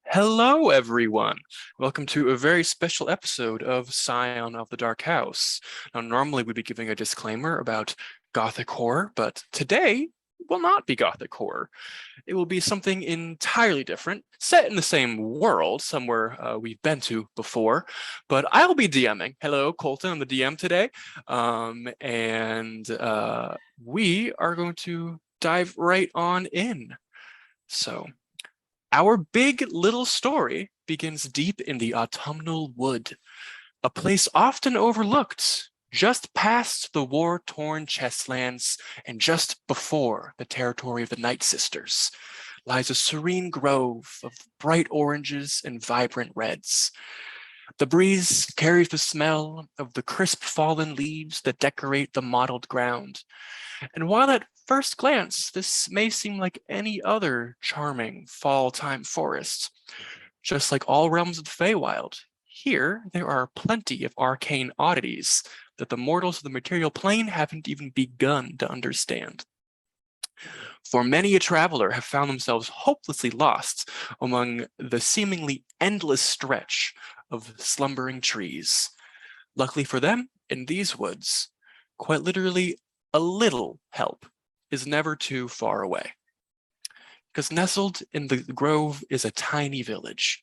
Hello, everyone. Welcome to a very special episode of Scion of the Dark House. Now, normally we'd be giving a disclaimer about Gothic horror, but today will not be Gothic horror. It will be something entirely different, set in the same world, somewhere we've been to before, but I'll be DMing. Hello, Colton, I'm the DM today, and we are going to dive right on in. So, our big little story begins deep in the Autumnal Wood, a place often overlooked, just past the war-torn chestlands and just before the territory of the Night Sisters, lies a serene grove of bright oranges and vibrant reds. The breeze carries the smell of the crisp fallen leaves that decorate the mottled ground. And while at first glance, this may seem like any other charming fall-time forest, just like all realms of the Feywild, here there are plenty of arcane oddities that the mortals of the material plane haven't even begun to understand. For many a traveler have found themselves hopelessly lost among the seemingly endless stretch of slumbering trees. Luckily for them, in these woods, quite literally a little help is never too far away. Because nestled in the grove is a tiny village,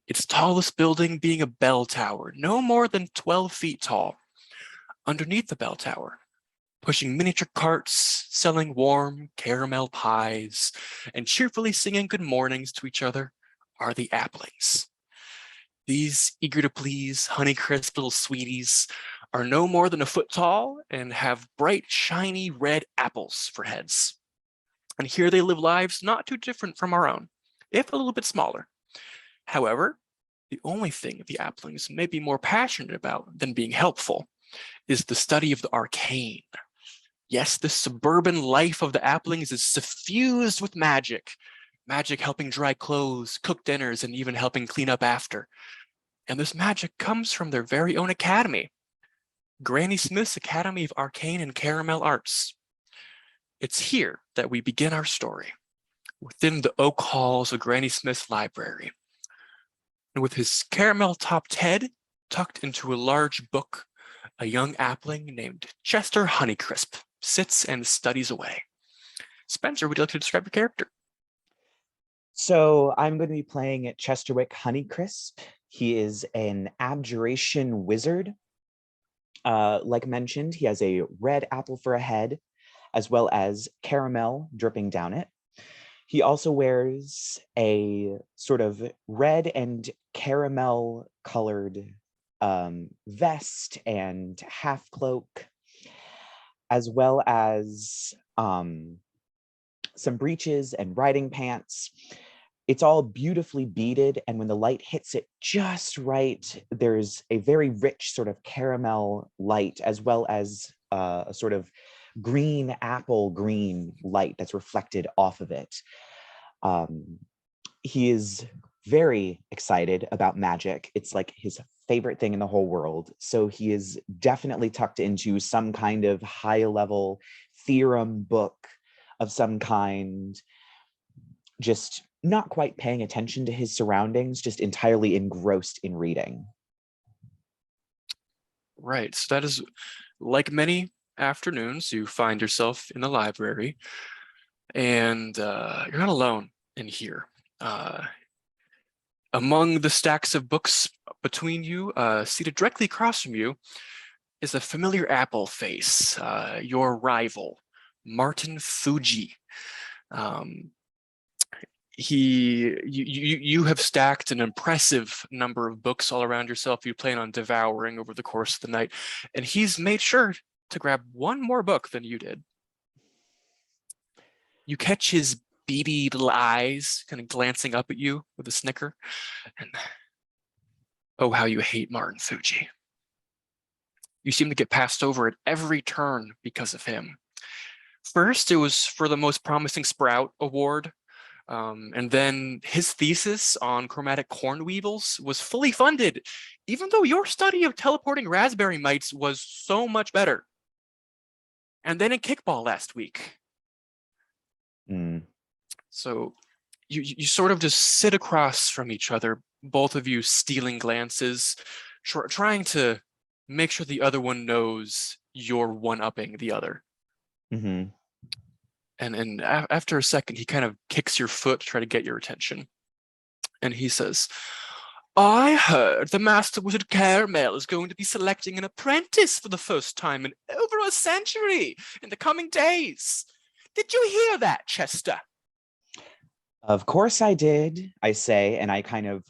its tallest building being a bell tower, no more than 12 feet tall. Underneath the bell tower, pushing miniature carts, selling warm caramel pies, and cheerfully singing good mornings to each other, are the Applings. These eager to please, Honeycrisp little sweeties are no more than a foot tall and have bright, shiny red apples for heads. And here they live lives not too different from our own, if a little bit smaller. However, the only thing the Applings may be more passionate about than being helpful is the study of the arcane. Yes, the suburban life of the Applings is suffused with magic. Magic helping dry clothes, cook dinners, and even helping clean up after. And this magic comes from their very own academy, Granny Smith's Academy of Arcane and Caramel Arts. It's here that we begin our story, within the oak halls of Granny Smith's library. And with his caramel-topped head tucked into a large book, a young Appling named Chester Honeycrisp sits and studies away. Spencer, would you like to describe your character? So I'm going to be playing Chesterwick Honeycrisp. He is an Abjuration wizard. Like mentioned, he has a red apple for a head, as well as caramel dripping down it. He also wears a sort of red and caramel colored vest and half cloak, as well as some breeches and riding pants. It's all beautifully beaded, and when the light hits it just right, there's a very rich sort of caramel light, as well as a sort of green apple green light that's reflected off of it. He is very excited about magic. It's like his favorite thing in the whole world. So he is definitely tucked into some kind of high-level theorem book of some kind, just not quite paying attention to his surroundings, just entirely engrossed in reading. Right, so that is, like many afternoons, you find yourself in the library, and you're not alone in here. Among the stacks of books between you, seated directly across from you, is a familiar apple face, your rival, Martin Fuji. You have stacked an impressive number of books all around yourself you plan on devouring over the course of the night, and he's made sure to grab one more book than you did. You catch his beady little eyes kind of glancing up at you with a snicker, and oh, how you hate Martin Fuji. You seem to get passed over at every turn because of him. First, it was for the most promising sprout award. And then his thesis on chromatic corn weevils was fully funded, even though your study of teleporting raspberry mites was so much better. And then in kickball last week. Mm. So you sort of just sit across from each other, both of you stealing glances, trying to make sure the other one knows you're one-upping the other. Mm-hmm. And after a second, he kind of kicks your foot to try to get your attention. And he says, I heard the Master Wizard Caramel is going to be selecting an apprentice for the first time in over a century in the coming days. Did you hear that, Chester? Of course I did, I say, and I kind of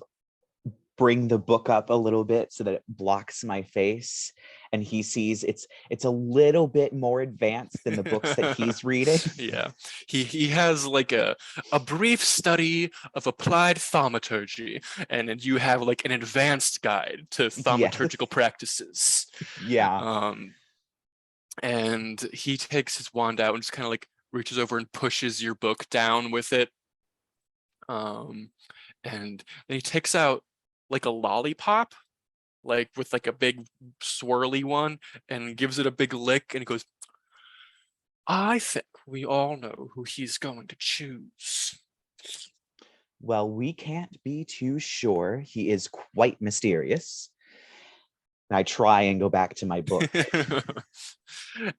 bring the book up a little bit so that it blocks my face, and he sees it's a little bit more advanced than the books that he's reading. Yeah, he has like a brief study of applied thaumaturgy, and you have like an advanced guide to thaumaturgical practices. Yeah. And he takes his wand out and just kind of like reaches over and pushes your book down with it. And then he takes out like a lollipop, like with like a big swirly one, and gives it a big lick and goes, I think we all know who he's going to choose. Well, we can't be too sure. He is quite mysterious. And I try and go back to my book.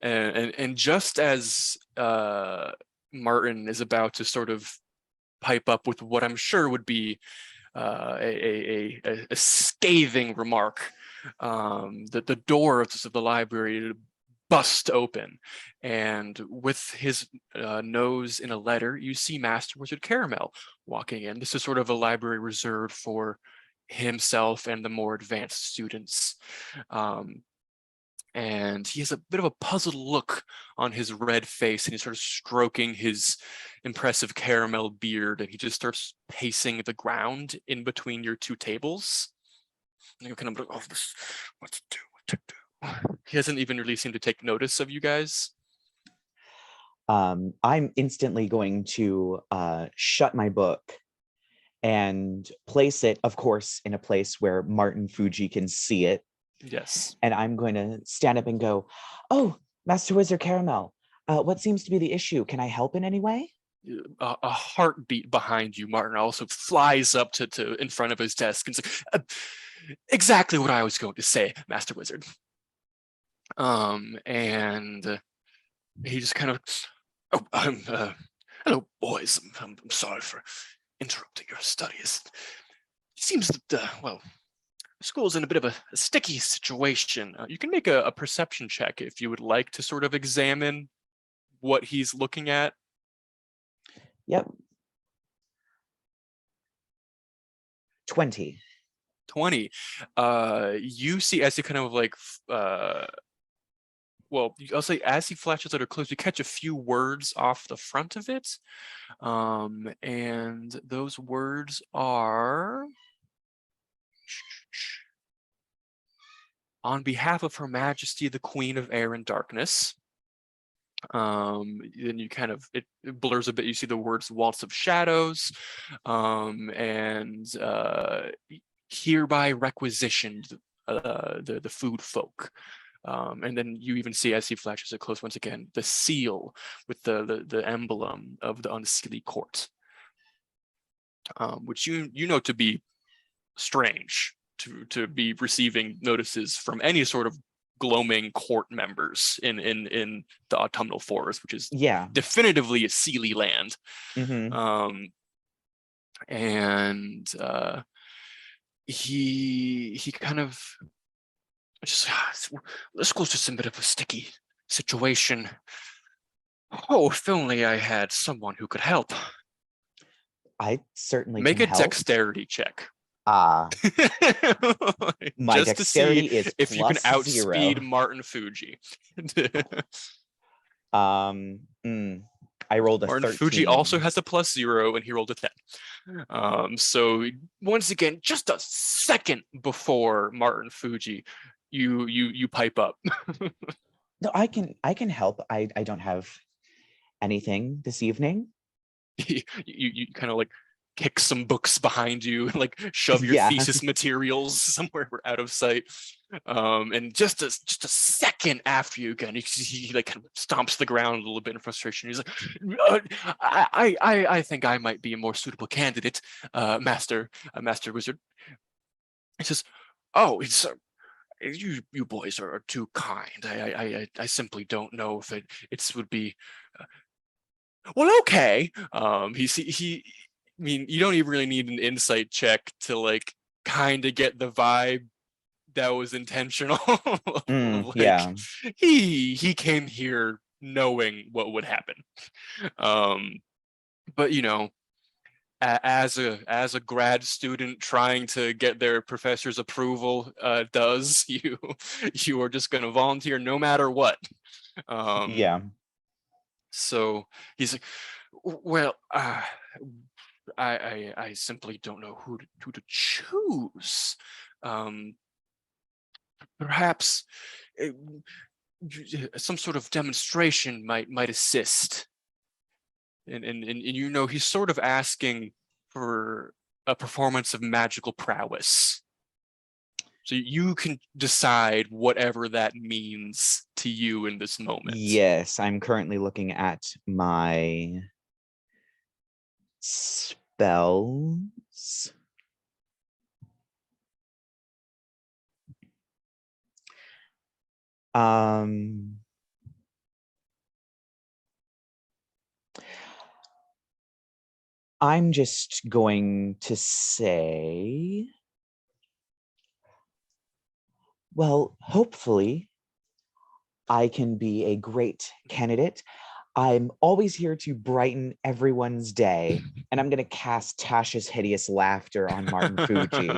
and just as Martin is about to sort of pipe up with what I'm sure would be a scathing remark, the door of the library bust open, and with his nose in a letter, you see Master Wizard Caramel walking in. This is sort of a library reserved for himself and the more advanced students. And he has a bit of a puzzled look on his red face, and he's sort of stroking his impressive caramel beard, and he just starts pacing the ground in between your two tables. And you're kind of like, oh, this, what to do. He hasn't even really seemed to take notice of you guys. I'm instantly going to shut my book and place it, of course, in a place where Martin Fuji can see it. Yes. And I'm going to stand up and go, oh, Master Wizard Caramel, what seems to be the issue? Can I help in any way? A heartbeat behind you, Martin also flies up to in front of his desk and says, exactly what I was going to say, Master Wizard. And he just kind of, hello, boys. I'm sorry for interrupting your studies. It seems that, well, school's in a bit of a sticky situation. You can make a perception check if you would like to sort of examine what he's looking at. Yep. 20. You see as he kind of like, well, I'll say as he flashes out or close, you catch a few words off the front of it. And those words are, on behalf of Her Majesty, the Queen of Air and Darkness. Then you kind of, it blurs a bit. You see the words Waltz of Shadows, and hereby requisitioned the food folk. And then you even see, as he flashes it close once again, the seal with the emblem of the Unseelie court, which you know to be strange to be receiving notices from any sort of gloaming court members in the autumnal forest, which is definitively a Seelie land. Mm-hmm. And he kind of just, this goes to some bit of a sticky situation. Oh, if only I had someone who could help. I certainly make can a help. Dexterity check. My just dexterity to see is if you can outspeed 0. Martin Fuji. I rolled a Martin 13. Fuji also has a +0, and he rolled a 10. So once again, just a second before Martin Fuji, you pipe up. No, I can help. I don't have anything this evening. you kind of like kick some books behind you and like shove your Yeah. thesis materials somewhere out of sight. And just a second after you again, he like kind of stomps the ground a little bit in frustration. He's like, I think I might be a more suitable candidate, master wizard. He says, oh, it's you boys are too kind. I simply don't know if it would be well, okay. He I mean, you don't even really need an insight check to like kind of get the vibe that was intentional. Like Yeah. he came here knowing what would happen. Um, but you know, as a grad student trying to get their professor's approval does, you are just going to volunteer no matter what. Yeah. So he's like, well, I simply don't know who to choose. Perhaps uh, some sort of demonstration might assist. And you know, he's sort of asking for a performance of magical prowess. So you can decide whatever that means to you in this moment. Yes, I'm currently looking at my spells. I'm just going to say, well, hopefully I can be a great candidate. I'm always here to brighten everyone's day, and I'm going to cast Tasha's Hideous Laughter on Martin Fuji.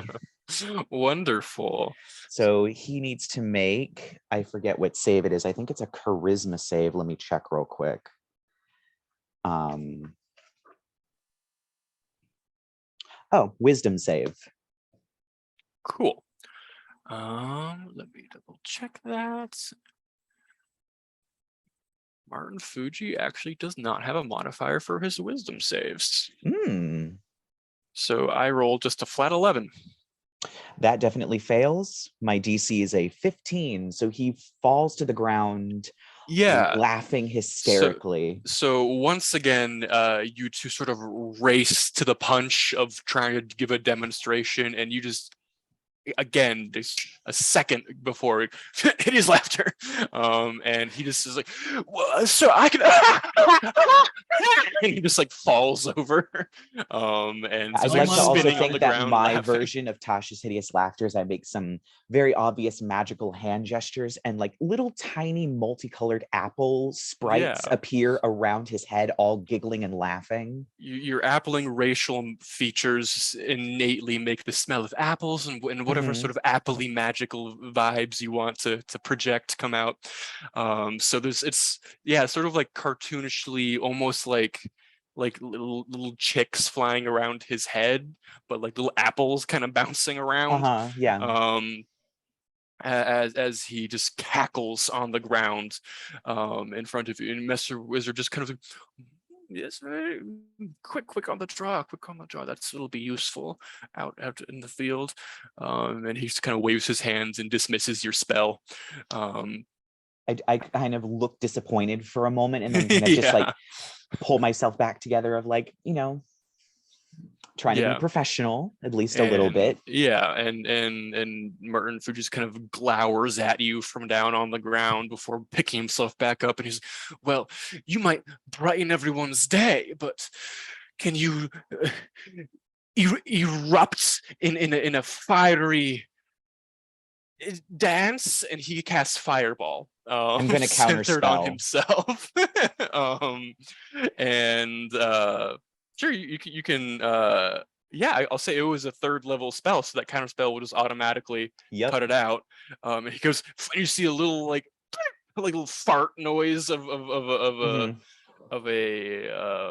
Wonderful. So he needs to make, I forget what save it is. I think it's a charisma save. Let me check real quick. Oh, wisdom save. Cool. Let me double check that. Martin Fuji actually does not have a modifier for his wisdom saves. So I rolled just a flat 11. That definitely fails. My DC is a 15, so he falls to the ground, laughing hysterically. So once again, you two sort of race to the punch of trying to give a demonstration, and you just again there's a second before it his laughter, and he just is like, well, so I can and he just like falls over, and I'd like to also think that my version of Tasha's Hideous Laughter is I make some very obvious magical hand gestures, and like little tiny multicolored apple sprites appear around his head, all giggling and laughing. Your Appling racial features innately make the smell of apples and whatever sort of appley magical vibes you want to project come out. So it's sort of like cartoonishly, almost like little chicks flying around his head, but like little apples kind of bouncing around. As he just cackles on the ground in front of you, and Master Wizard just kind of, yes, quick on the draw, it'll be useful out in the field. And he just kind of waves his hands and dismisses your spell. I kind of look disappointed for a moment, and then kind of just like pull myself back together of like, you know, trying to be professional, at least a little bit. And Martin Fu just kind of glowers at you from down on the ground before picking himself back up, and he's, well, you might brighten everyone's day, but can you erupt in a fiery dance? And he casts fireball. I'm gonna centered counterspell on himself. And sure, you can I'll say it was a 3rd level spell, so that counter spell will just automatically cut it out. And he goes, and you see a little like little fart noise of a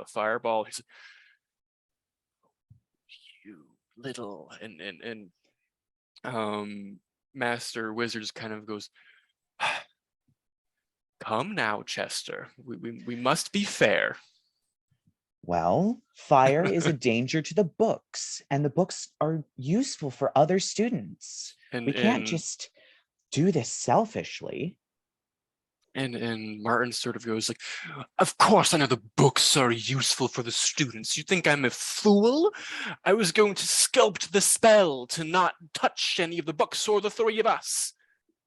fireball. He's like, you little, and Master Wizard just kind of goes, come now, Chester. We must be fair. Well, fire is a danger to the books, and the books are useful for other students. And We can't and just do this selfishly. and Martin sort of goes like, "Of course I know the books are useful for the students. You think I'm a fool? I was going to sculpt the spell to not touch any of the books or the three of us."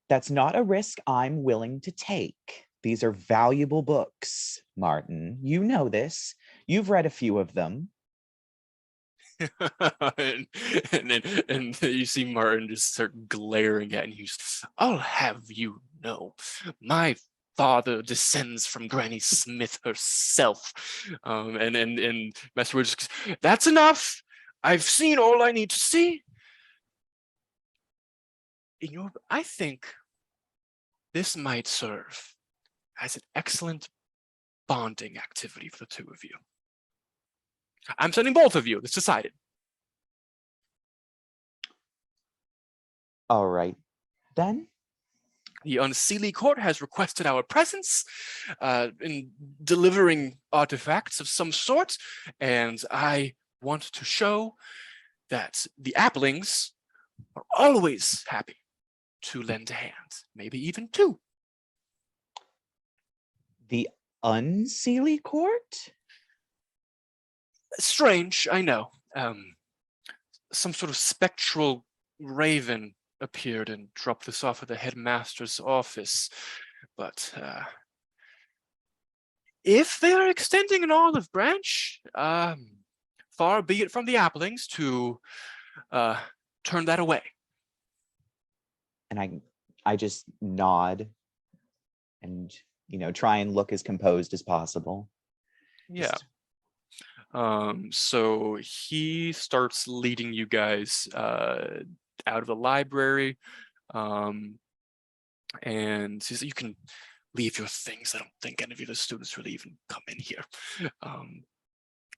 That's not a risk I'm willing to take. These are valuable books, Martin. You know this. You've read a few of them. and, and you see Martin just start glaring at you. "I'll have you know, my father descends from Granny Smith herself." And Master Wood just goes, "That's enough. I've seen all I need to see." I think this might serve as an excellent bonding activity for the two of you. I'm sending both of you. It's decided. All right, then. The Unseelie court has requested our presence in delivering artifacts of some sort, and I want to show that the Applings are always happy to lend a hand, maybe even two. The Unseelie court? Strange, I know. Some sort of spectral raven appeared and dropped this off at the headmaster's office. But if they are extending an olive branch, far be it from the Applings to turn that away. And I just nod and, try and look as composed as possible. Yeah. So he starts leading you guys out of the library, and he says, "You can leave your things. I don't think any of the students really even come in here."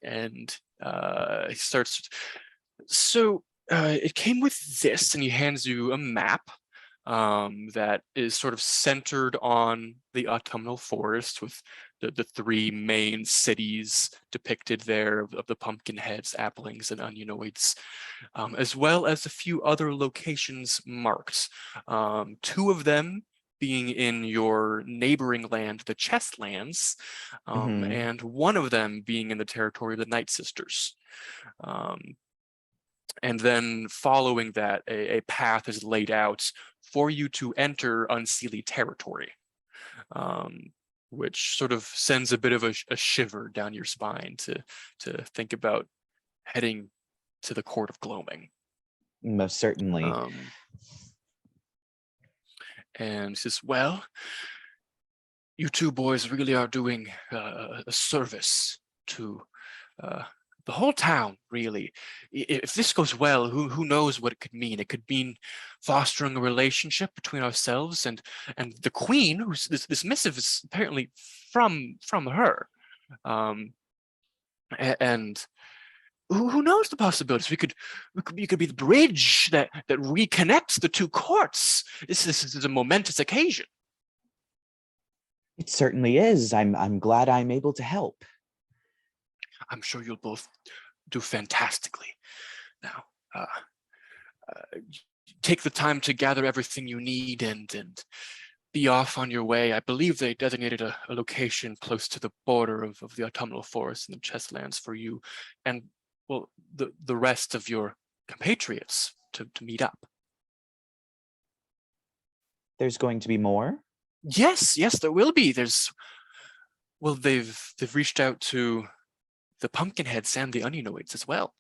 And he starts, "So it came with this," and he hands you a map that is sort of centered on the autumnal forest with the three main cities depicted there of the Pumpkinheads, Applings, and Onionoids, as well as a few other locations marked. Two of them being in your neighboring land, the Chestlands, and one of them being in the territory of the Night Sisters. And then following that, a path is laid out for you to enter Unseelie territory, which sort of sends a bit of a shiver down your spine to think about heading to the Court of Gloaming. Most certainly. And he says, "Well, you two boys really are doing a service to the whole town, really. If this goes well, who knows what it could mean? It could mean fostering a relationship between ourselves and the queen, who's this missive is apparently from her. And who knows the possibilities? You could be the bridge that reconnects the two courts. This is a momentous occasion." It certainly is. I'm glad I'm able to help. "I'm sure you'll both do fantastically. Now, take the time to gather everything you need and be off on your way. I believe they designated a location close to the border of the autumnal forest and the Chestlands for you and, well, the rest of your compatriots to meet up." There's going to be more? Yes, there will be. They've reached out to the Pumpkinheads and the Onionoids as well.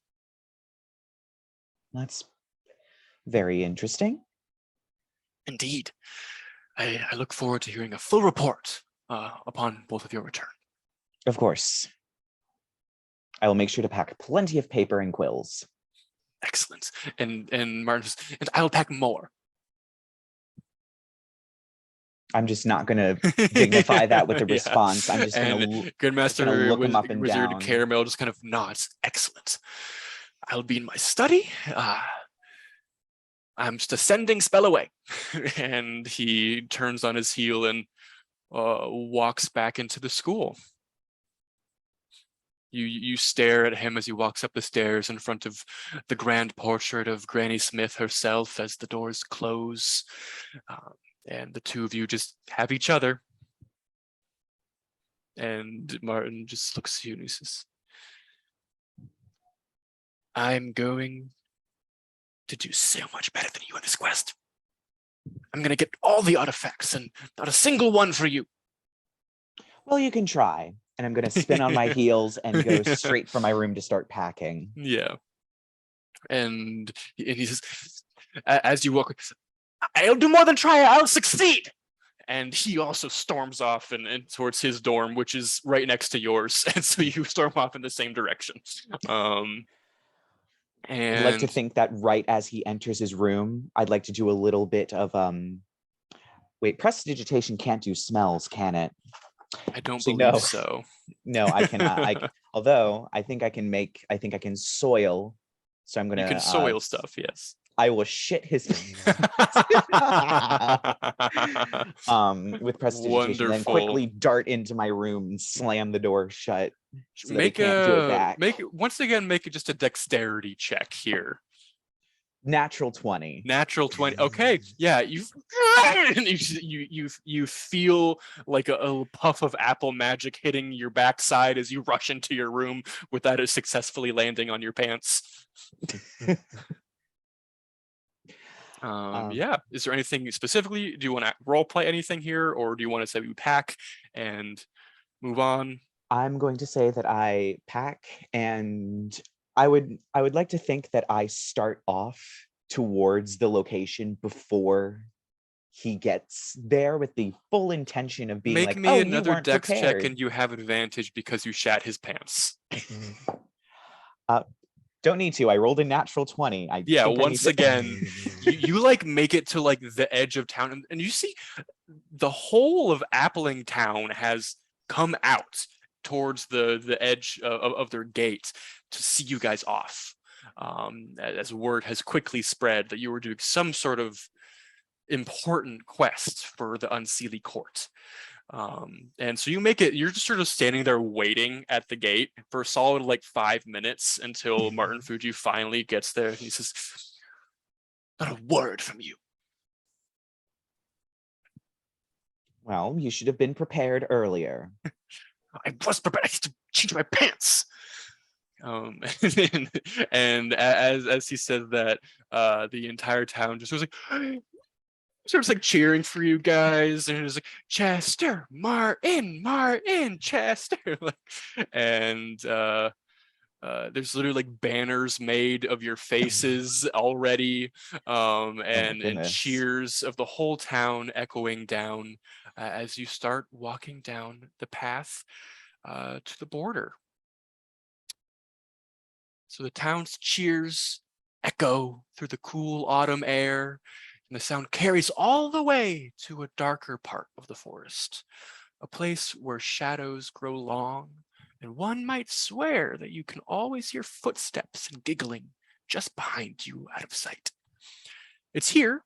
That's very interesting. Indeed. I look forward to hearing a full report upon both of your return. Of course. I will make sure to pack plenty of paper and quills. Excellent. And Martin says, "And I'll pack more." I'm just not going to dignify that with a response. I'm just going to Good Master look him up and Wizard down. Caramel just kind of nods. "Excellent. I'll be in my study. I'm just a sending spell away." And he turns on his heel and walks back into the school. You stare at him as he walks up the stairs in front of the grand portrait of Granny Smith herself as the doors close. And the two of you just have each other. And Martin just looks at you and he says, I'm going to do so much better than you on this quest. I'm going to get all the artifacts and not a single one for you. Well, you can try. And I'm going to spin on my heels and go straight for my room to start packing. Yeah. And he says, as you walk, I'll do more than try, I'll succeed. And he also storms off and towards his dorm, which is right next to yours. And so you storm off in the same direction. And I'd like to think that right as he enters his room, I'd like to do a little bit of wait, prestidigitation can't do smells, can it? I don't Actually, believe no. so. No, I cannot. Although I think I can soil. So I'm gonna You can soil stuff, yes. I will shit his with prestidigitation, then quickly dart into my room and slam the door shut so that he can't do it back. Once again, make it just a dexterity check here. Natural 20. Natural 20. Okay, yeah, you feel like a puff of apple magic hitting your backside as you rush into your room without it successfully landing on your pants. Yeah. Is there anything specifically? Do you want to role play anything here, or do you want to say we pack and move on? I'm going to say that I pack, and I would like to think that I start off towards the location before he gets there with the full intention of being Make like, me oh, another dex prepared. check and you have advantage because you shat his pants. Don't need to. I rolled a natural 20. Yeah, once again, you like make it to like the edge of town, and you see the whole of Appling town has come out towards the edge of their gate to see you guys off. As word has quickly spread that you were doing some sort of important quest for the Unseelie court. And so you make it, you're just sort of standing there waiting at the gate for a solid like 5 minutes until Martin Fuji finally gets there. And he says, not a word from you. Well, you should have been prepared earlier. I was prepared. I had to change my pants. And as he said that, the entire town just was like, sort of like cheering for you guys, and it was like Chester, Martin, Chester, and there's literally like banners made of your faces already, and cheers of the whole town echoing down as you start walking down the path to the border. So the town's cheers echo through the cool autumn air, and the sound carries all the way to a darker part of the forest, a place where shadows grow long, and one might swear that you can always hear footsteps and giggling just behind you out of sight. It's here,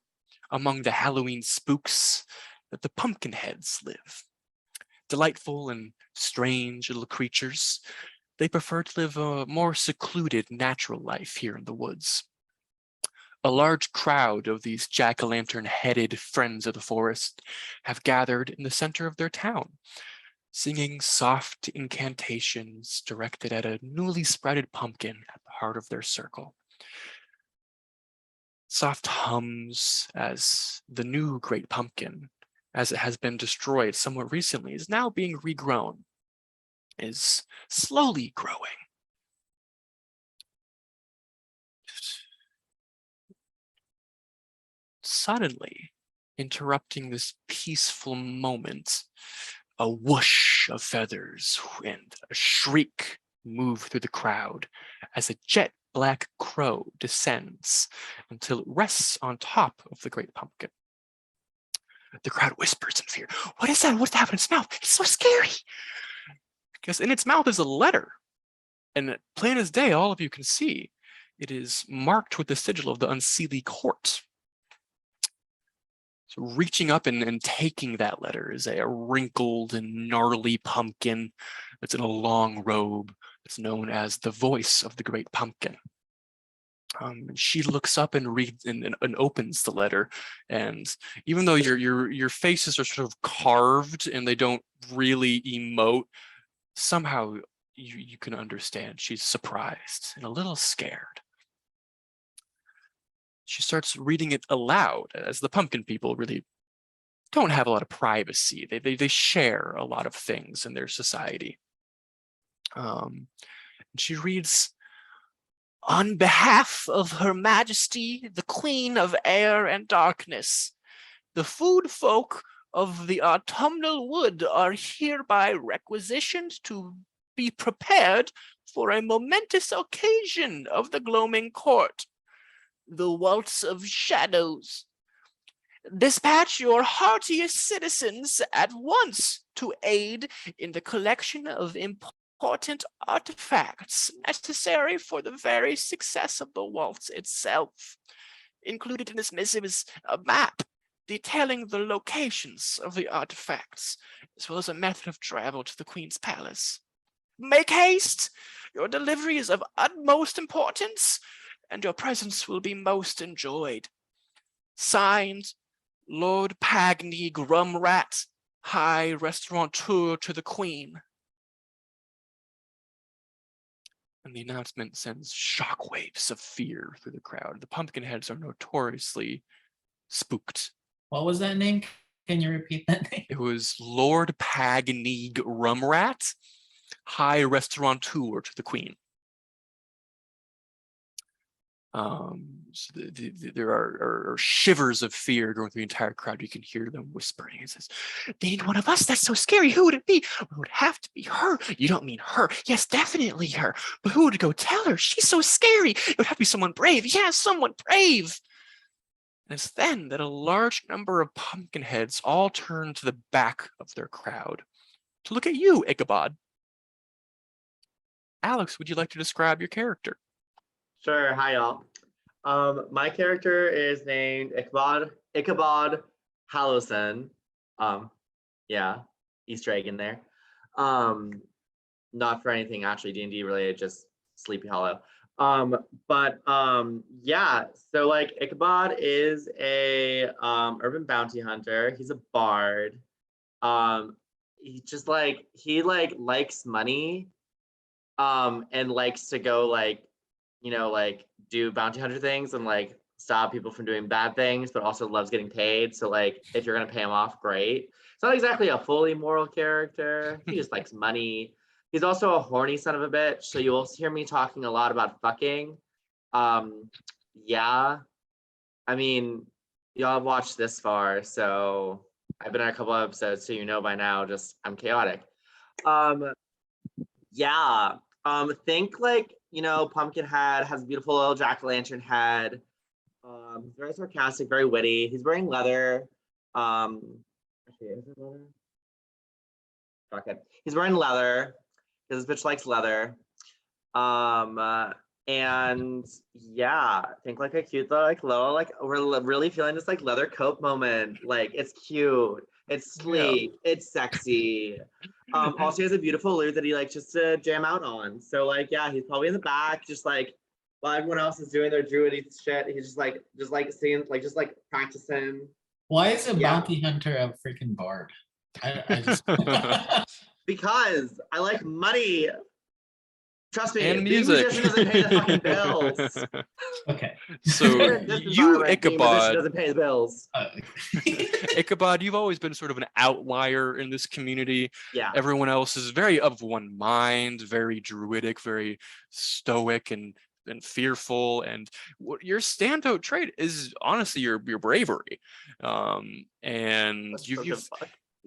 among the Halloween spooks, that the Pumpkinheads live. Delightful and strange little creatures, they prefer to live a more secluded, natural life here in the woods. A large crowd of these jack-o'-lantern-headed friends of the forest have gathered in the center of their town, singing soft incantations directed at a newly sprouted pumpkin at the heart of their circle. Soft hums as the new great pumpkin, as it has been destroyed somewhat recently, is now being regrown, is slowly growing. Suddenly, interrupting this peaceful moment, a whoosh of feathers and a shriek move through the crowd as a jet black crow descends until it rests on top of the great pumpkin. The crowd whispers in fear, "What is that? What's happening in its mouth? It's so scary!" Because in its mouth is a letter, and plain as day, all of you can see, it is marked with the sigil of the Unseelie court. So reaching up and taking that letter is a wrinkled and gnarly pumpkin that's in a long robe It's known as the voice of the Great Pumpkin. She looks up and reads and opens the letter, and even though your faces are sort of carved and they don't really emote, somehow you can understand she's surprised and a little scared. She starts reading it aloud, as the pumpkin people really don't have a lot of privacy. They share a lot of things in their society. And she reads, "On behalf of Her Majesty, the Queen of Air and Darkness, the food folk of the Autumnal Wood are hereby requisitioned to be prepared for a momentous occasion of the gloaming court, the Waltz of Shadows. Dispatch your heartiest citizens at once to aid in the collection of important artifacts necessary for the very success of the waltz itself. Included in this missive is a map detailing the locations of the artifacts, as well as a method of travel to the Queen's palace. Make haste! Your delivery is of utmost importance, and your presence will be most enjoyed. Signed, Lord Pagny Grumrat, High Restaurateur to the Queen." And the announcement sends shockwaves of fear through the crowd. The Pumpkinheads are notoriously spooked. What was that name? Can you repeat that name? It was Lord Pagny Grumrat, High Restaurateur to the Queen. So there are shivers of fear going through the entire crowd. You can hear them whispering. It says, "They need one of us. That's so scary. Who would it be? It would have to be her." "You don't mean her." "Yes, definitely her. But who would go tell her? She's so scary. It would have to be someone brave." "Yeah, someone brave." And it's then that a large number of Pumpkinheads all turn to the back of their crowd to look at you, Ichabod. Alex, would you like to describe your character? Sure. Hi, y'all. My character is named Ichabod Hallowson. Yeah, Easter egg in there. Not for anything actually D&D related, just Sleepy Hollow. Yeah. So like Ichabod is a urban bounty hunter. He's a bard. He just he likes money. And likes to go do bounty hunter things and stop people from doing bad things, but also loves getting paid. So if you're gonna pay him off, great. It's not exactly a fully moral character. He just likes money. He's also a horny son of a bitch, so you will hear me talking a lot about fucking. Yeah. I mean, y'all have watched this far, so I've been on a couple of episodes, so you know by now, just I'm chaotic. Yeah. Think Pumpkinhead has a beautiful little jack-o'-lantern head. He's very sarcastic, very witty. He's wearing leather. Actually, is it leather? Fuck it. He's wearing leather because this bitch likes leather. And yeah, think a cute little we're really feeling this leather coat moment. It's cute, it's sleek, it's sexy. Also he has a beautiful lute that he just to jam out on. So yeah, he's probably in the back just while everyone else is doing their druidy shit, he's just singing, just practicing. Why is a bounty hunter a freaking bard? I just because I like money. Trust me, And being music. a musician doesn't pay the fucking bills. Okay. So you, Ichabod, doesn't pay the bills. Ichabod, you've always been sort of an outlier in this community. Yeah. Everyone else is very of one mind, very druidic, very stoic and fearful. And what your standout trait is honestly your bravery. And you've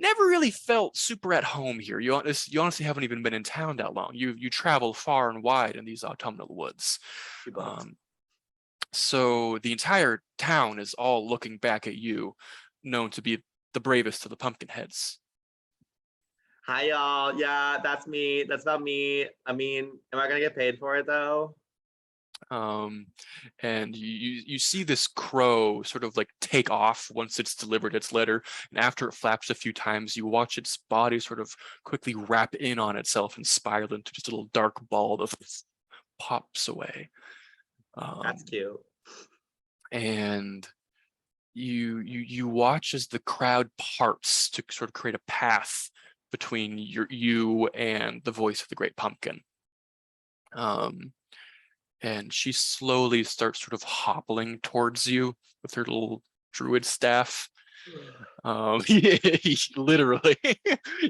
never really felt super at home here. You honestly haven't even been in town that long. You travel far and wide in these autumnal woods. So the entire town is all looking back at you, known to be the bravest of the Pumpkinheads. Hi, y'all. Yeah, that's me. That's about me. I mean, am I gonna get paid for it though? And you see this crow sort of like take off once it's delivered its letter, and after it flaps a few times, you watch its body sort of quickly wrap in on itself and spiral into just a little dark ball that pops away. That's cute. And you watch as the crowd parts to sort of create a path between you and the voice of the Great Pumpkin. And she slowly starts sort of hobbling towards you with her little druid staff. Literally,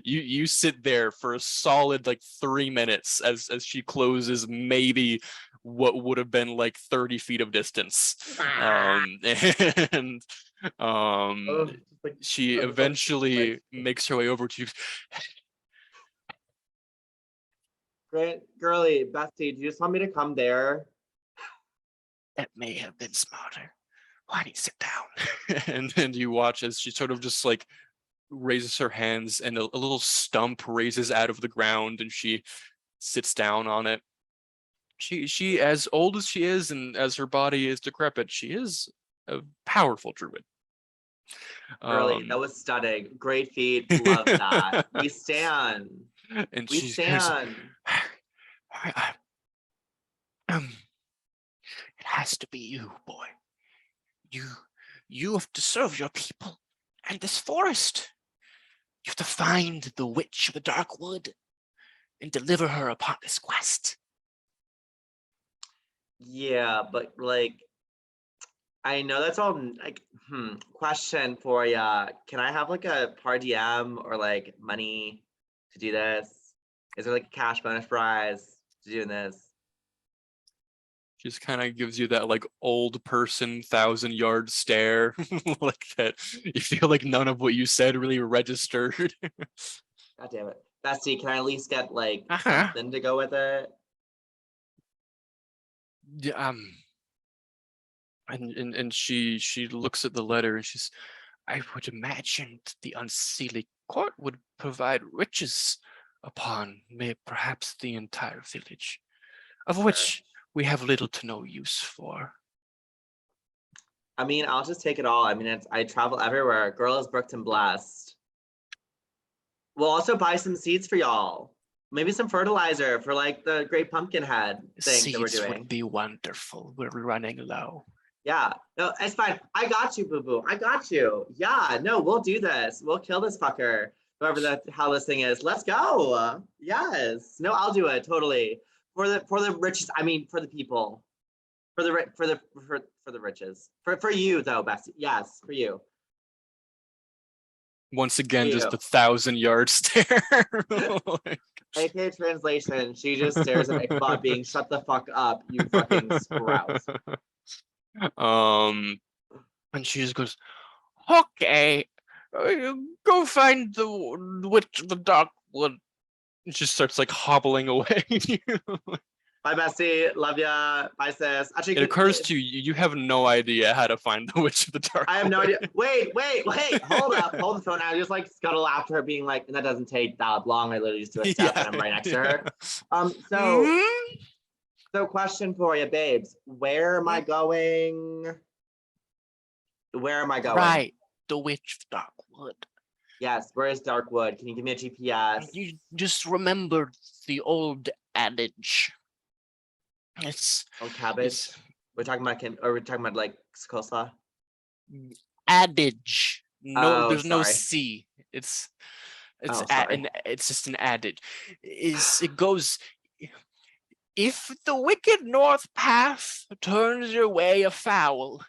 you sit there for a solid like 3 minutes as she closes maybe what would have been like 30 feet of distance. And she eventually makes her way over to you. Great, girly, Bessie, do you just want me to come there? That may have been smarter. Why don't you sit down? and you watch as she sort of just like raises her hands, and a little stump raises out of the ground, and she sits down on it. She as old as she is, and as her body is decrepit, she is a powerful druid. Girly, that was stunning. Great feat. Love that. We stand. And We she stand. It has to be you, boy. You have to serve your people and this forest. You have to find the witch of the dark wood and deliver her upon this quest. Yeah, but like, I know that's all like, question for ya. Can I have like a par diem or like money to do this? Is there like a cash bonus prize to doing this? Just kind of gives you that like old person 1,000-yard stare, like that. You feel like none of what you said really registered. God damn it. Bessie, can I at least get like something to go with it? Yeah, and she looks at the letter and she's, I would imagine the Unseelie court would provide riches upon perhaps the entire village, of which we have little to no use for. I mean, I'll just take it all. I mean, I travel everywhere. Girl is booked and blessed. We'll also buy some seeds for y'all. Maybe some fertilizer for like the Great Pumpkinhead thing that we're Seeds doing. would be wonderful. We're running low. Yeah, no, it's fine. I got you, boo boo. I got you. Yeah, no, we'll do this. We'll kill this fucker. Whoever how this thing is. Let's go. Yes. No, I'll do it totally. For the riches. I mean, for the people. For the riches. For you though, Bessie. Yes, for you. Once again, just the 1,000-yard stare. AK translation. She just stares at Ichabod being, shut the fuck up, you fucking sprout. And she just goes, okay, go find the witch of the dark wood. And she starts like hobbling away. Bye, Bessie. Love ya. Bye, sis. Actually, it occurs to you, you have no idea how to find the witch of the dark wood. I have no idea. Wait. Hold up. Hold the phone. I just like scuttle after her, being like, and that doesn't take that long. I literally just do a step and I'm right next to her. So question for you, babes. Where am I going? Where am I going? Right. The witch of dark wood. Yes, where is Darkwood? Can you give me a GPS? You just remember the old adage. It's cabbage. We're talking about like coleslaw. Adage. No, there's no sorry. C. It's just an adage. It goes, if the wicked north path turns your way afoul,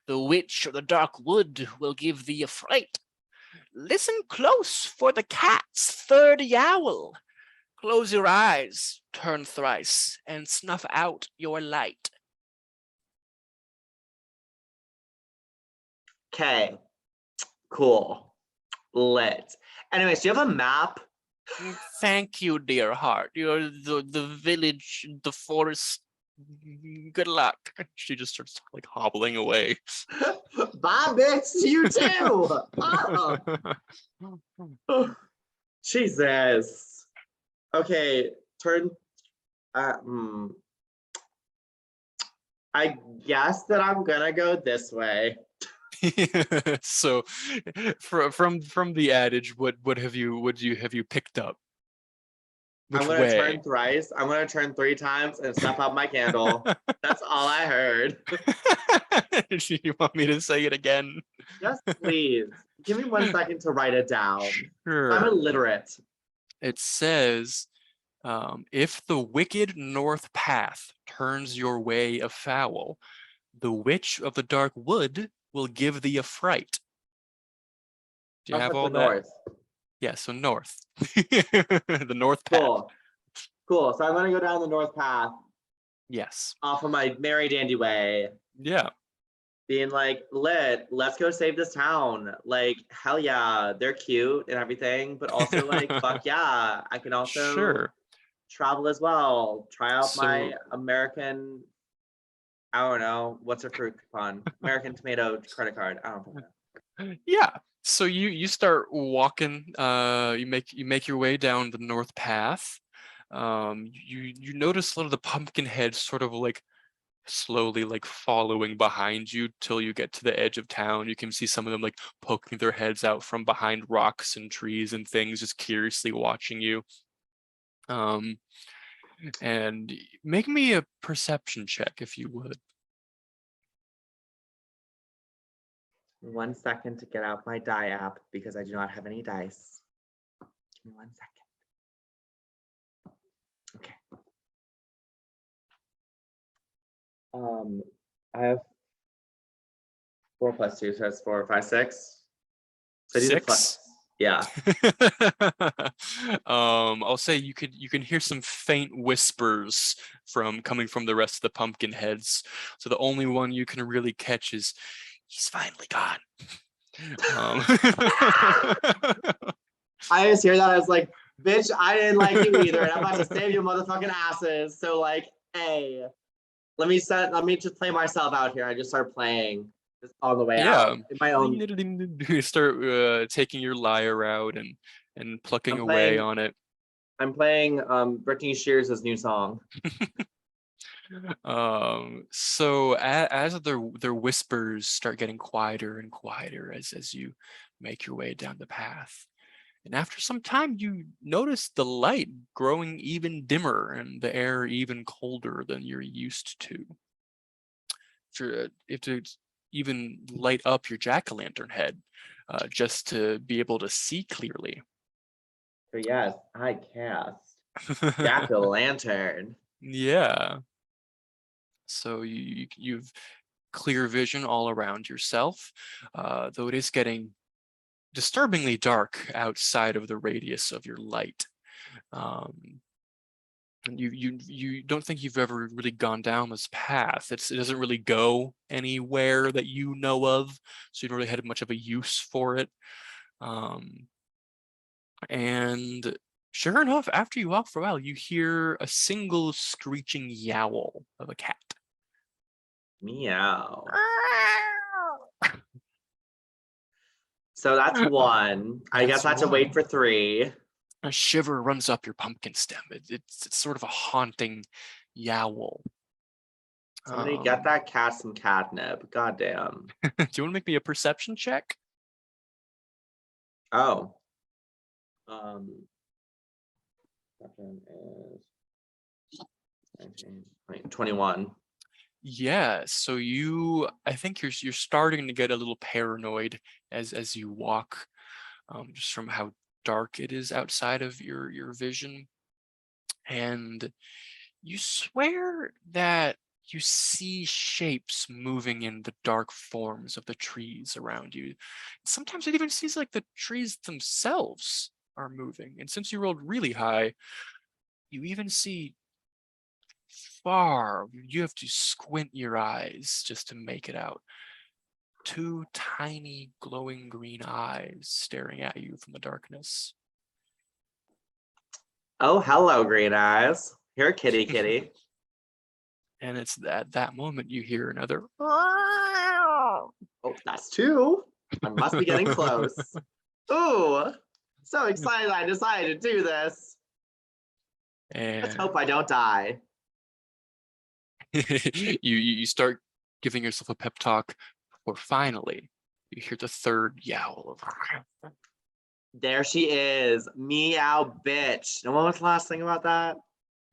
the witch of the dark wood will give thee a fright. Listen close for the cat's third yowl. Close your eyes, turn thrice, and snuff out your light. Okay. Cool. Lit. Anyways, do you have a map? Thank you, dear heart. You're the village, the forest. Good luck. She just starts like hobbling away. Bye, bitch. You too. Oh. Jesus. Okay. Turn. I guess that I'm gonna go this way. So from the adage, what have you picked up? Which I'm gonna way? turn thrice. I'm gonna turn 3 times and snuff out my candle. That's all I heard. Do you want me to say it again? Yes, please. Give me 1 second to write it down. I'm Sure. illiterate. It says, if the wicked north path turns your way afoul, the witch of the dark wood will give thee a fright. Do you Oh, have that's all the that? north. Yeah, so north. The north path. Cool. Cool. So I'm gonna go down the north path Yes. off of my merry dandy way. Yeah. Being like, let's go save this town. Like, hell yeah, they're cute and everything, but also like, fuck yeah, I can also Sure. travel as well. Try out my So American, I don't know, what's a fruit coupon? American tomato credit card. I don't know. yeah. So you start walking, you make your way down the north path. You notice a lot of the Pumpkinheads sort of like slowly like following behind you till you get to the edge of town. You can see some of them like poking their heads out from behind rocks and trees and things, just curiously watching you. And make me a perception check if you would. 1 second to get out my die app because I do not have any dice. Give me 1 second. Okay. I have 4 plus 2, so that's 4, 5, 6. So these are 6? plus. Yeah. I'll say you can hear some faint whispers coming from the rest of the Pumpkinheads. So the only one you can really catch is, he's finally gone. I just hear that. I was like, bitch, I didn't like you either. And I'm about to save your motherfucking asses. So like, hey, let me just play myself out here. I just start playing just on the way out. In my own. You start taking your lyre out and plucking away on it. I'm playing Britney Spears' new song. So as their whispers start getting quieter and quieter as you make your way down the path, and after some time you notice the light growing even dimmer and the air even colder than you're used to. You have to even light up your jack-o'-lantern head just to be able to see clearly. So yes, I cast jack-o'-lantern. Yeah. So you've clear vision all around yourself, though it is getting disturbingly dark outside of the radius of your light. And you don't think you've ever really gone down this path. It doesn't really go anywhere that you know of, so you don't really had much of a use for it. And sure enough, after you walk for a while, you hear a single screeching yowl of a cat. Meow. So that's 1. I guess I have to wait for 3. A shiver runs up your pumpkin stem. It's sort of a haunting yowl. Somebody get that cat some catnip. Goddamn. Do you want to make me a perception check? Oh. 21. Yeah, so I think you're starting to get a little paranoid as you walk, just from how dark it is outside of your vision. And you swear that you see shapes moving in the dark forms of the trees around you. Sometimes it even seems like the trees themselves are moving. And since you rolled really high, you even see far, you have to squint your eyes just to make it out. 2 tiny glowing green eyes staring at you from the darkness. Oh, hello, green eyes. Here, kitty, kitty. And it's at that moment you hear another. Oh, that's 2. I must be getting close. Ooh, so excited I decided to do this. And Let's hope I don't die. you start giving yourself a pep talk, or finally you hear the third yowl of There she is. Meow, bitch. And what was the last thing about that?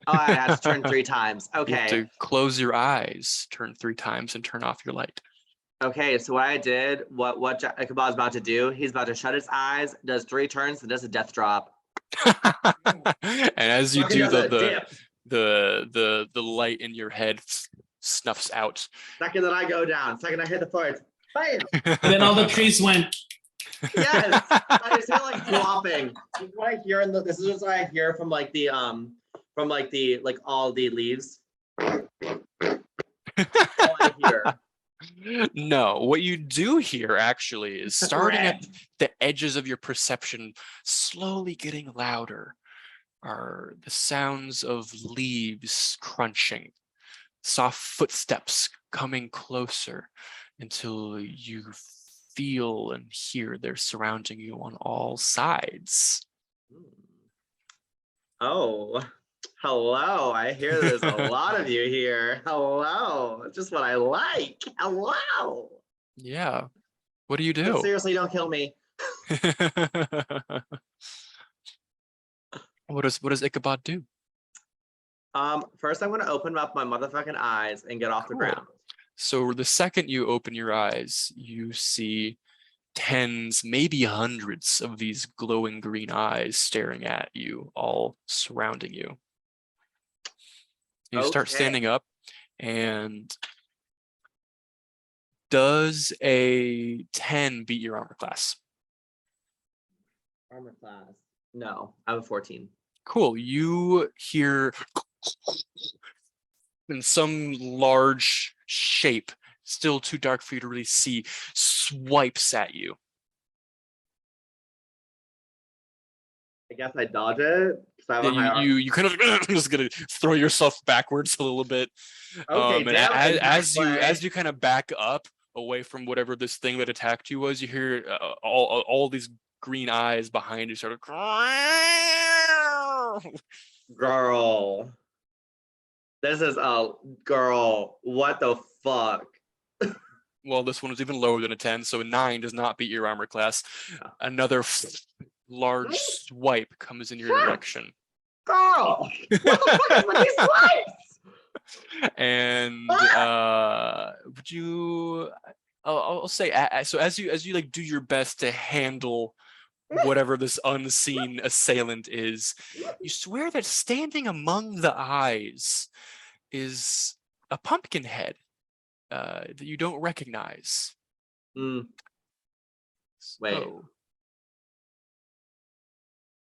Oh, I had to turn 3 times. You have Okay. to close your eyes, turn 3 times, and turn off your light. Okay, so what I did, what Ichabod's about to do, he's about to shut his eyes, does 3 turns, and does a death drop. And as you Fucking do, does a dip. the light in your head snuffs out. Second that I go down, second I hit the floor, it's bam! And then all the trees went. Yes! I just hear like flopping. This is what I hear this is just what I hear from like the all the leaves. All I hear. No, what you do here actually is starting at the edges of your perception, slowly getting louder, are the sounds of leaves crunching, soft footsteps coming closer until you feel and hear they're surrounding you on all sides. Oh, hello. I hear there's a lot of you here. Hello. Just what I like. Hello. Yeah. What do you But do? seriously, don't kill me. What does Ichabod do? First I'm gonna open up my motherfucking eyes and get off the Cool. ground. So the second you open your eyes, you see tens, maybe hundreds of these glowing green eyes staring at you, all surrounding you. You start Okay. standing up, and does a 10 beat your armor class? Armor class. No, I have a 14. Cool. You hear in some large shape, still too dark for you to really see, swipes at you. I guess I dodge it because I have a high armor. You kind of just gonna throw yourself backwards a little bit. Okay, And damn, as you kind of back up away from whatever this thing that attacked you was, you hear all these green eyes behind you sort of. Girl. This is a girl. What the fuck? Well, this one was even lower than a 10, so a 9 does not beat your armor class. Another large swipe comes in your direction. Girl! What the fuck is with these swipes? And would you? I'll say so as you like do your best to handle whatever this unseen assailant is, you swear that standing among the eyes is a Pumpkinhead that you don't recognize. Wait. So,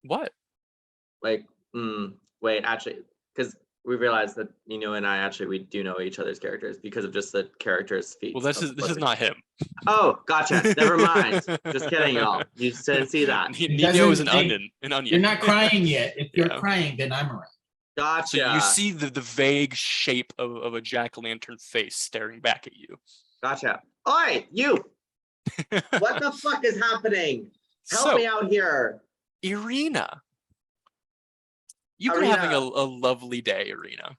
what? Like, wait, actually, because we realized that Nino and I we do know each other's characters because of just the characters' feet. Well, this is not him. Oh, gotcha. Never mind. Just kidding, y'all. You didn't see that. Nino is an onion. You're not crying yet. If you're Yeah. crying, then I'm around. Gotcha. So you see the vague shape of a jack-o'-lantern face staring back at you. Gotcha. Oi, you! What the fuck is happening? Help me out here. Eeriena. You've been having a lovely day, Eeriena.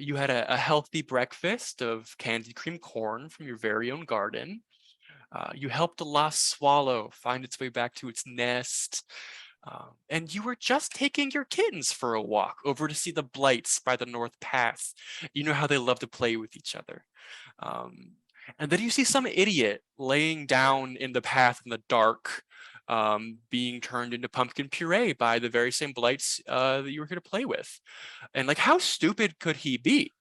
You had a healthy breakfast of candy cream corn from your very own garden. You helped a lost swallow find its way back to its nest. And you were just taking your kittens for a walk over to see the blights by the North Path. You know how they love to play with each other. And then you see some idiot laying down in the path in the dark, being turned into pumpkin puree by the very same blights that you were here to play with. And like, how stupid could he be?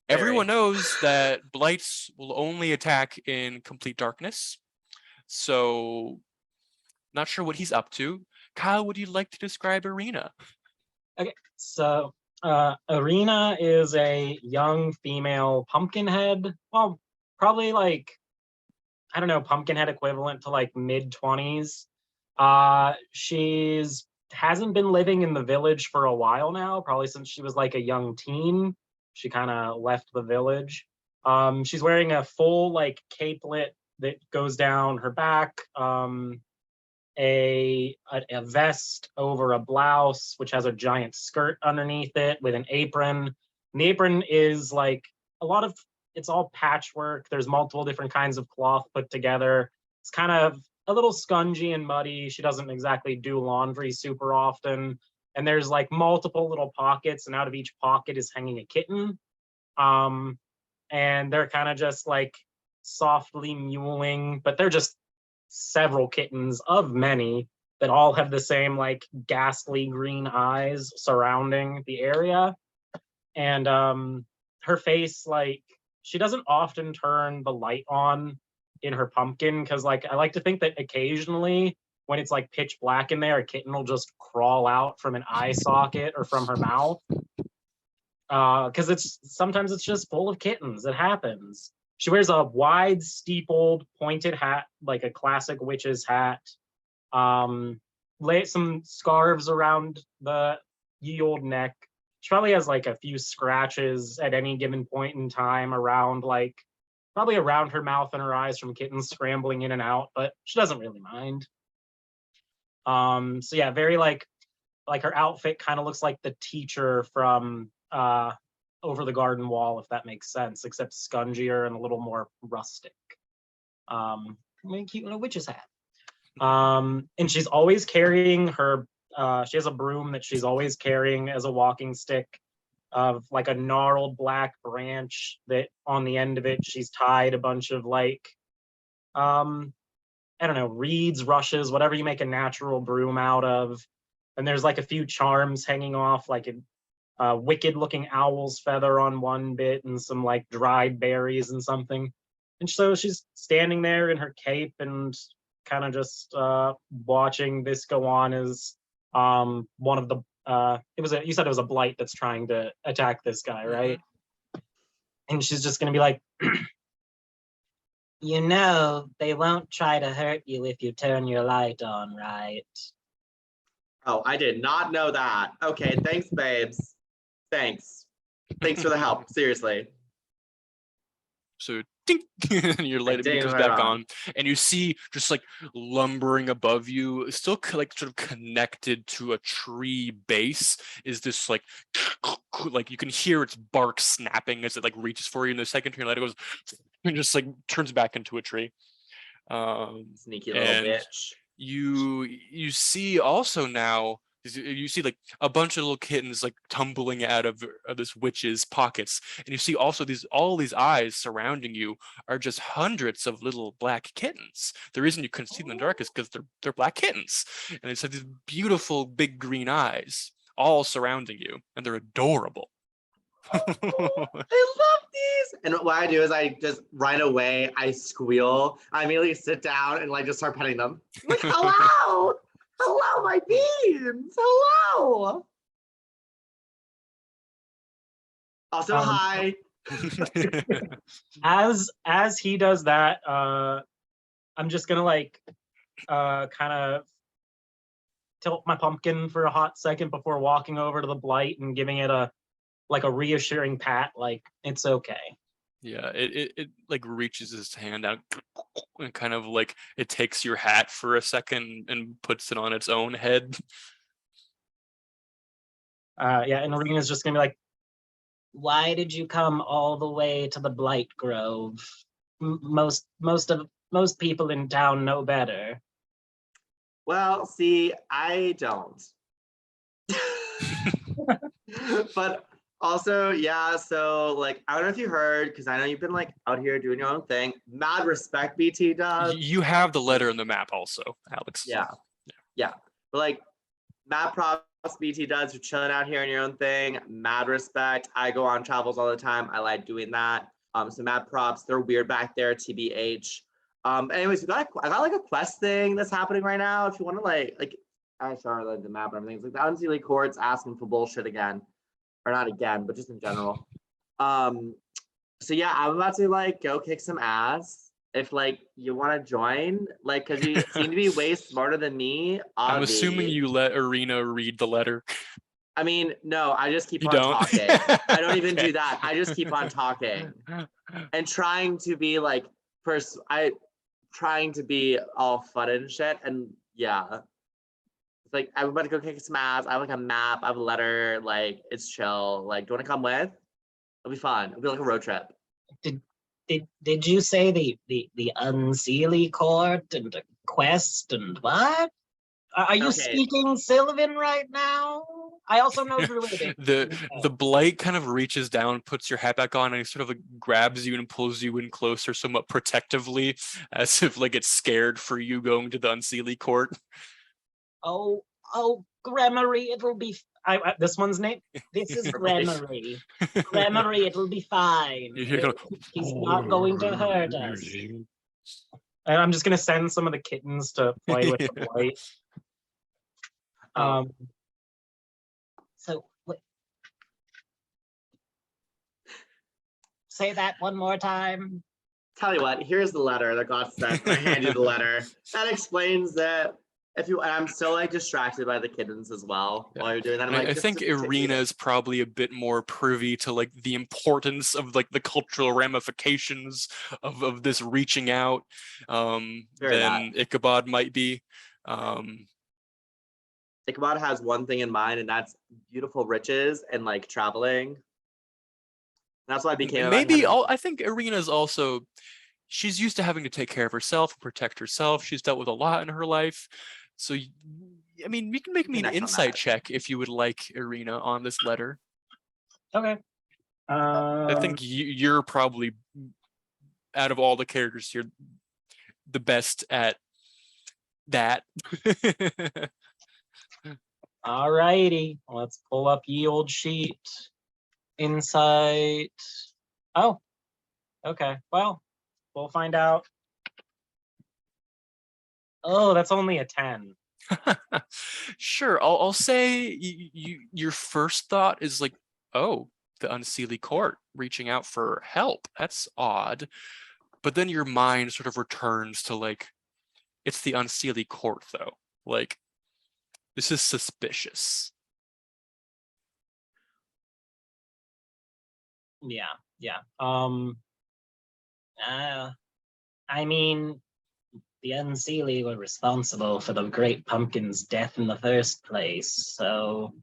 Everyone knows that blights will only attack in complete darkness. So, not sure what he's up to. Kyle, would you like to describe Eeriena? Okay, so Eeriena is a young female pumpkinhead. Well, probably like, I don't know, pumpkinhead equivalent to like mid-20s. She's hasn't been living in the village for a while now, probably since she was like a young teen. She kind of left the village. She's wearing a full like capelet that goes down her back. A vest over a blouse, which has a giant skirt underneath it with an apron. And the apron is like it's all patchwork. There's multiple different kinds of cloth put together. It's kind of a little scungy and muddy. She doesn't exactly do laundry super often. And there's like multiple little pockets, and out of each pocket is hanging a kitten. And they're kind of just like softly mewling, but they're just several kittens of many that all have the same like ghastly green eyes surrounding the area. And her face, like, she doesn't often turn the light on in her pumpkin, because like I like to think that occasionally when it's like pitch black in there, a kitten will just crawl out from an eye socket or from her mouth. Because sometimes it's just full of kittens. It happens. She wears a wide, steepled, pointed hat, like a classic witch's hat. Lay some scarves around the ye old neck. She probably has like a few scratches at any given point in time around, like, probably around her mouth and her eyes from kittens scrambling in and out, but she doesn't really mind. So yeah, very like her outfit kind of looks like the teacher from Over the Garden Wall, if that makes sense, except scungier and a little more rustic. Cute little witch's hat. And she's always carrying her, she has a broom that she's always carrying as a walking stick, of like a gnarled black branch that on the end of it she's tied a bunch of like I don't know, reeds, rushes, whatever you make a natural broom out of. And there's like a few charms hanging off, like a wicked looking owl's feather on one bit and some like dried berries and something. And so she's standing there in her cape and kind of just watching this go on as one of the you said it was a blight that's trying to attack this guy, right? And she's just gonna be like, you know, they won't try to hurt you if you turn your light on, right? Oh, I did not know that. Okay, thanks, babes. Thanks for the help. Seriously. So ding, and your light ding comes right back on. on, and you see just like lumbering above you, still like sort of connected to a tree base, is this like you can hear its bark snapping as it like reaches for you. In the second turn, your light goes and just like turns back into a tree. Sneaky little and bitch. you see also now, you see like a bunch of little kittens like tumbling out of this witch's pockets, and you see also all these eyes surrounding you are just hundreds of little black kittens. The reason you couldn't see them in the dark is because they're black kittens, and it's like these beautiful big green eyes all surrounding you, and they're adorable. I love these. And what I do is I just right away I squeal. I immediately sit down and like just start petting them. I'm like, hello, hello, my beans, hello. Also, hi. As he does that, I'm just gonna like kind of tilt my pumpkin for a hot second before walking over to the blight and giving it a reassuring pat, like it's okay. Yeah, it like reaches his hand out and kind of like it takes your hat for a second and puts it on its own head. Yeah, and Eeriena is just gonna be like, why did you come all the way to the Blight Grove? Most people in town know better. Well, see, I don't. But also, yeah, so like I don't know if you heard, because I know you've been like out here doing your own thing. Mad respect, BT does. You have the letter in the map also, Alex. Yeah. But like mad props, BT does. You're chilling out here in your own thing. Mad respect. I go on travels all the time. I like doing that. So mad props. They're weird back there, TBH. Anyways, I got like a quest thing that's happening right now. If you want to like I saw like the map and everything. It's like the Unseelie court's asking for bullshit again. Or not again, but just in general. So yeah, I'm about to like go kick some ass. If like you want to join, like, because you seem to be way smarter than me. I'm assuming you let Eeriena read the letter. I mean, no, I just keep You on don't? talking. I don't even Okay. do that. I just keep on talking and trying to be like trying to be all fun and shit. And yeah, it's like I'm about to go kick some ass. I have like a map. I have a letter. Like it's chill. Like, do you want to come with? It'll be fun. It'll be like a road trip. Did you say the Unseelie court and the quest and what? Are you Okay. speaking Sylvan right now? I also know Druidic. The blight kind of reaches down, puts your hat back on, and he sort of like grabs you and pulls you in closer, somewhat protectively, as if like it's scared for you going to the Unseelie court. Oh, Gremory, it'll be. This one's name. This is Gremory. Gremory, it'll be fine. He's not going to hurt us. And I'm just gonna send some of the kittens to play with the blight. So say that one more time. Tell you what, here's the letter that got sent. I hand you the letter. That explains that I'm so like distracted by the kittens as well while you're doing that. I think Eeriena is probably a bit more privy to like the importance of like the cultural ramifications of this reaching out than Ichabod might be. Ichabod has one thing in mind, and that's beautiful riches and like traveling. That's why I became. I think Eeriena is also. She's used to having to take care of herself, protect herself. She's dealt with a lot in her life. So, I mean, you can make me an insight check if you would like, Eeriena, on this letter. Okay. I think you're probably, out of all the characters here, the best at that. All righty. Let's pull up ye old sheet. Insight. Oh, okay. Well, we'll find out. Oh, that's only a 10. Sure, I'll say your first thought is like, oh, the Unseelie court reaching out for help. That's odd. But then your mind sort of returns to like, it's the Unseelie court though. Like, this is suspicious. Yeah. I mean, the Unseelie were responsible for the Great Pumpkin's death in the first place, so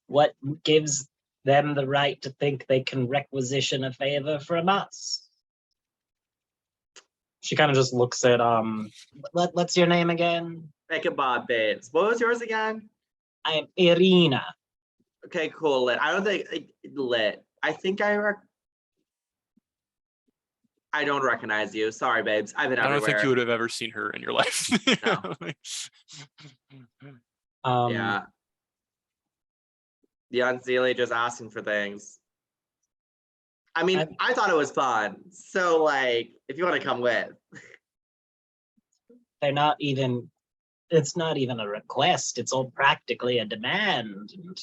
what gives them the right to think they can requisition a favor from us? She kind of just looks at, what's your name again? Ichabod, babes. What was yours again? I am Eeriena. Okay, cool, Lit. I don't think, Lit. I think I don't recognize you. Sorry, babes. I've been everywhere. I don't think you would have ever seen her in your life. No. Yeah. The Unseelie just asking for things. I mean, I thought it was fun. So, like, if you want to come with. It's not even a request. It's all practically a demand. And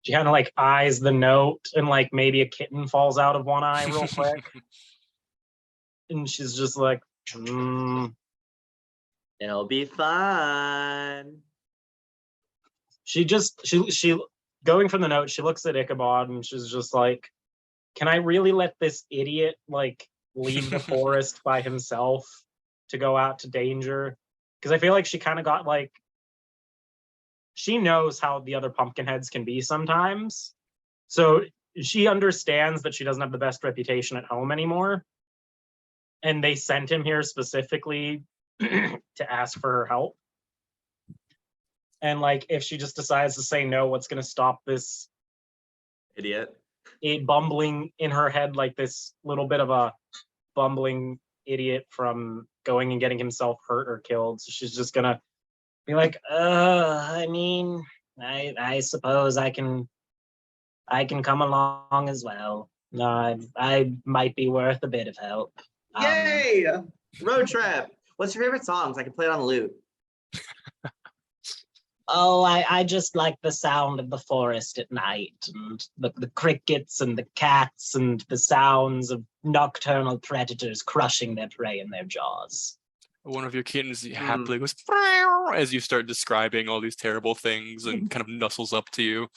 she kind of like eyes the note, and like maybe a kitten falls out of one eye real quick. And she's just like, It'll be fun. She going from the note, she looks at Ichabod and she's just like, can I really let this idiot like leave the forest by himself to go out to danger? Because I feel like she kind of got like, she knows how the other Pumpkinheads can be sometimes. So she understands that she doesn't have the best reputation at home anymore. And they sent him here specifically to ask for her help. And like, if she just decides to say no, what's going to stop this idiot? Bumbling in her head, like this little bit of a bumbling idiot from going and getting himself hurt or killed. So she's just going to be like, I mean, I suppose I can come along as well. I might be worth a bit of help. Yay! Road trip. What's your favorite songs? I can play it on the lute. Oh, I just like the sound of the forest at night, and the crickets and the cats and the sounds of nocturnal predators crushing their prey in their jaws. One of your kittens happily goes as you start describing all these terrible things and kind of nuzzles up to you.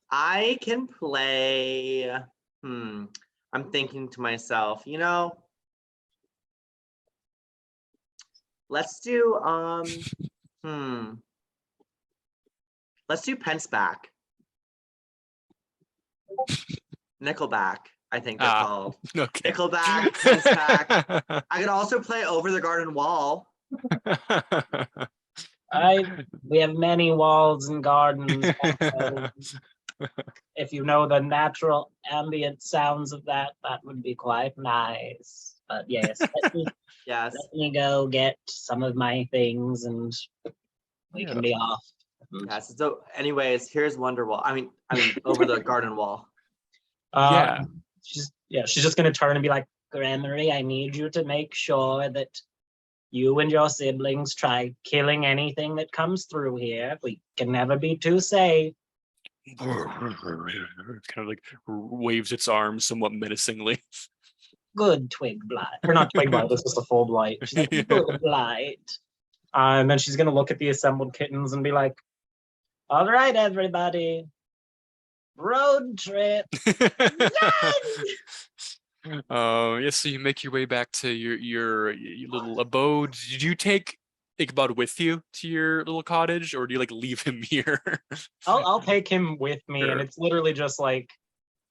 I can play. I'm thinking to myself, let's do let's do Pence back. Nickelback, I think they're called. Okay. Nickelback, Tense Pack. I could also play Over the Garden Wall. We have many walls and gardens. If you know the natural ambient sounds of that, that would be quite nice. But yes, Yes. let me go get some of my things and we can be off. Yes. So, anyways, here's Wonderwall. I mean, Over the Garden Wall. Yeah. She's just gonna turn and be like, Gremory, I need you to make sure that you and your siblings try killing anything that comes through here. We can never be too safe. Kind of like waves its arms somewhat menacingly. Good Twig Blight. Or not Twig Blight, this is a full blight. She's like, good Blight. And then she's gonna look at the assembled kittens and be like, all right, everybody. Road trip. Yeah, so you make your way back to your little abode. Did you take Ichabod with you to your little cottage, or do you like leave him here? I'll take him with me, Sure. and it's literally just like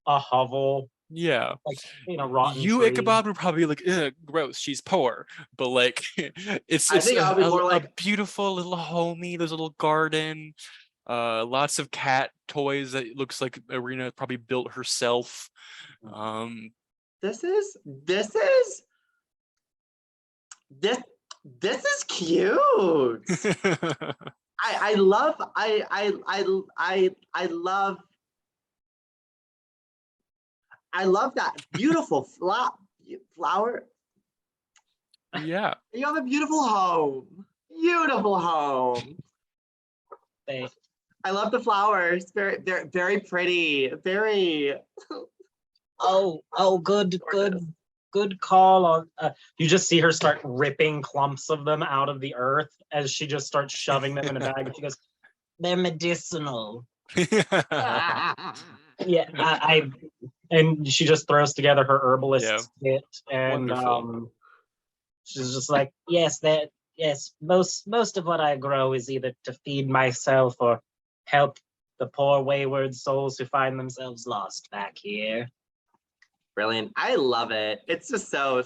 a hovel, Yeah. like rotten You, tree. Ichabod, would probably like, ugh, gross, she's poor. But like it's I think I'll be more a like- beautiful little homey, there's a little garden, lots of cat toys that it looks like Eeriena probably built herself. This is cute. I love that beautiful flower. Yeah. You have a beautiful home. Beautiful home. They- I love the flowers. Very, very, very pretty. Very. Good call on. You just see her start ripping clumps of them out of the earth as she just starts shoving them in a bag. And she goes, "They're medicinal." Yeah, and she just throws together her herbalist kit, and Wonderful. she's just like, "Yes, most of what I grow is either to feed myself or help the poor wayward souls who find themselves lost back here." Brilliant. I love it. It's just so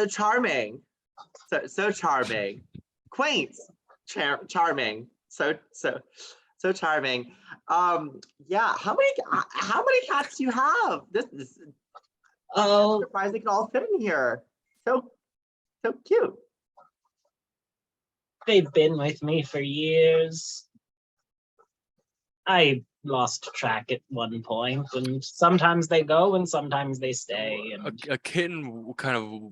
charming. So charming. Quaint. Charming. So charming. Yeah, how many cats do you have? This I'm surprised they can all fit in here. So cute. They've been with me for years. I lost track at one point, and sometimes they go and sometimes they stay. And A kitten kind of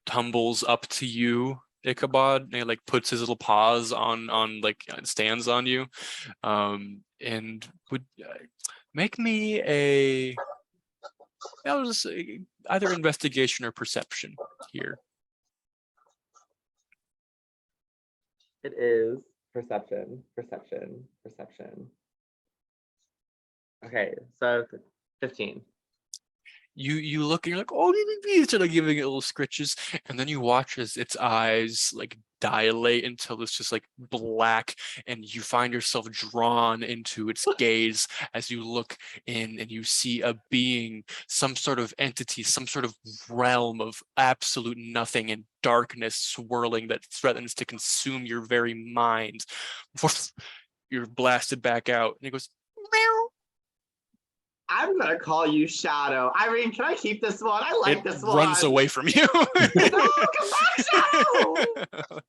tumbles up to you, Ichabod, and he like puts his little paws on like stands on you, and would make me I'll just say either investigation or perception here. It is perception. Okay, so 15. You look and you're like, oh, you start like giving it little scritches, and then you watch as its eyes like dilate until it's just like black, and you find yourself drawn into its gaze as you look in and you see a being, some sort of entity, some sort of realm of absolute nothing and darkness swirling that threatens to consume your very mind. Before you're blasted back out, and it goes, meow. I'm gonna call you Shadow. Irene, can I keep this one? I like this one. Runs away from you. No, come back,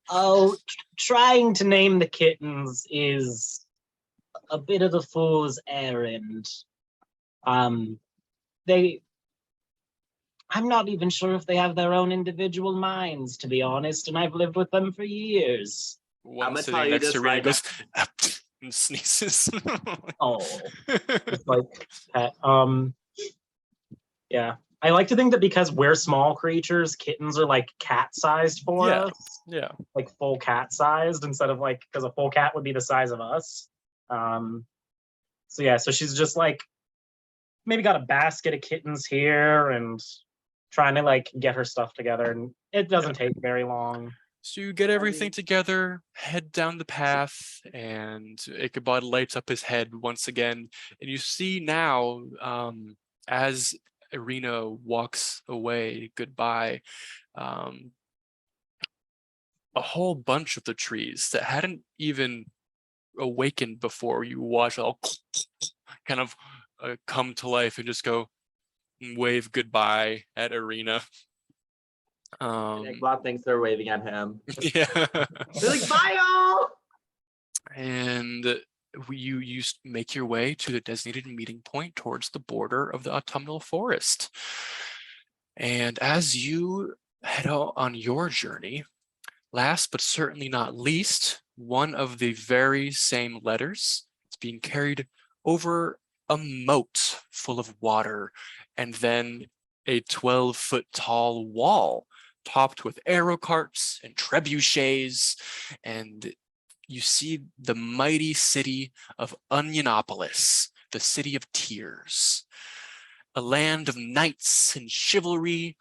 Shadow! Trying to name the kittens is a bit of a fool's errand. I'm not even sure if they have their own individual minds, to be honest, and I've lived with them for years. One gonna sitting tell you next this to Reidmiller right goes and sneezes. Oh, it's like pet. Yeah. I like to think that because we're small creatures, kittens are like cat-sized for us. Yeah. Like full cat-sized instead of like, because a full cat would be the size of us. So yeah, so she's just like maybe got a basket of kittens here and trying to like get her stuff together, and it doesn't take very long. So you get everything together, head down the path, and Ichabod lights up his head once again. And you see now, as Eeriena walks away, goodbye, a whole bunch of the trees that hadn't even awakened before, you watch all kind of come to life and just go and wave goodbye at Eeriena. Ichabod thinks they're waving at him. Yeah. They're like, bye y'all! And you make your way to the designated meeting point towards the border of the autumnal forest. And as you head out on your journey, last but certainly not least, one of the very same letters is being carried over a moat full of water, and then a 12-foot tall wall topped with arrow carts and trebuchets, and you see the mighty city of Onionopolis, the city of tears, a land of knights and chivalry.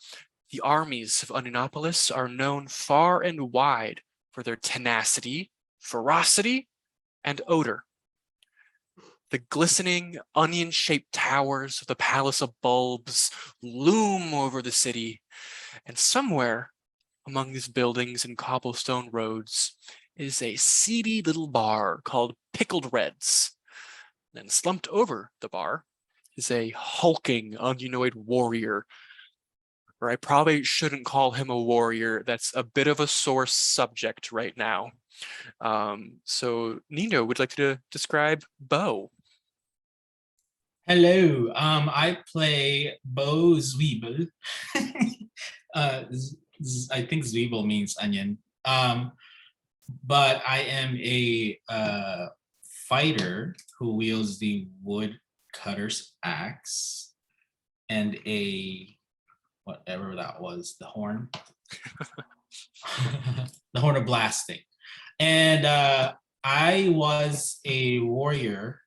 The armies of Onionopolis are known far and wide for their tenacity, ferocity, and odor. The glistening onion-shaped towers of the Palace of Bulbs loom over the city, and somewhere among these buildings and cobblestone roads is a seedy little bar called Pickled Reds. And slumped over the bar is a hulking Onionoid warrior, or I probably shouldn't call him a warrior. That's a bit of a sore subject right now. So Nino, would you like to describe Beaux? Hello, I play Beaux Zwiebel. I think Zwiebel means onion. But I am a fighter who wields the woodcutter's axe and a whatever that was, the horn. The horn of blasting. And I was a warrior,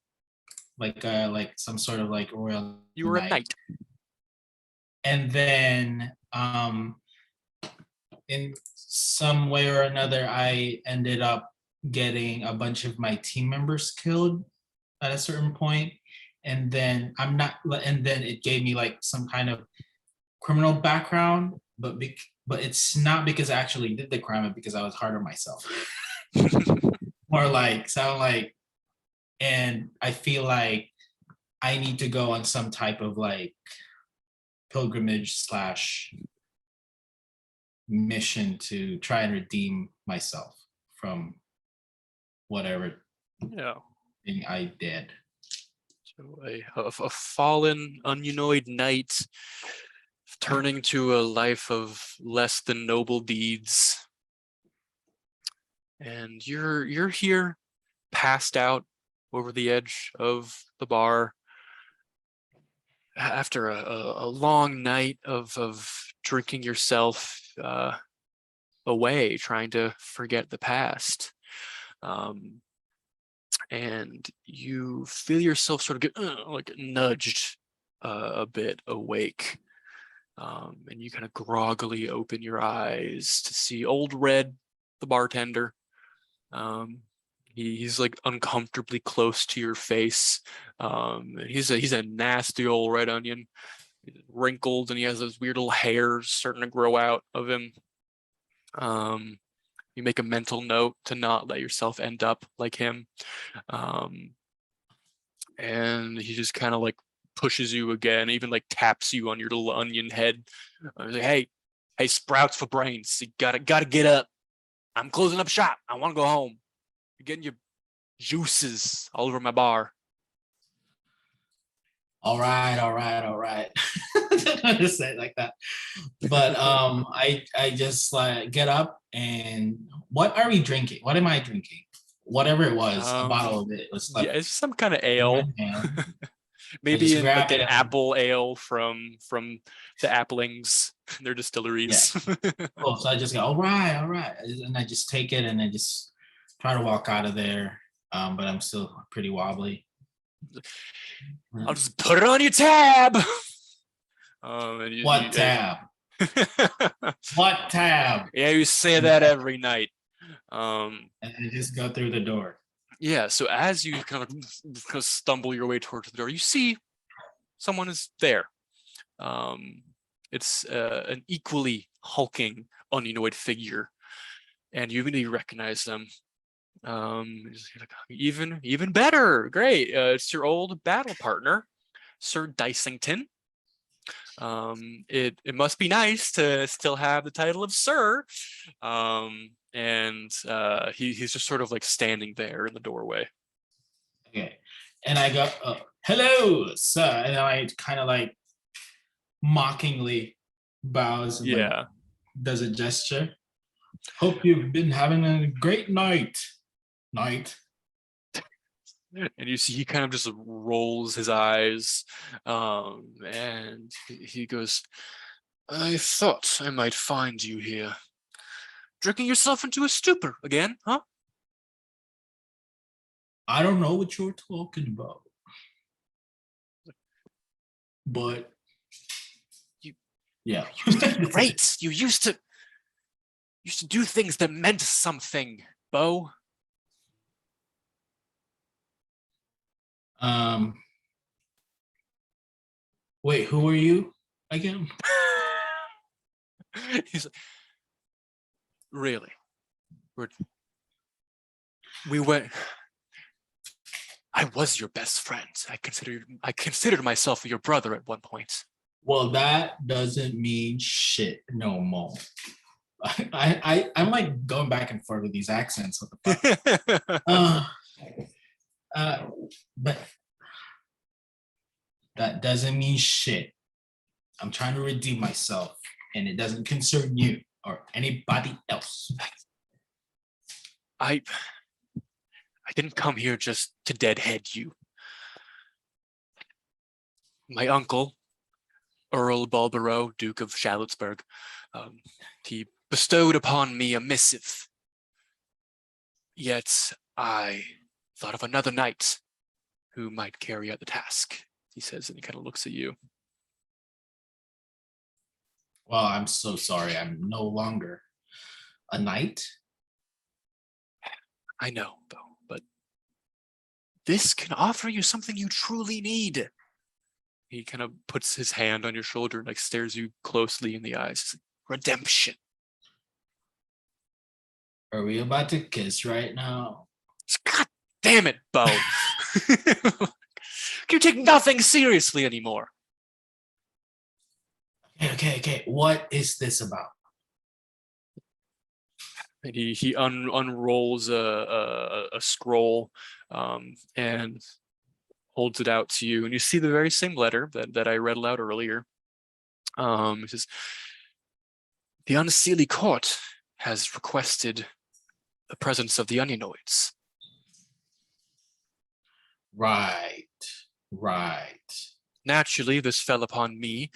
like some sort of like royal. You were a knight. And then in some way or another, I ended up getting a bunch of my team members killed at a certain point. And then and then it gave me like some kind of criminal background, but it's not because I actually did the crime, but because I was hard on myself. More like, sound like, and I feel like I need to go on some type of like pilgrimage / mission to try and redeem myself from whatever thing I did. So a fallen Onionoid knight turning to a life of less than noble deeds. And you're here, passed out over the edge of the bar after a long night of drinking yourself away, trying to forget the past. And you feel yourself sort of get like nudged a bit awake. And you kind of groggily open your eyes to see Old Red, the bartender. He's like uncomfortably close to your face. He's a nasty old red onion, wrinkled, and he has those weird little hairs starting to grow out of him. You make a mental note to not let yourself end up like him. And he just kind of like pushes you again, even like taps you on your little onion head. He's like, hey, sprouts for brains. You gotta get up. I'm closing up shop. I want to go home. You're getting your juices all over my bar. All right. I just say it like that. But I just like get up and what are we drinking? What am I drinking? Whatever it was, a bottle of it was like, yeah, it's some kind of ale. Maybe like an apple ale from the Applings, their distilleries. Yeah. Cool. So I just go, all right, and I just take it and I just try to walk out of there, but I'm still pretty wobbly. I'll just put it on your tab. What tab? What tab? Yeah, you say that every night. And I just go through the door. Yeah, so as you kind of stumble your way towards the door, you see someone is there. It's an equally hulking Onionoid figure, and you immediately recognize them. Even better, great. It's your old battle partner, Sir Dicington. It must be nice to still have the title of Sir. And he's just sort of like standing there in the doorway. Okay. And I go, hello, sir. And I kind of like mockingly bows and like does a gesture. Hope you've been having a great night. And you see he kind of just rolls his eyes, and he goes, I thought I might find you here. Drinking yourself into a stupor again, huh? I don't know what you're talking about. But yeah. Great. You used to do things that meant something, Beaux. Wait, who are you again? He's like, really? We went. I was your best friend. I considered myself your brother at one point. Well, that doesn't mean shit no more. I'm like going back and forth with these accents. What the fuck? But that doesn't mean shit. I'm trying to redeem myself, and it doesn't concern you or anybody else. I didn't come here just to deadhead you. My uncle, Earl Balborough, Duke of Charlottesburg, he bestowed upon me a missive. Yet I thought of another knight who might carry out the task, he says, and he kind of looks at you. Well, I'm so sorry. I'm no longer a knight. I know, Beaux, but this can offer you something you truly need. He kind of puts his hand on your shoulder and like stares you closely in the eyes. Redemption. Are we about to kiss right now? God damn it, Beaux. You take nothing seriously anymore. Okay. What is this about? And he unrolls a scroll and holds it out to you, and you see the very same letter that I read aloud earlier. It says, the Unseelie court has requested the presence of the Onionoids. Right. Naturally, this fell upon me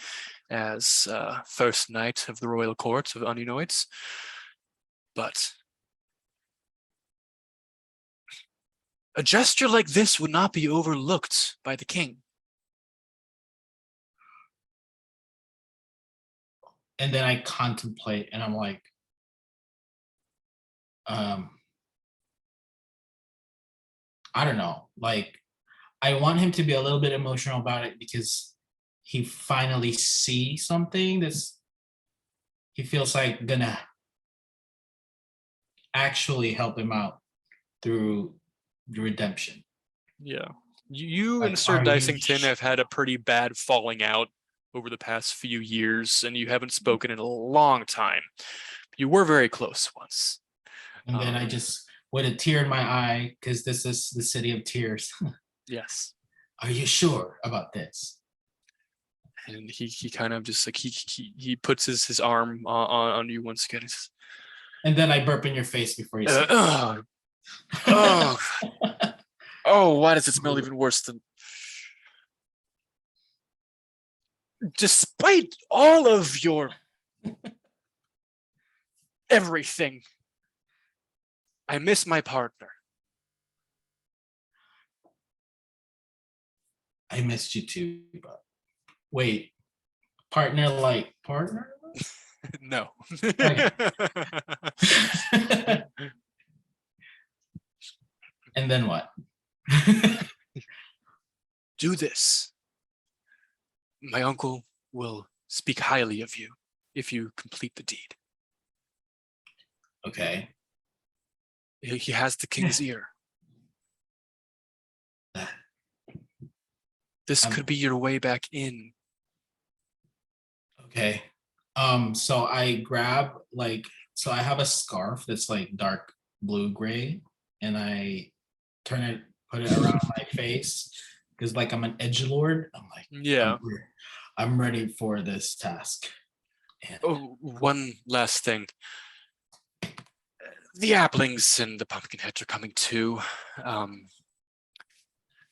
as first knight of the royal court of Onionoids, but a gesture like this would not be overlooked by the king. And then I contemplate, and I'm like, I don't know. Like, I want him to be a little bit emotional about it because he finally sees something that's he feels like gonna actually help him out through the redemption. Yeah. You Like, and Sir are you Dicington have had a pretty bad falling out over the past few years, and you haven't spoken in a long time. You were very close once. And then I just, with a tear in my eye, because this is the city of tears. Yes. Are you sure about this? And he kind of just like he puts his arm on you once again. And then I burp in your face before you say oh, why does it smell even worse than... Despite all of your everything, I miss my partner. I missed you too, but wait, partner like partner? No. And then what? Do this. My uncle will speak highly of you if you complete the deed. Okay. He has the king's ear. This could be your way back in. Okay. So I grab so I have a scarf that's like dark blue gray, and I put it around my face because like I'm an edgelord. I'm like, Yeah. I'm ready for this task. And Oh, one last thing. The Applings and the Pumpkinheads are coming too.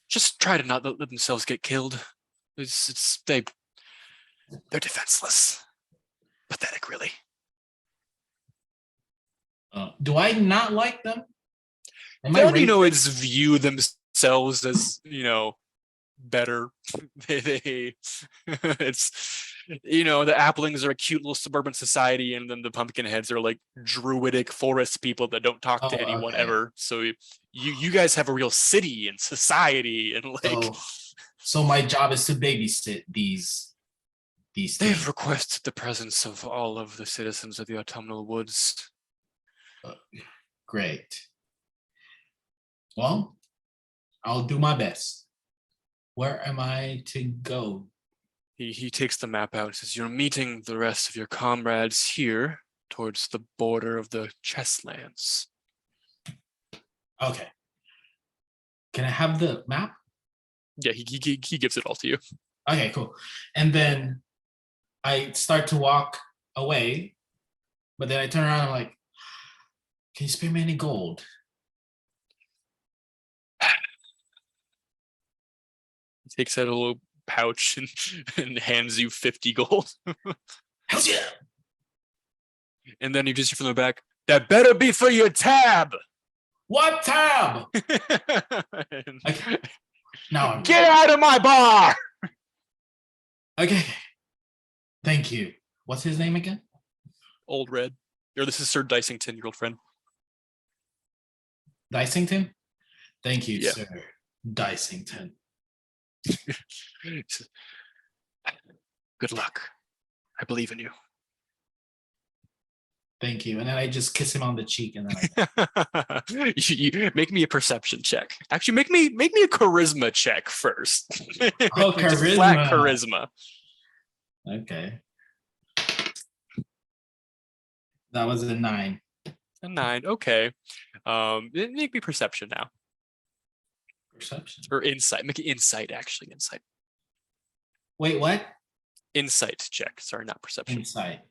Just try to not let themselves get killed. They're defenseless. Pathetic, really. do I not like them? Am The I racist? Onionoids view themselves as, better. It's, the Applings are a cute little suburban society, and then the Pumpkinheads are like druidic forest people that don't talk to anyone Okay. ever. So you guys have a real city and society, and like So my job is to babysit these they've things. requested the presence of all of the citizens of the Autumnal Woods. Great. Well, I'll do my best. Where am I to go? He takes the map out and says, "You're meeting the rest of your comrades here towards the border of the Chestlands." Okay. Can I have the map? Yeah, he gives it all to you. Okay, cool. And then I start to walk away, but then I turn around and I'm like, can you spare me any gold? He takes out a little pouch and hands you 50 gold. Hell yeah. And then you just hear from the back, "That better be for your tab." What tab? And, Okay. Now I'm "Get out of my bar!" okay. Thank you. What's his name again? Old Red. Or this is Sir Dicington, your old friend. Dicington? Thank you, Yeah. sir. Dicington. Good luck. I believe in you. Thank you. And then I just kiss him on the cheek, and then You make me a perception check. Actually, make me a charisma check first. Oh, Just flat charisma. charisma. Okay. That was a 9. A 9. Okay. Make me perception now. Perception. Or insight. Make it insight, actually. Insight. Wait, what? Insight check. Sorry, not perception. Insight.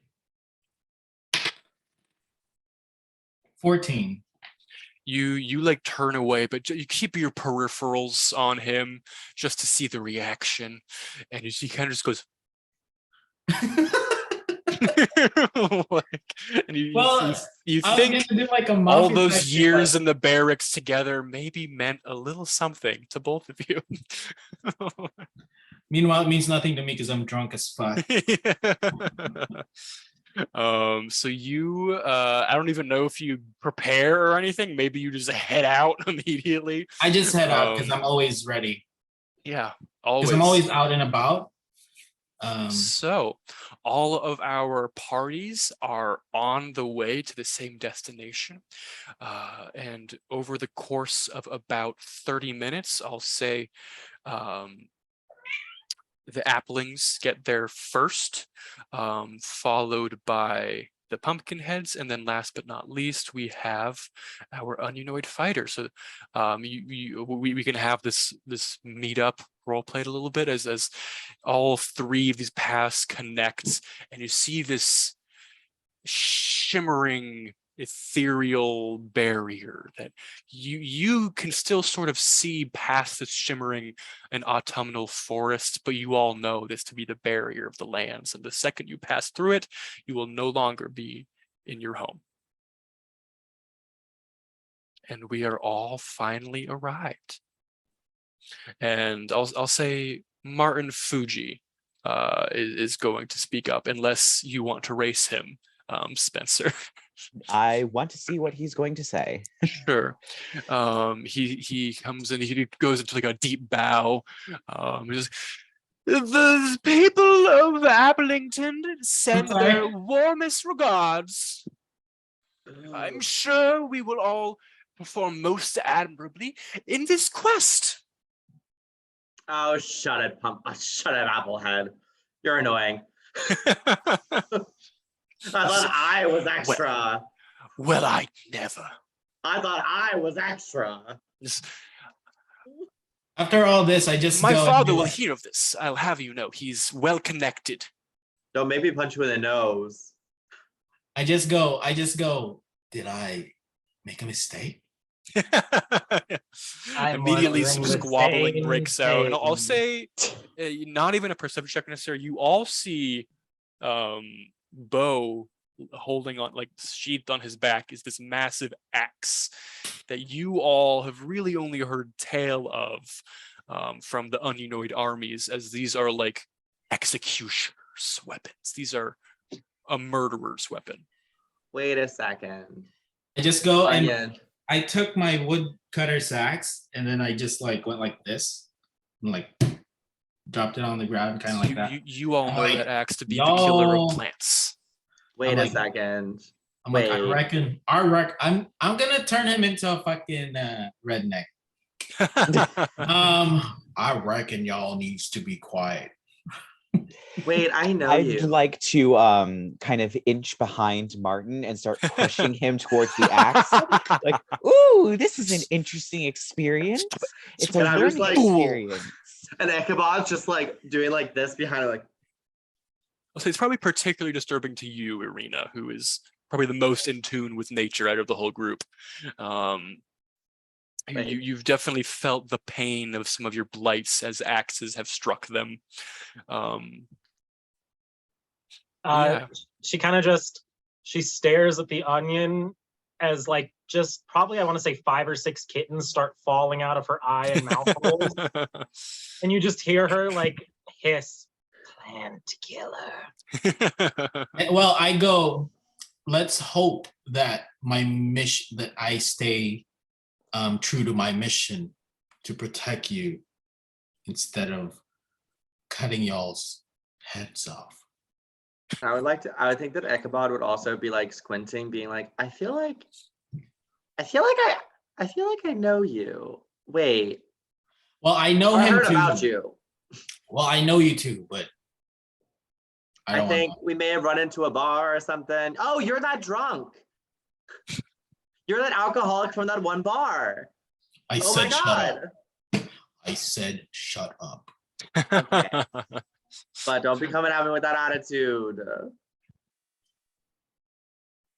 14. You like turn away, but you keep your peripherals on him just to see the reaction, and he kind of just goes like, and you I was think gonna do like a all mafia those type years thing, in the barracks together maybe meant a little something to both of you. meanwhile, it means nothing to me because I'm drunk as fuck. So you I don't even know if you prepare or anything. Maybe you just head out immediately. I just head out because I'm always ready. Yeah, Because always. I'm always out and about. So all of our parties are on the way to the same destination. And over the course of about 30 minutes, I'll say the Applings get there first, followed by the Pumpkinheads, and then last but not least, we have our Unionoid fighter. So we can have this meetup role played a little bit as all three of these paths connect, and you see this shimmering ethereal barrier that you can still sort of see past this shimmering and autumnal forest, but you all know this to be the barrier of the lands, and the second you pass through it, you will no longer be in your home. And we are all finally arrived. And I'll say Martin Fuji, is going to speak up, unless you want to race him, Spencer. I want to see what he's going to say. Sure. He comes in. He goes into like a deep bow. He's the people of Applington send their warmest regards. I'm sure we will all perform most admirably in this quest. Oh, shut it, shut it, Applehead. You're annoying. I thought I was extra. Well, I never. I thought I was extra. After all this, I just My go and father be will like, hear of this. I'll have you know, he's well connected. Don't maybe punch you in the nose. I just go, did I make a mistake? Immediately some wondering the squabbling same breaks out. And I'll thing. say, not even a perception check necessary, you all see Beaux holding on, like sheathed on his back is this massive axe that you all have really only heard tale of from the Onionoid armies, as these are like executioner's weapons. These are a murderer's weapon. Wait a second. I just go and Onion. I took my woodcutter's axe and then I just like went like this and like dropped it on the ground, kind of like that. You all I'm know like, that axe to be the killer "No." of plants. Wait I'm a like- second. I'm like, I Wait. reckon I'm gonna turn him into a fucking redneck. I reckon y'all needs to be quiet. Wait, I know I'd you. like to kind of inch behind Martin and start pushing him towards the axe. Like, ooh, this is an interesting experience. It's a And I'm just learning like, experience. And Ichabod's just like doing like this behind her, like, I'll say it's probably particularly disturbing to you, Eeriena, who is probably the most in tune with nature out of the whole group. You've definitely felt the pain of some of your blights as axes have struck them. Yeah. She kind of she stares at the onion as like just probably I want to say 5 or 6 kittens start falling out of her eye and mouth holes. And you just hear her like hiss, "Plan to kill her." Well, I go, let's hope that my mission, that I stay true to my mission to protect you instead of cutting y'all's heads off. I would think that Ichabod would also be like squinting, being like, I feel like I know you. Wait. Well, I know I him heard too. about you. Well, I know you too, but I don't think wanna- we may have run into a bar or something. Oh, you're that drunk. You're that alcoholic from that one bar. I Oh my said shut god. up. I said shut up. Okay. But don't be coming at me with that attitude.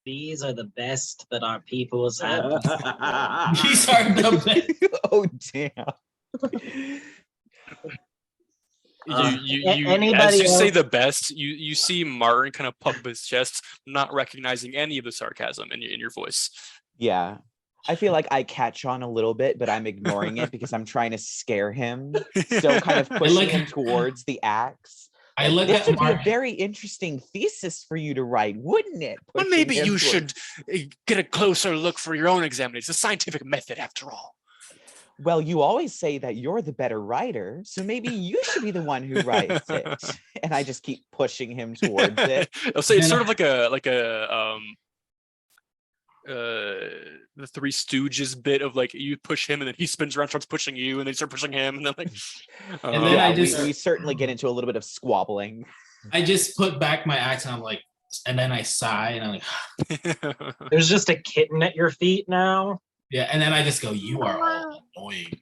These are the best that our peoples have. These are the best. Oh, damn. As you say else? the best, you see Martin kind of puff his chest, not recognizing any of the sarcasm in your voice. Yeah. I feel like I catch on a little bit, but I'm ignoring it because I'm trying to scare him. Still kind of pushing him towards the axe. I look This at would be a Martin. very interesting thesis for you to write, wouldn't it? Well, Pushing maybe him you towards- should get a closer look for your own examination. It's a scientific method, after all. Well, you always say that you're the better writer, so maybe you should be the one who writes it. And I just keep pushing him towards it. I'll say it's Then sort of like a the Three Stooges bit of like you push him and then he spins around, starts pushing you, and then you start pushing him, and then like And then Yeah, I just- we certainly get into a little bit of squabbling. I just put back my axe and I'm like, and then I sigh and I'm like, There's just a kitten at your feet now, yeah, and then I just go, you are all annoying.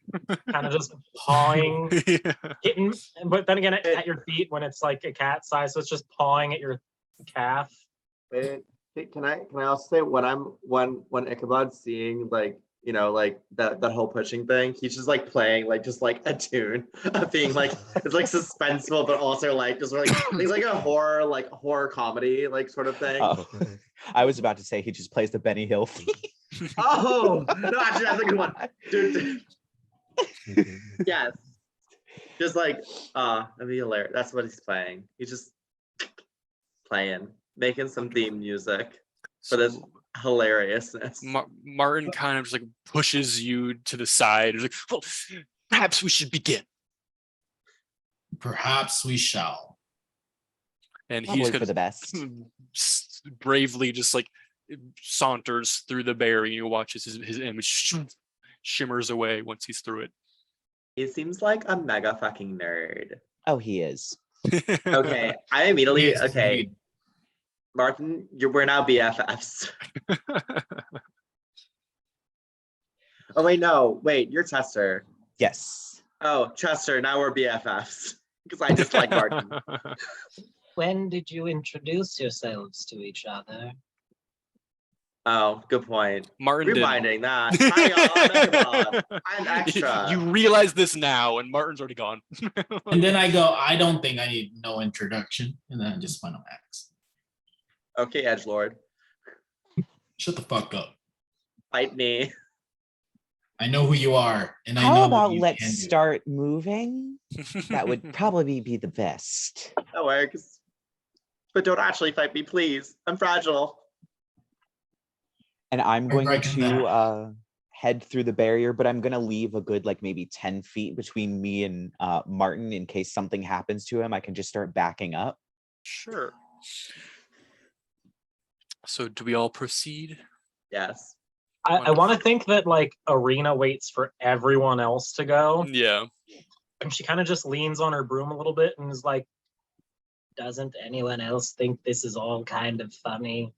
kind of just pawing. Yeah. Kitten, but then again, at your feet when it's like a cat size, so it's just pawing at your calf. Wait, can I also say when Ichabod's seeing like, you know, like that whole pushing thing, he's just like playing like just like a tune of being like it's like suspenseful, but also like just like he's like a horror comedy like sort of thing. Oh, I was about to say he just plays the Benny Hill theme. Oh no, actually that's a good one. Dude. Yes. Just like, that'd be hilarious. That's what he's playing. He's just playing, making some theme music for this hilariousness. Martin kind of just like pushes you to the side. He's like, well, perhaps we should begin. Perhaps we shall. And Probably he's for gonna the best. bravely just like saunters through the barrier. You watch as his image shimmers away once he's through it. He seems like a mega fucking nerd. Oh, he is. Okay, I immediately, Yes, okay, indeed. Martin, we're now BFFs. Oh wait, no, wait, you're Chester. Yes. Oh, Chester, now we're BFFs. Because I just like Martin. When did you introduce yourselves to each other? Oh, good point. Martin did. Rewinding that. Hi, Ichabod. I'm extra. You realize this now, and Martin's already gone. And then I go, I don't think I need no introduction. And then I just went on X. Okay, edgelord, Shut the fuck up. fight me. I know who you are. And I How know what about you let's can do. start moving? That would probably be the best. That works. But don't actually fight me, please. I'm fragile. And I'm going breaking to head through the barrier, but I'm going to leave a good like maybe 10 feet between me and Martin in case something happens to him. I can just start backing up. Sure. So do we all proceed? Yes. I want to think that like Eeriena waits for everyone else to go, Yeah. and she kind of just leans on her broom a little bit and is like, Doesn't anyone else think this is all kind of funny?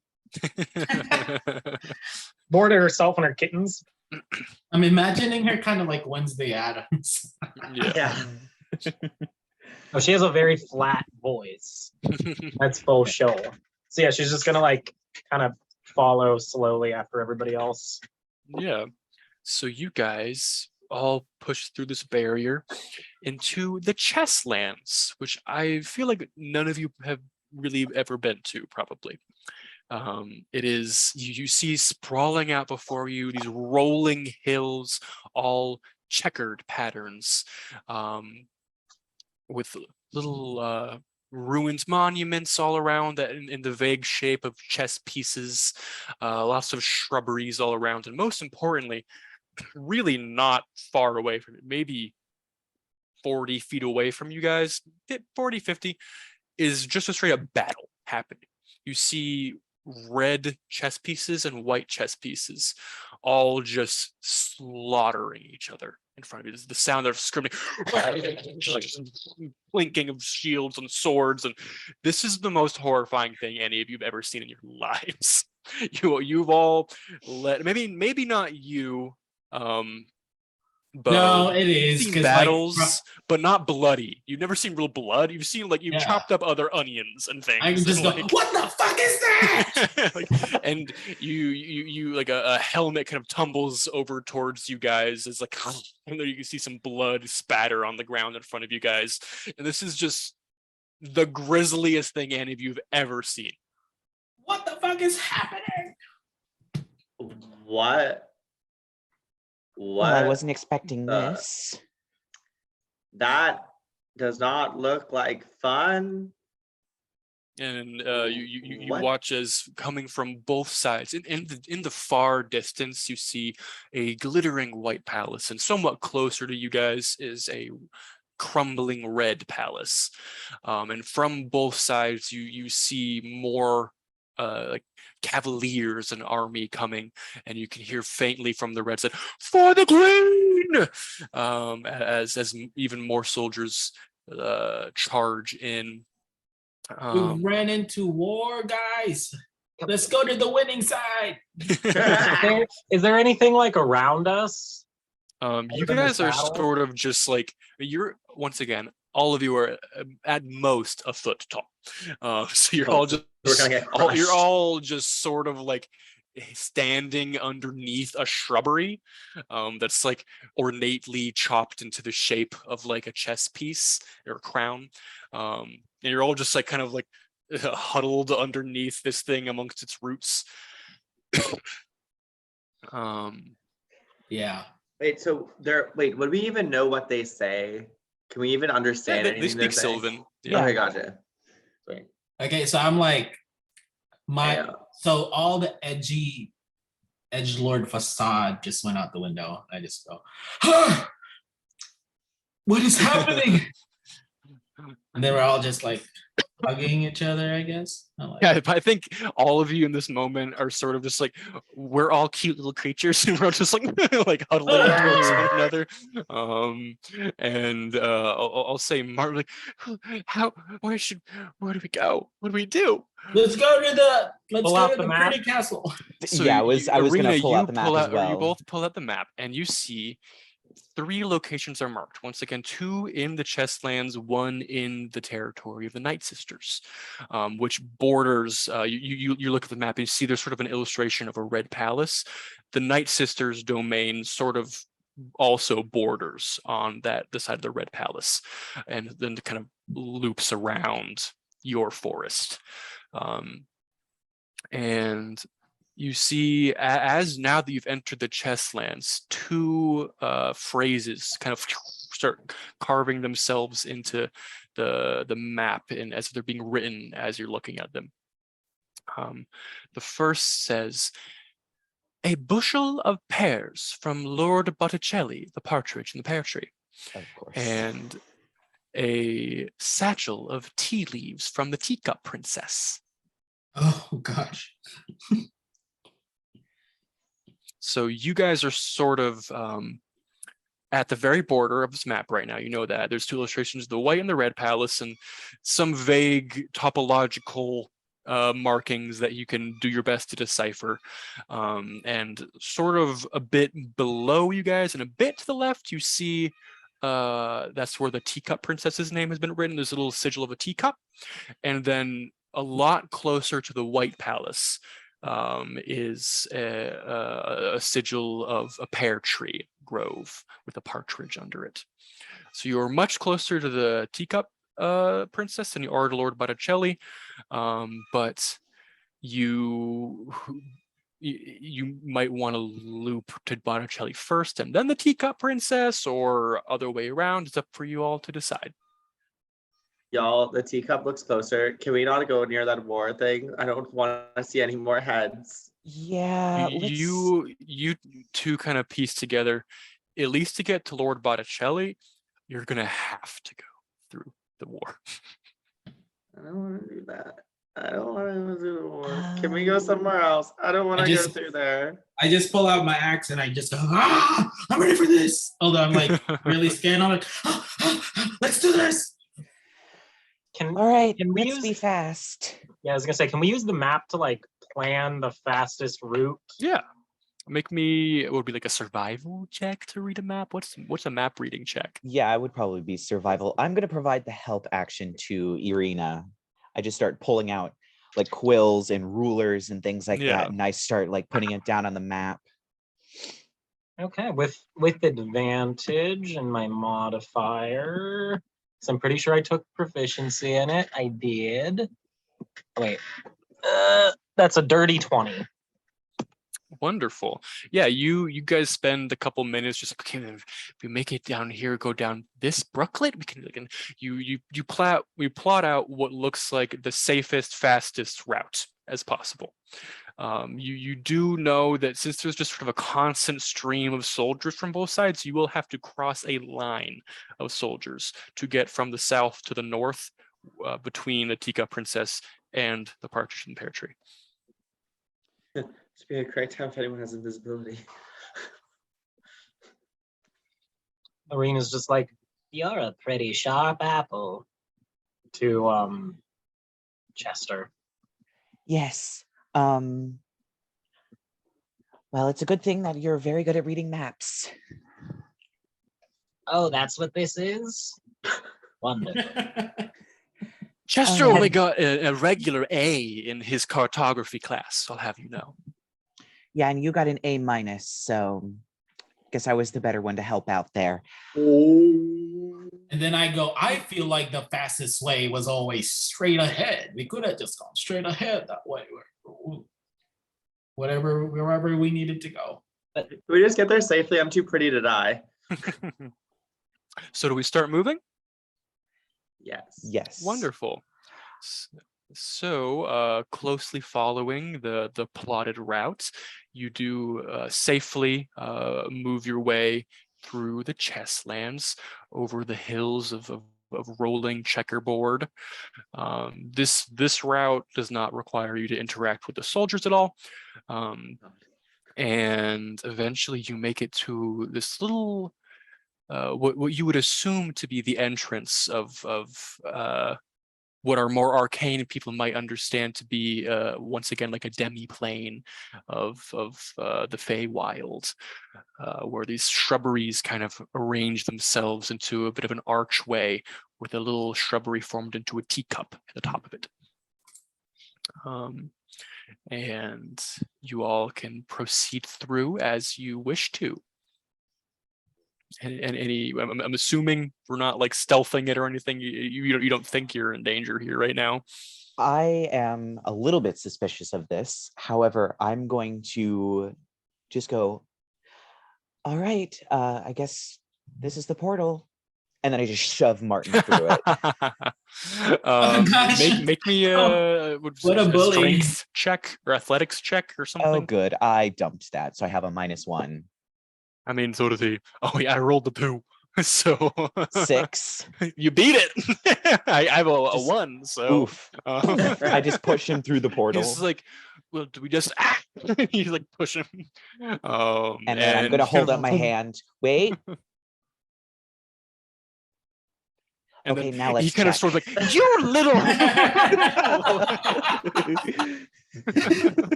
bored of herself and her kittens. I'm imagining her kind of like Wednesday Addams. Yeah. Oh, she has a very flat voice. That's full show. So yeah, she's just gonna like kind of follow slowly after everybody else. Yeah. So you guys all push through this barrier into the chess lands, which I feel like none of you have really ever been to, probably. It is, you see sprawling out before you these rolling hills, all checkered patterns, with little ruins, monuments all around that in the vague shape of chess pieces, lots of shrubberies all around, and most importantly, really not far away from it, maybe 40 feet away from you guys, 40, 50, is just a straight up battle happening. You see red chess pieces and white chess pieces all just slaughtering each other in front of you. The sound of screaming, clinking of shields and swords, and this is the most horrifying thing any of you've ever seen in your lives. You've all maybe not you, but No, it is, seen 'cause, battles, like, but not bloody. You've never seen real blood. You've seen like you've Yeah. chopped up other onions and things. I can just and, go, like, what the fuck is that? like, and you like a helmet kind of tumbles over towards you guys as like and there you can see some blood spatter on the ground in front of you guys, and this is just the grisliest thing any of you have ever seen. What the fuck is happening? What? What? Well, I wasn't expecting the- this. That does not look like fun. And you What? watch as coming from both sides in the far distance you see a glittering white palace, and somewhat closer to you guys is a crumbling red palace, and from both sides you see more like cavaliers and army coming, and you can hear faintly from the red side, "For the queen!" As even more soldiers charge in. We ran into war, guys. Let's go to the winning side. Is there anything like around us? You Other than guys this are battle? sort of just like, you're, once again, all of you are at most a foot tall. So you're Oh, all just we're gonna get you're crushed. all just sort of like standing underneath a shrubbery that's like ornately chopped into the shape of like a chess piece or a crown. And you're all just like kind of like huddled underneath this thing amongst its roots. Yeah. Wait, so would we even know what they say? Can we even understand they anything speak they're saying? Sylvan. Yeah. Okay, gotcha. Sorry. Okay, so I'm like Yeah. so all the edgelord facade just went out the window. I just go, ah! What is happening? And then we're all just like hugging each other, I guess. I'm like, Yeah, but I think all of you in this moment are sort of just like, we're all cute little creatures and we're all just like like huddling towards one another. And I'll say, Mark, like, where do we go? What do we do? let's go to Pull out the the map. pretty castle. So Yeah, I was gonna Eeriena, pull out the map as or you well. both pull out the map and you see 3 locations are marked. Once again, 2 in the Chestlands, 1 in the territory of the Night Sisters, which borders. You look at the map and you see there's sort of an illustration of a red palace. The Night Sisters domain sort of also borders on the side of the red palace, and then it kind of loops around your forest. And you see, as now that you've entered the Chestlands, 2 phrases kind of start carving themselves into the map, and as they're being written as you're looking at them. The first says, "A bushel of pears from Lord Botticelli, the partridge in the pear tree," Of course. and "a satchel of tea leaves from the teacup princess." Oh gosh. So you guys are sort of at the very border of this map right now. You know that there's 2 illustrations, the white and the red palace, and some vague topological markings that you can do your best to decipher. And sort of a bit below you guys and a bit to the left, you see that's where the teacup princess's name has been written. There's a little sigil of a teacup. And then a lot closer to the white palace is a sigil of a pear tree grove with a partridge under it. So you're much closer to the teacup princess than you are to Lord Botticelli, but you might want to loop to Botticelli first and then the teacup princess, or other way around. It's up for you all to decide. Y'all, the teacup looks closer. Can we not go near that war thing? I don't want to see any more heads. Yeah, You 2 kind of piece together, at least to get to Lord Botticelli, you're gonna have to go through the war. I don't want to do that. I don't want to go through the war. Can we go somewhere else? I don't want to go through there. I just pull out my axe and I just go, ah, I'm ready for this. Although I'm like really scared. I'm like, let's do this. All right, Can we let's use- be fast. Yeah, I was gonna say, can we use the map to like plan the fastest route? Yeah. Make me, it would be like a survival check to read a map. What's a map reading check? Yeah, I would probably be survival. I'm going to provide the help action to Eeriena. I just start pulling out like quills and rulers and things like Yeah. that, and I start like putting it down on the map. Okay, with advantage and my modifier. So I'm pretty sure I took proficiency in it. I did. Wait. That's a dirty 20. Wonderful. Yeah, you guys spend a couple minutes just like, okay, if we make it down here, go down this brooklet, we can like, and we plot out what looks like the safest, fastest route as possible. You do know that since there's just sort of a constant stream of soldiers from both sides, you will have to cross a line of soldiers to get from the south to the north between the Teacup Princess and the Partridge and Pear Tree. It'd be a great time if anyone has invisibility. Eriena's just like, You're a pretty sharp apple. to Chester. Yes. Well, it's a good thing that you're very good at reading maps. Oh, that's what this is? Wonderful. Chester Oh, only and- got a regular A in his cartography class, I'll have you know. Yeah, and you got an A-, so guess I was the better one to help out there. Oh. And then I go, I feel like the fastest way was always straight ahead. We could have just gone straight ahead that way. Wherever we needed to go. Can we just get there safely? I'm too pretty to die. So do we start moving? Yes. Yes. Wonderful. So, closely following the plotted route, you do safely move your way through the chestlands, over the hills of rolling checkerboard. This route does not require you to interact with the soldiers at all. And eventually you make it to this little what you would assume to be the entrance of what are more arcane people might understand to be once again like a demi-plane of the Feywild, where these shrubberies kind of arrange themselves into a bit of an archway with a little shrubbery formed into a teacup at the top of it. And you all can proceed through as you wish to. And I'm assuming we're not like stealthing it or anything. You don't think you're in danger here right now. I am a little bit suspicious of this. However, I'm going to just go, all right, I guess this is the portal. And then I just shove Martin through it. gosh. Make me What a bully. strength check or athletics check or something. Oh, good. I dumped that, so I have a -1. I mean, so does he. Oh yeah, I rolled the 2. So 6. you beat it. I have a Just 1. So Oof. I just push him through the portal. he's like, well, do we just? He's like push him. And then I'm gonna hold up my hand. Wait. And Okay, then now let's he kind of check. sort of like, you little.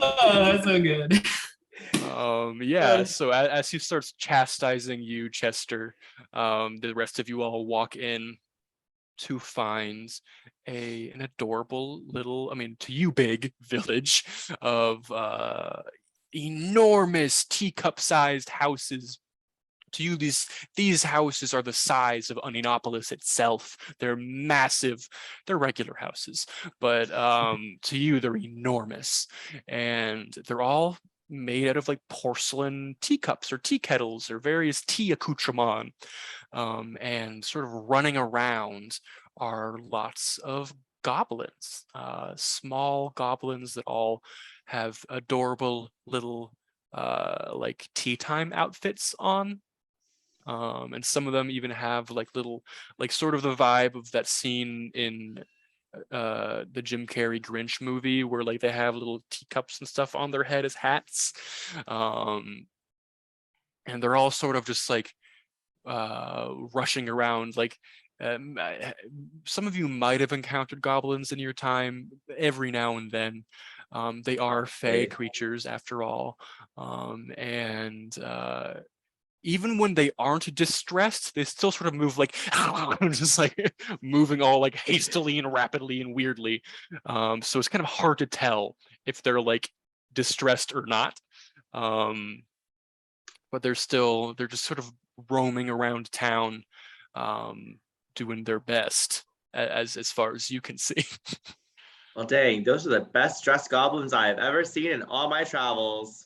Oh, that's so good. Yeah, so as he starts chastising you, Chester, the rest of you all walk in to find an adorable little, I mean, to you, big village of enormous teacup-sized houses. To you, these houses are the size of Onionopolis itself. They're massive. They're regular houses, but to you, they're enormous, and they're all made out of like porcelain teacups or tea kettles or various tea accoutrements. And sort of running around are lots of goblins, small goblins that all have adorable little like tea time outfits on. And some of them even have like little, like sort of the vibe of that scene in the Jim Carrey Grinch movie where like they have little teacups and stuff on their head as hats. And they're all sort of just like rushing around. Like some of you might have encountered goblins in your time every now and then. They are fey creatures after all. And even when they aren't distressed, they still sort of move like just like moving all like hastily and rapidly and weirdly. So it's kind of hard to tell if they're like distressed or not. But they're just sort of roaming around town, doing their best as far as you can see. Well, dang, those are the best dressed goblins I have ever seen in all my travels.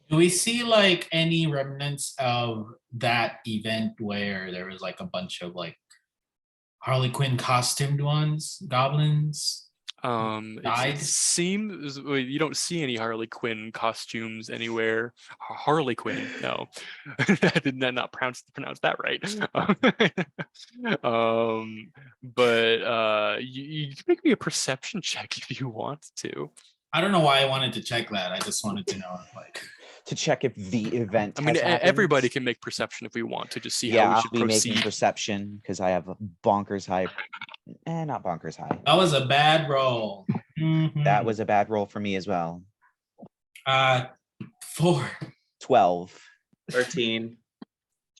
Do we see like any remnants of that event where there was like a bunch of like Harley Quinn costumed ones, goblins? It Died? seems you don't see any Harley Quinn costumes anywhere. Harley Quinn, no. I did not pronounce that right. But you can make me a perception check if you want to. I don't know why I wanted to check that. I just wanted to know like To check if the event I mean, has happened. everybody can make perception if we want to just see Yeah, how we I'll should be making proceed. perception because I have bonkers high. Not bonkers high. that was a bad roll. Mhm. That was a bad roll for me as well. 4. 12. 13.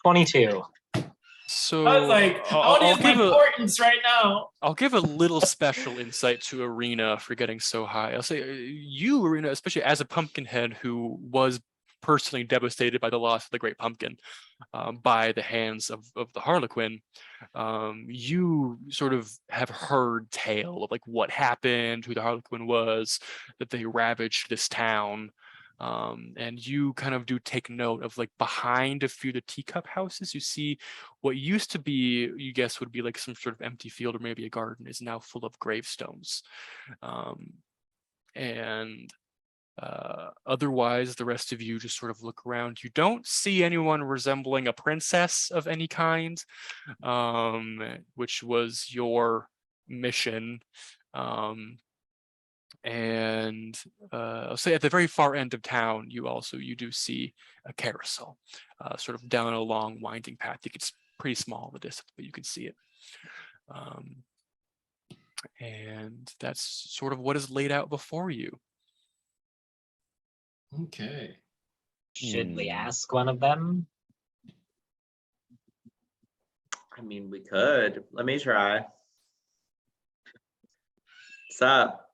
22. So I was like, I'll what is my give a importance right now? I'll give a little special insight to Eeriena for getting so high. I'll say you, Eeriena, especially as a Pumpkinhead who was personally devastated by the loss of the Great Pumpkin by the hands of the Harlequin, you sort of have heard tale of like what happened, who the Harlequin was, that they ravaged this town. And you kind of do take note of like behind a few of the teacup houses, you see what used to be, you guess would be like some sort of empty field or maybe a garden is now full of gravestones. And otherwise, the rest of you just sort of look around. You don't see anyone resembling a princess of any kind, which was your mission. And I'll say at the very far end of town, you do see a carousel, sort of down a long winding path. It's pretty small in the distance, but you can see it. And that's sort of what is laid out before you. Okay. Should we ask one of them? I mean, we could. Let me try. What's up?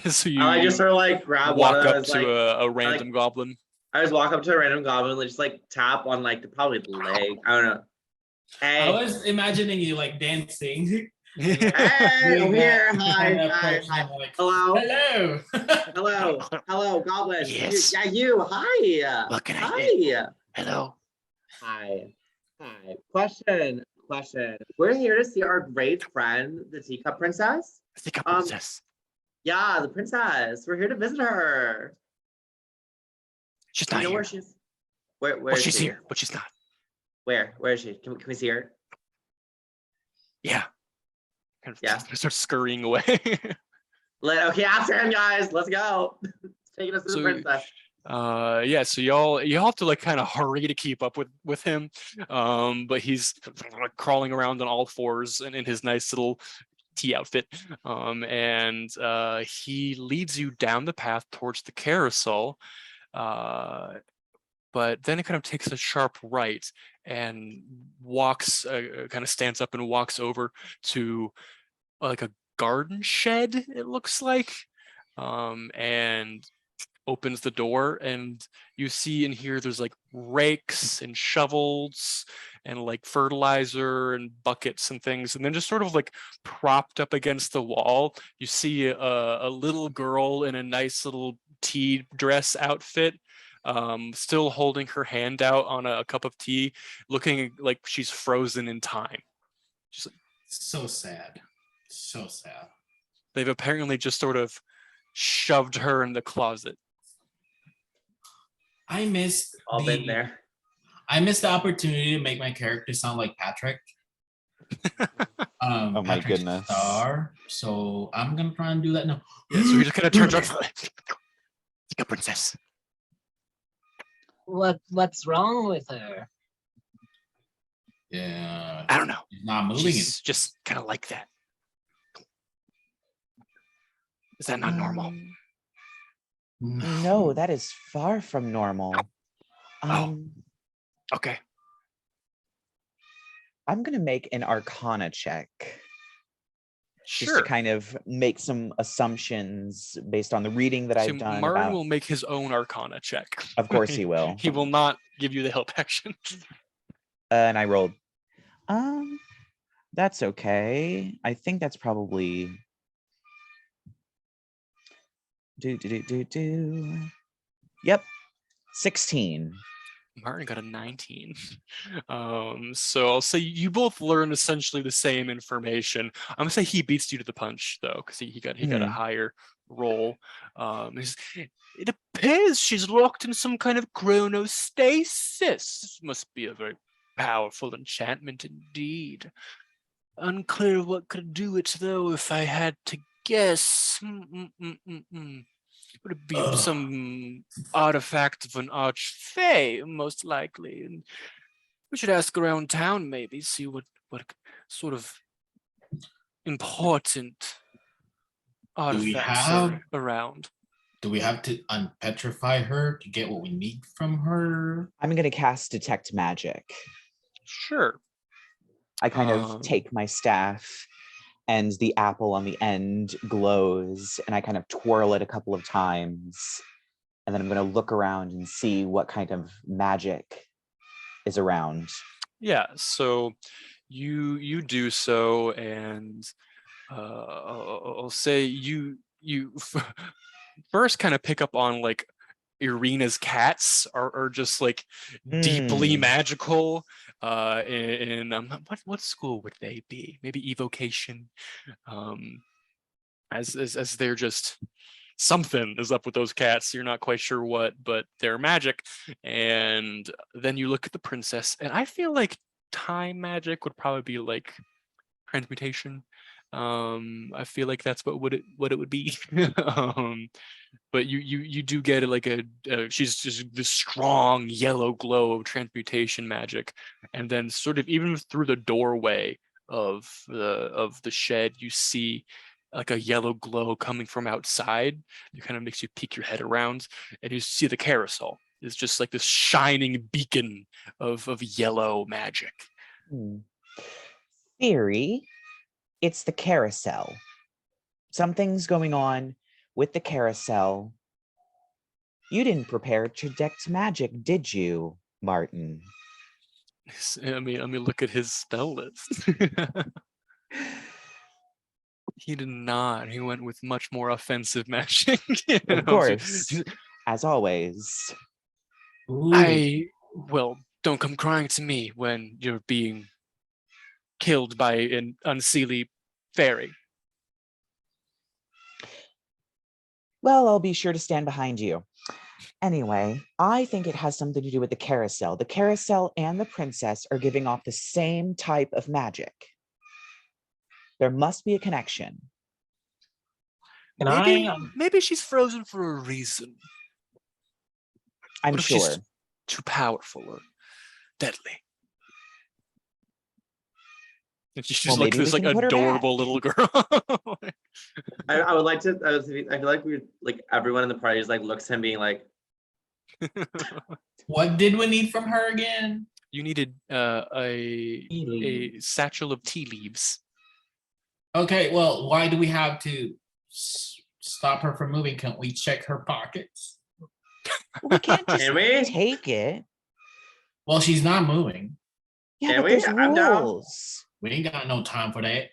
So I just sort of like grab walk one of up those, to like, a random goblin. I just walk up to a random goblin and just like tap on like probably the leg. I don't know. Hey, I was imagining you like dancing. hey, I'm here. Hi, Kinda hi, approaching hi. them like, Hello, hello. hello, hello, goblin. Yes. You. Hi. What can I Hi. Hello. Hi. Hi. Question. We're here to see our great friend, the Teacup Princess. Teacup Princess. Yeah, the princess. We're here to visit her. She's Do you not know here. where she's? Where Well, is she's she? here, but she's not. Where is she? Can we see her? Yeah. Kind of Yeah. start scurrying away. Okay, after him, guys. Let's go. It's taking us to the So, princess. Yeah, so y'all have to like kind of hurry to keep up with him. But he's like crawling around on all fours and in his nice little tea outfit. And he leads you down the path towards the carousel. But then it kind of takes a sharp right and walks, kind of stands up and walks over to like a garden shed, it looks like, and opens the door, and you see in here there's like rakes and shovels and like fertilizer and buckets and things, and then just sort of like propped up against the wall you see a little girl in a nice little tea dress outfit, still holding her hand out on a cup of tea, looking like she's frozen in time. Just like, So sad. So sad. they've apparently just sort of shoved her in the closet. I missed All been there. I missed the opportunity to make my character sound like Patrick. Oh my Patrick goodness. Star. So I'm gonna try and do that now. Yeah, so he just kind of turns around. Like a princess. What's wrong with her? Yeah. I don't know. She's not moving. She's just kind of like that. Is that not normal? No, that is far from normal. Okay. I'm gonna make an Arcana check. Just Sure. to kind of make some assumptions based on the reading that So I've done. Martin About... will make his own Arcana check. Of course he will. He will not give you the help action. And I rolled. That's okay. I think that's probably. Yep, 16. Martin got a 19. So I'll say you both learn essentially the same information. I'm gonna say he beats you to the punch though, because he got a higher roll. It appears she's locked in some kind of chronostasis. This must be a very powerful enchantment indeed. Unclear what could do it though, if I had to guess. Would it be some artifact of an archfey, most likely? And we should ask around town, maybe, see what sort of important artifacts are around. Do we have to unpetrify her to get what we need from her? I'm gonna cast Detect Magic. Sure. I kind of take my staff, and the apple on the end glows, and I kind of twirl it a couple of times, and then I'm going to look around and see what kind of magic is around. Yeah, so you do so, and I'll say you first kind of pick up on like Eriena's cats are just like deeply magical. What school would they be? Maybe evocation. As they're just something is up with those cats. You're not quite sure what, but they're magic. And then you look at the princess, and I feel like time magic would probably be like transmutation. I feel like that's what it would be. But you do get like she's just this strong yellow glow of transmutation magic, and then sort of even through the doorway of the shed, you see like a yellow glow coming from outside. It kind of makes you peek your head around, and you see the carousel. It's just like this shining beacon of yellow magic. Theory, it's the carousel. Something's going on with the carousel. You didn't prepare to detect magic, did you, Martin? I mean, let me look at his spell list. He did not. He went with much more offensive magic. Of course, as always. Well, don't come crying to me when you're being killed by an unseelie fairy. Well, I'll be sure to stand behind you. Anyway, I think it has something to do with the carousel. The carousel and the princess are giving off the same type of magic. There must be a connection. Maybe she's frozen for a reason. I'm What if sure. she's too powerful or deadly? And she's just like maybe this we like can put her adorable back. little girl. I would like to. I feel like we like everyone in the party just like looks at him being like, What did we need from her again? You needed a satchel of tea leaves. Okay, well, why do we have to stop her from moving? Can't we check her pockets? We can't just Can we? take it. Well, she's not moving. Yeah, Can but we? there's I'm down. rules. We ain't got no time for that.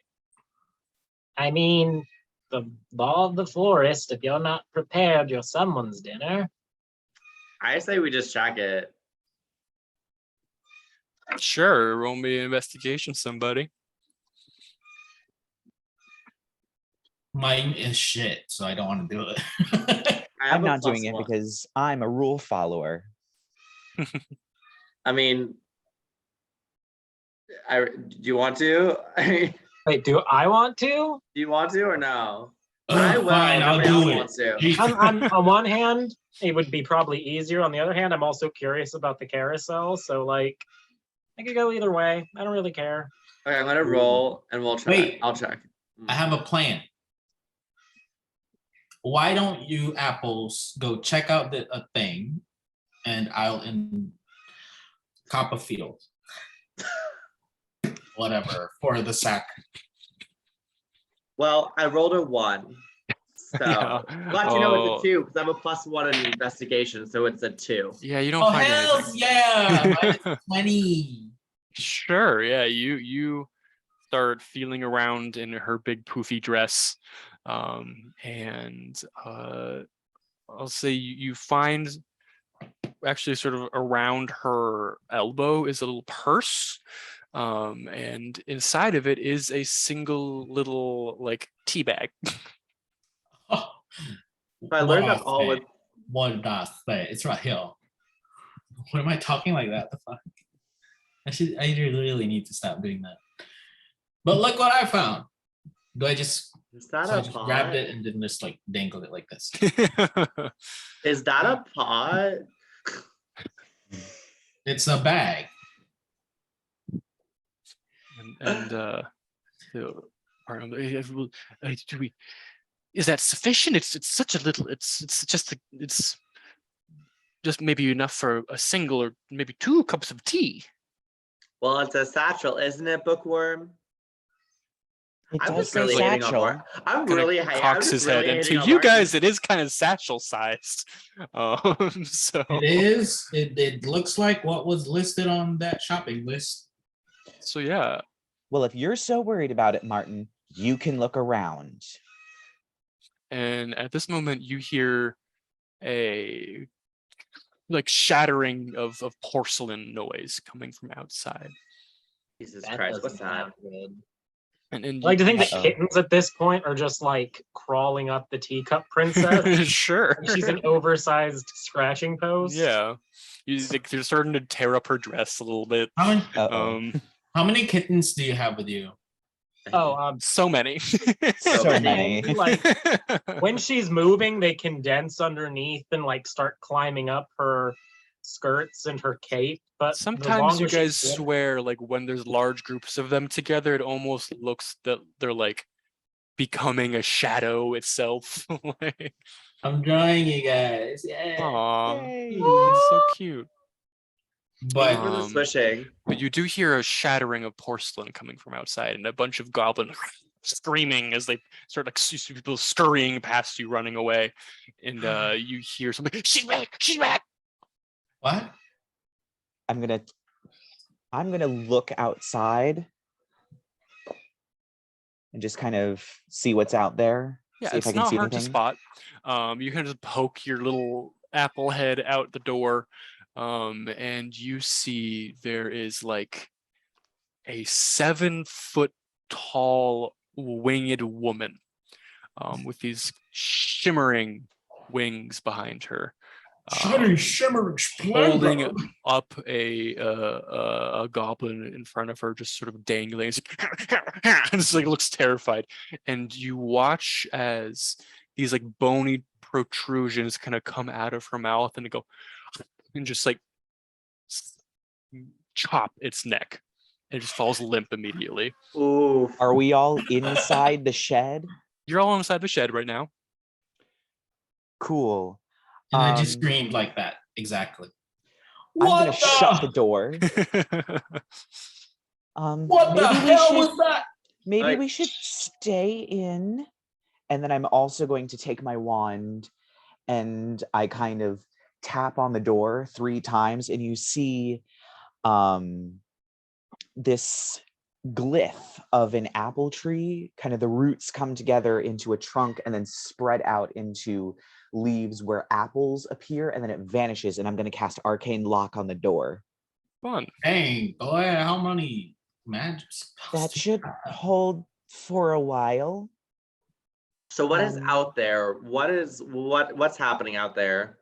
I mean, the law of the forest, if you're not prepared, you're someone's dinner. I say we just check it. Sure, roll me an investigation, somebody. Mine is shit, so I don't want to do it. I'm not doing it because I'm a rule follower. I mean, do you want to? Do Wait, do I want to? you want to or no? Ugh, fine, I'll Nobody do else it. wants to. I'm on one hand, it would be probably easier. On the other hand, I'm also curious about the carousel. So like, I could go either way. I don't really care. Okay, I'm gonna roll and we'll try. Wait. I'll check. I have a plan. Why don't you apples go check out a thing, and I'll in Copperfield, whatever, for the sack. Well, I rolled a 1. So Yeah. glad you know it's a 2 because I have a +1 in investigation, so it's a 2. Yeah, you don't Oh find hell anything. yeah! Minus 20. Sure, yeah, you start feeling around in her big poofy dress, and I'll say you find actually sort of around her elbow is a little purse, and inside of it is a single little like tea bag. Oh, If I learned that all with what did I say? It's right here. What am I talking like that? The fuck? I really need to stop doing that. But look what I found. Do I just is that so I a just pot? grabbed it and then just like dangled it like this? Is that a pot? It's a bag. and do we? Is that sufficient? It's such a little. It's just maybe enough for a single or maybe 2 cups of tea. Well, it's a satchel, isn't it, Bookworm? It I'm does just say really hating on satchel. Mark. I'm Kinda really I'm cocks just his really head, and hating to on you Martin. guys, it is kind of satchel sized. So It is. It looks like what was listed on that shopping list. So yeah, Well, if you're so worried about it, Martin, you can look around. and at this moment, you hear a like shattering of porcelain noise coming from outside. Jesus That Christ, what's doesn't that? sound good. And I like to think the Uh-oh. kittens at this point are just like crawling up the teacup princess. sure. Like she's an oversized scratching post. Yeah. They're starting to tear up her dress a little bit. Uh-oh. How many kittens do you have with you? Oh, So many. So many. Like when she's moving, they condense underneath and like start climbing up her skirts and her cape. But the Sometimes you longer she's guys sitting- swear like when there's large groups of them together, it almost looks that they're like becoming a shadow itself. Like, I'm drawing you guys. Yeah. aw, Yay. that's so cute. But For the Um, swishing. But you do hear a shattering of porcelain coming from outside, and a bunch of goblins screaming as they start like people scurrying past you, running away, and you hear something. She's back! She's back! what? I'm gonna look outside and just kind of see what's out there. Yeah, See if I it's can not see hard to anything. spot. You can just poke your little apple head out the door, and you see there is like a 7-foot tall winged woman with these shimmering wings behind her. Shimmering Holding splendor. up a goblin in front of her, just sort of dangling. And it's like looks terrified. And you watch as these like bony protrusions kind of come out of her mouth and go and just like chop its neck. It just falls limp immediately. Ooh. Are we all inside the shed? You're all inside the shed right now. Cool. And I just Um, screamed like that. Exactly. I'm gonna What shut the the? door. What the Maybe we hell should was that? maybe Like- we should stay in. And then I'm also going to take my wand and I kind of tap on the door 3 times, and you see this glyph of an apple tree, kind of the roots come together into a trunk and then spread out into leaves where apples appear, and then it vanishes, and I'm going to cast Arcane Lock on the door. Fun. Dang, boy, how many magic spells That do you should have? hold for a while. So what is Um, out there? What's happening out there?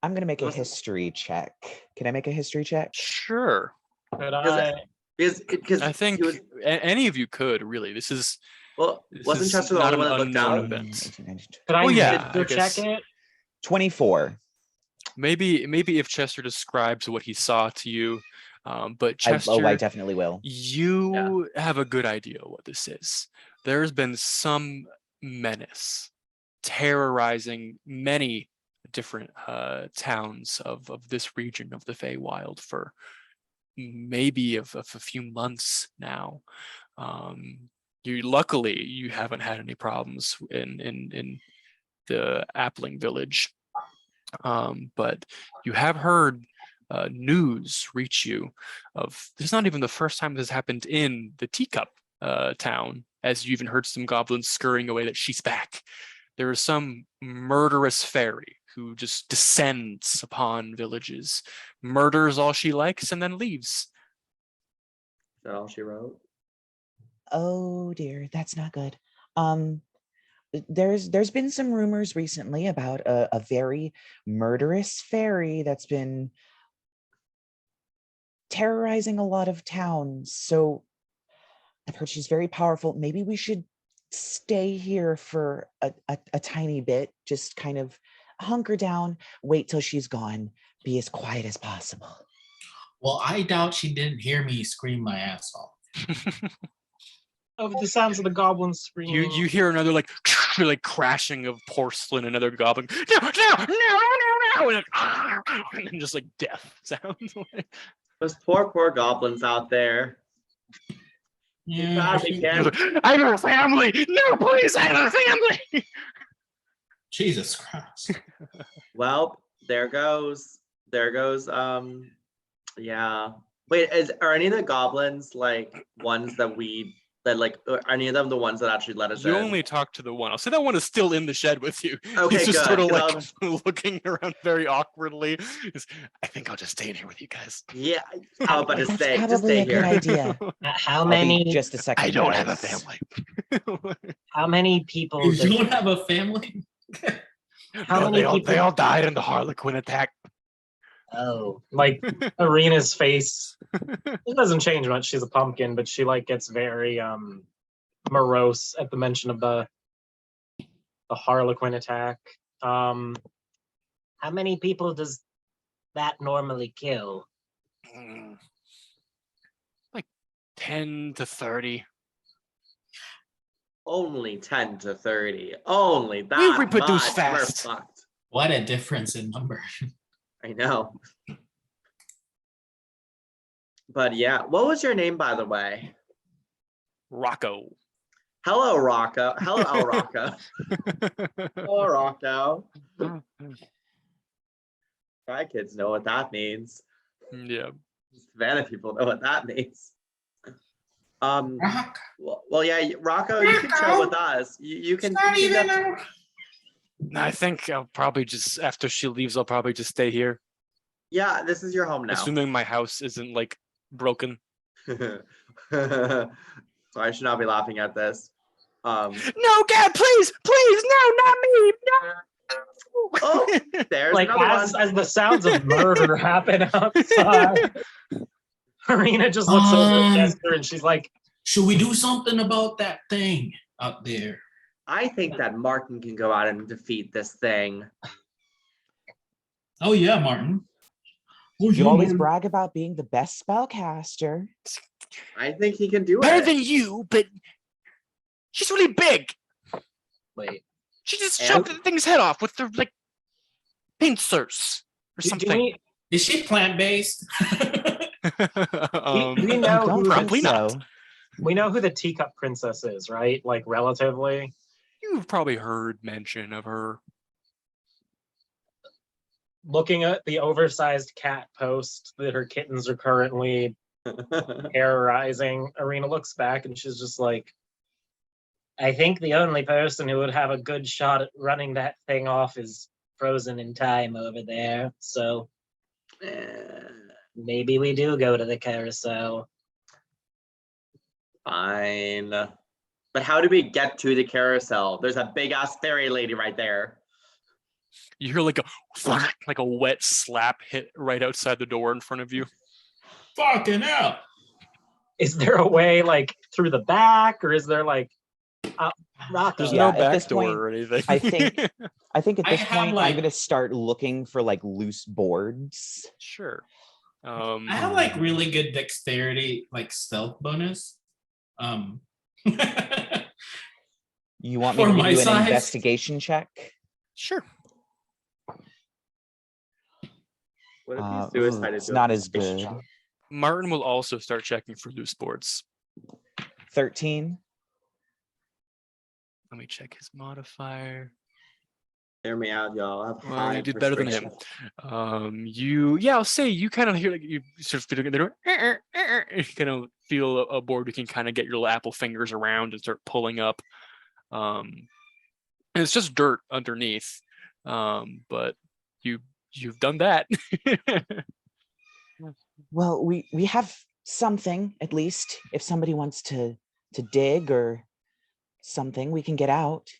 I'm going to make a What's- history check. Can I make a history check? Sure. Could Because I? Because I think he was, any of you could really. This is wasn't is Chester the not only an one that looked unknown out? event. Could I Well, yeah, I nature check guess. it? 24. Maybe if Chester describes what he saw to you, but I Chester, definitely will. you have a good idea what this is. There's been some menace terrorizing many different towns of this region of the Feywild for maybe of a few months now. Luckily you haven't had any problems in the Appling village, but you have heard news reach you of this is not even the first time this has happened in the teacup town, as you even heard some goblins scurrying away that she's back. There is some murderous fairy who just descends upon villages, murders all she likes, and then leaves. Is that all she wrote? Oh dear, that's not good. There's been some rumors recently about a very murderous fairy that's been terrorizing a lot of towns. So I've heard she's very powerful. Maybe we should stay here for a tiny bit, just kind of hunker down, wait till she's gone, be as quiet as possible. Well, I doubt she didn't hear me scream my ass off. Of the sounds of the goblins screaming. You hear another like crashing of porcelain, another goblin, no, and then just like death sounds. Those poor goblins out there. Yeah, God, we can't. I have a family. No, please, I have a family. Jesus Christ. Well, there goes. Yeah. Wait, are any of the goblins like ones that we That like are any of them the ones that actually let us You in? only talk to the one. I'll say that one is still in the shed with you. Okay, He's just good, sort of 'cause like looking around very awkwardly. I think I'll just stay in here with you guys. Yeah, I was about to That's say, just probably stay a good here. idea. How I'll many? be just a second. I don't have a guys. family. How many people? You Does, don't have a family? how No, many they people? all died in the Harlequin attack. Oh, Like Eriena's face, it doesn't change much. She's a pumpkin, but she like gets very morose at the mention of the Harlequin attack. how many people does that normally kill? Like 10 to 30. Only 10 to 30. Only We that reproduce much. fast. We're fucked. What a difference in number. I know. But yeah, what was your name, by the way? Rocco. Hello, Rocco. Hello, El Rocco. Hello, Rocco. Try kids know what that means. Yeah. Savannah people know what that means. Rock. Well, yeah, Rocco, you can chill with us. You can. You can def- I think I'll probably just, after she leaves, I'll probably just stay here. yeah, this is your home now. Assuming my house isn't like broken. So I should not be laughing at this. No, Gab, please, no, not me. No. Oh, there's Like another as one. the sounds of murder happen outside, Eeriena just looks over at Chester and she's like, Should we do something about that thing out there? I think that Martin can go out and defeat this thing. Oh yeah, Martin. Oh, You yeah, always Martin. brag about being the best spellcaster. I think he can do Better it. than you, but she's really big. Wait, She just And- chopped the thing's head off with her like pincers or do something. we, Is she plant-based? we I know don't who think probably not. so. we know who the teacup princess is, right? Like relatively. You've probably heard mention of her. Looking at the oversized cat post that her kittens are currently terrorizing, Eeriena looks back and she's just like, I think the only person who would have a good shot at running that thing off is frozen in time over there. So maybe we do go to the carousel. Fine. But how do we get to the carousel? There's a big ass fairy lady right there. You hear like a wet slap hit right outside the door in front of you. Fucking hell. is there a way like through the back, or is there like Rocco, There's Yeah, no at this back door point, or anything. I think at I this have, point like- I'm gonna start looking for like loose boards. Sure. I have like really good dexterity, like stealth bonus. You want me For to give my you an size? investigation check? Sure. What if Ooh, he suicided? it's to a not as fish good. shop? Martin will also start checking for loose boards. 13. Let me check his modifier. Hear me out, y'all. I have Well, high you did better than him. persuasion. I'll say you kind of hear like you sort of feel the door. You kind of feel a board you can kind of get your little apple fingers around and start pulling up. And it's just dirt underneath. But you've done that. Well, we have something at least. If somebody wants to dig or something, we can get out.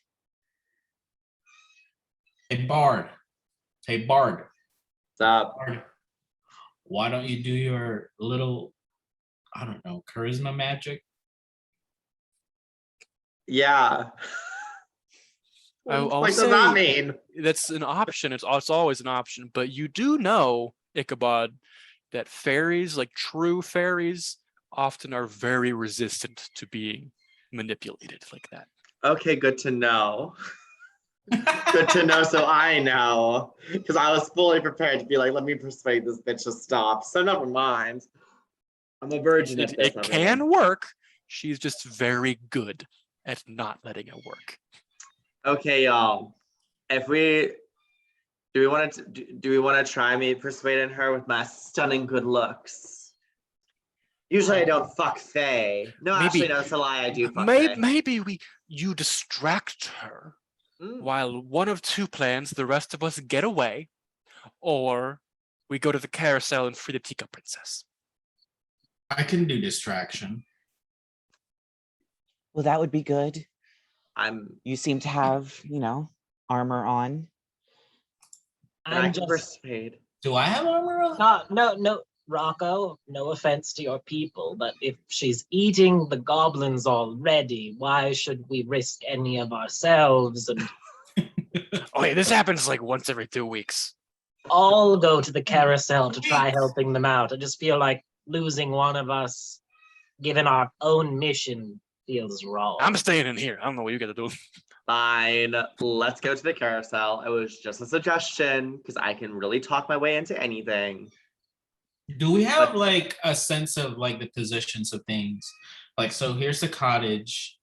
Hey Bard. What's up? Bard. Why don't you do your little, I don't know, charisma magic? Yeah. I'll What does that say- mean? That's an option. It's always an option. But you do know, Ichabod, that fairies, like true fairies, often are very resistant to being manipulated like that. Okay, good to know. Good to know, so I know. Because I was fully prepared to be like, let me persuade this bitch to stop. So never mind. I'm a virgin at this. It can work. She's just very good at not letting it work. Okay, y'all. If we do we want to try me persuading her with my stunning good looks? Usually I don't fuck Faye. No, Maybe- actually, no, that's a lie. I do fuck Faye. Maybe you distract her while one of two plans, the rest of us get away, or we go to the carousel and free the teacup princess. I can do distraction. Well, that would be good. I'm. You seem to have, armor on. And I I'm can just persuade. Do I have armor on? no, Rocco. No offense to your people, but if she's eating the goblins already, why should we risk any of ourselves and Okay, this happens like once every 2 weeks. all go to the carousel to try helping them out? I just feel like losing one of us, given our own mission, feels wrong. I'm staying in here. I don't know what you got to do. Fine, let's go to the carousel. It was just a suggestion because I can really talk my way into anything. Do we have like a sense of like the positions of things? Like, so here's the cottage.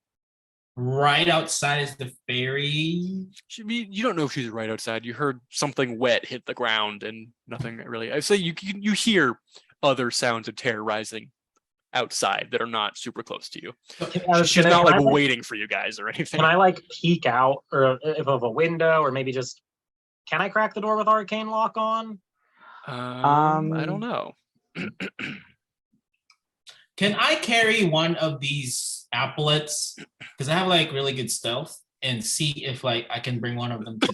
Right outside is the ferry. You don't know if she's right outside. You heard something wet hit the ground and nothing really. I say you hear other sounds of terrorizing outside that are not super close to you. She's not like waiting for you guys or anything. Can I like peek out or if of a window or maybe just can I crack the door with arcane lock on? I don't know. Can I carry one of these applets? Because I have like really good stealth, and see if like I can bring one of them to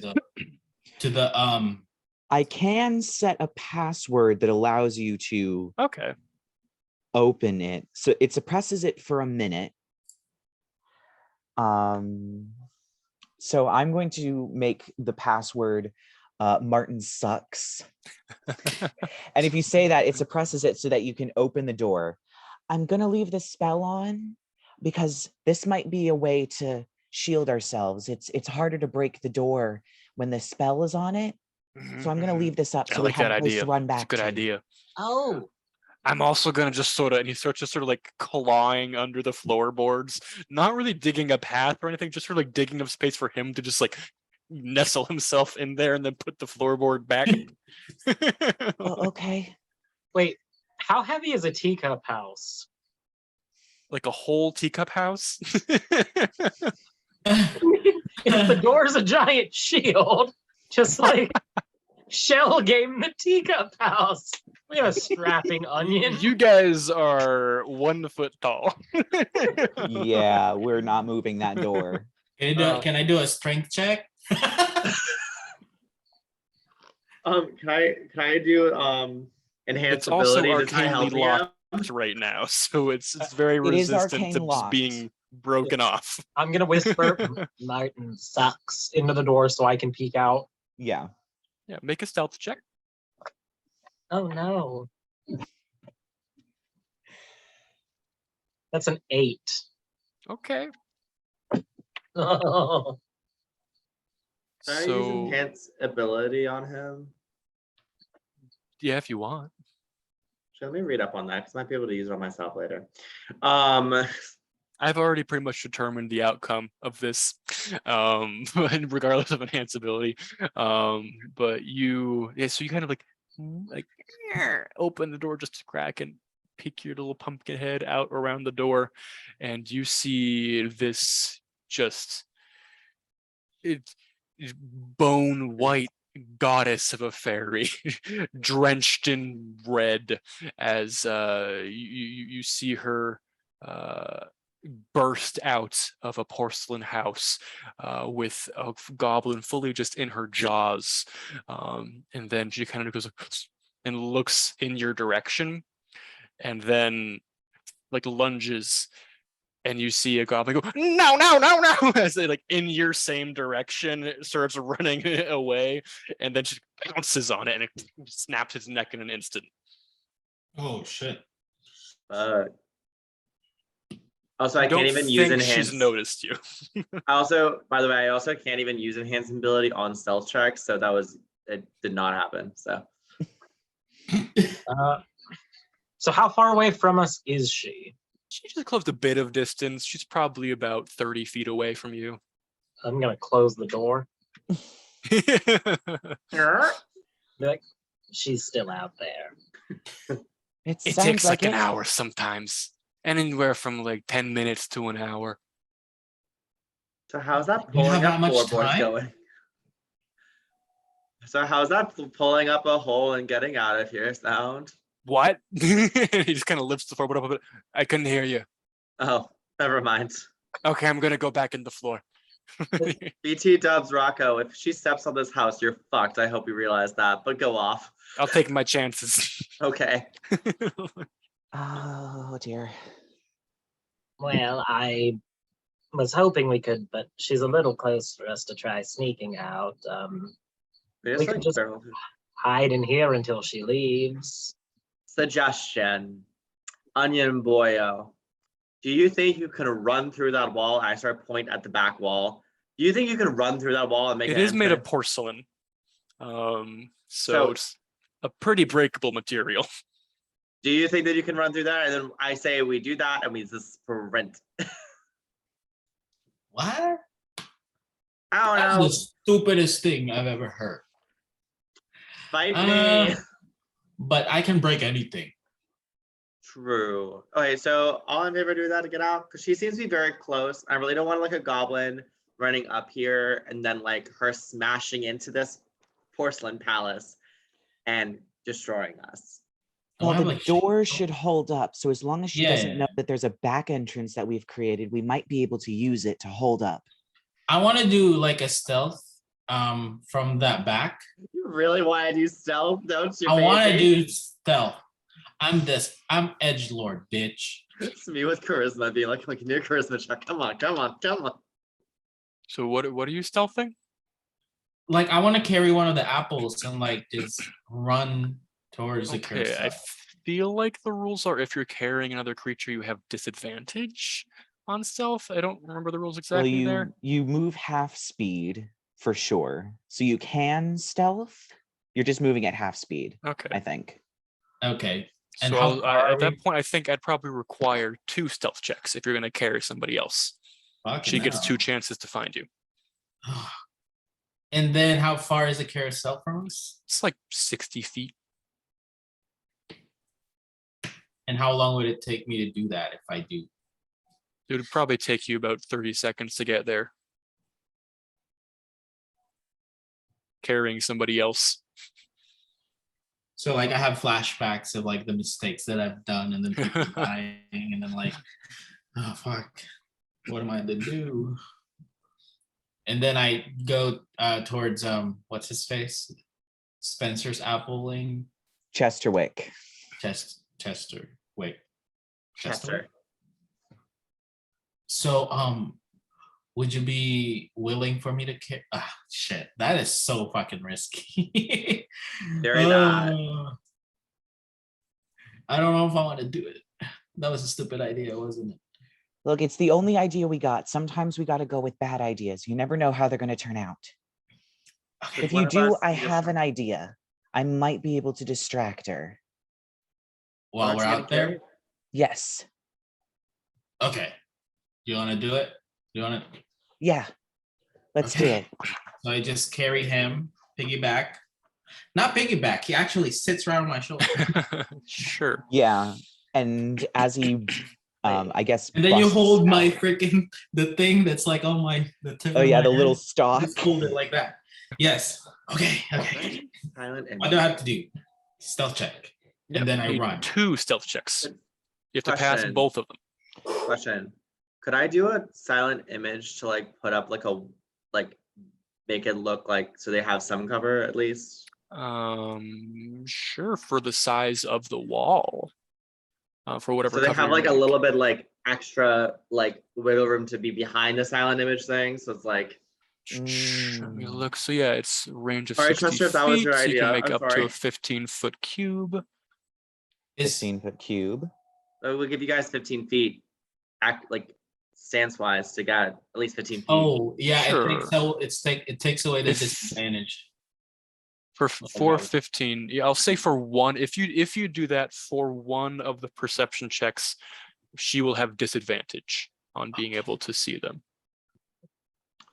the I can set a password that allows you to open it. So it suppresses it for a minute. So I'm going to make the password Martin sucks. And if you say that, it suppresses it so that you can open the door. I'm going to leave the spell on because this might be a way to shield ourselves. It's harder to break the door when the spell is on it. So I'm going to leave this up so we have a place to run back. It's a good idea. Oh. I'm also going to just and he starts just sort of like clawing under the floorboards, not really digging a path or anything, just sort of like digging up space for him to just like nestle himself in there and then put the floorboard back. Okay. Wait, how heavy is a teacup house? Like a whole teacup house? If the door's a giant shield, just like Shell game the teacup house. We have a strapping onion. You guys are 1 foot tall. Yeah, we're not moving that door. Can I do a strength check? Can I do enhanced It's also ability to try arcanely helping him? locked right now, so it's very It is resistant arcane to locked. being broken off. I'm gonna whisper Martin sucks into the door so I can peek out. Yeah. Yeah, make a stealth check. Oh no. That's an 8. Okay. Oh. Can I use So enhanced ability on him? yeah, if you want. Let me read up on that because I might be able to use it on myself later. I've already pretty much determined the outcome of this, regardless of enhanced ability. But so you kind of like open the door just to crack and peek your little pumpkin head out around the door, and you see this bone white goddess of a fairy drenched in red as you see her burst out of a porcelain house with a goblin fully just in her jaws, and then she kind of goes and looks in your direction and then like lunges, and you see a goblin go, no, no, no, no, as they like in your same direction, it starts running away, and then she bounces on it and it snaps his neck in an instant. Oh shit. Also, I can't even use enhanced. She's noticed you. By the way, I also can't even use enhanced ability on stealth checks, so it did not happen. So So how far away from us is she? She just closed a bit of distance. She's probably about 30 feet away from you. I'm gonna close the door. Be like, She's still out there. It It sounds takes like like an it. hour sometimes. Anywhere from like 10 minutes to an hour. So how's that You have pulling that up much floorboards time? going? So how's that pulling up a hole and getting out of here sound? What? He just kind of lifts the floor up a bit. I couldn't hear you. Oh, never mind. Okay, I'm gonna go back in the floor. BT dubs Rocco. If she steps on this house, you're fucked. I hope you realize that. But go off. I'll take my chances. Okay. Oh dear. Well, I was hoping we could, but she's a little close for us to try sneaking out. We could just hide in here until she leaves. Suggestion. Onion Boyo. Do you think you can run through that wall? I start point at the back wall. Do you think you can run through that wall and make It an is made of entrance? porcelain. So- So it's a pretty breakable material. Do you think that you can run through that? And then I say we do that and we just sprint. What? I That's don't know. the stupidest thing I've ever heard. Fight me. But I can break anything. True. Okay, so all I'm ever do that to get out because she seems to be very close. I really don't want like a goblin running up here and then like her smashing into this porcelain palace and destroying us. Oh, Well, I have, the like, door should hold up, so as long as she doesn't Yeah. know that there's a back entrance that we've created, we might be able to use it to hold up. I want to do like a stealth from that back. You really want to do stealth, don't you? I want to baby? do stealth. I'm edgelord, bitch. It's me with charisma being like your charisma check. Come on, come on, come on. So what are you stealthing? Like I want to carry one of the apples and like just run towards the Okay, I carousel. feel like the rules are if you're carrying another creature, you have disadvantage on stealth. I don't remember the rules Well, exactly there. you move half speed for sure, so you can stealth. You're just moving at half speed, Okay. I think. Okay. And So how far at are that we? point, I think I'd probably require 2 stealth checks if you're going to carry somebody else. Fucking She gets hell. 2 chances to find you. And then how far is the carousel from us? It's like 60 feet. And how long would it take me to do that if I do? It would probably take you about 30 seconds to get there. Carrying somebody else. So like I have flashbacks of like the mistakes that I've done and then people dying and then like, oh fuck, what am I to do? And then I go towards what's his face? Spencer's Appling. Chesterwick. Chester. Wait. Chester. So would you be willing for me to carry? Ah, shit, that is so fucking risky. Very not. I don't know if I want to do it. That was a stupid idea, wasn't it? Look, it's the only idea we got. Sometimes we got to go with bad ideas. You never know how they're going to turn out. Okay. If one you of do, us I can have an idea. I might be able to distract her. While we're out there. Yes. Okay. You want to do it? You want to? Yeah. Let's do it. So I just carry him, piggyback. Not piggyback. He actually sits right on my shoulder. Sure. Yeah. And as he, I guess. And then you busts hold my out- freaking the thing that's like on my the tip Oh of yeah, my the hand. little stalk. Just hold it like that. Yes. Okay. Silent What do I have to do? Stealth check. Yep, And then I need run. 2 stealth checks. You have to pass Question. both of them. Question. Could I do a silent image to like put up like make it look like so they have some cover at least? Sure, for the size of the wall. For whatever So they cover have you're like a making. little bit like extra like wiggle room to be behind the silent image thing. So it's like Let me Mm. look. So yeah, it's range of Sorry, 60 Chester, if that feet. was your So you idea, can make I'm up to sorry. a 15-foot cube. Is 15-foot cube. we'll give you guys 15 feet act like stance wise to get at least 15 feet. oh yeah, Sure. it takes away the If- disadvantage. For Okay. 415, yeah, I'll say for one. If you do that for one of the perception checks, she will have disadvantage on being able to see them.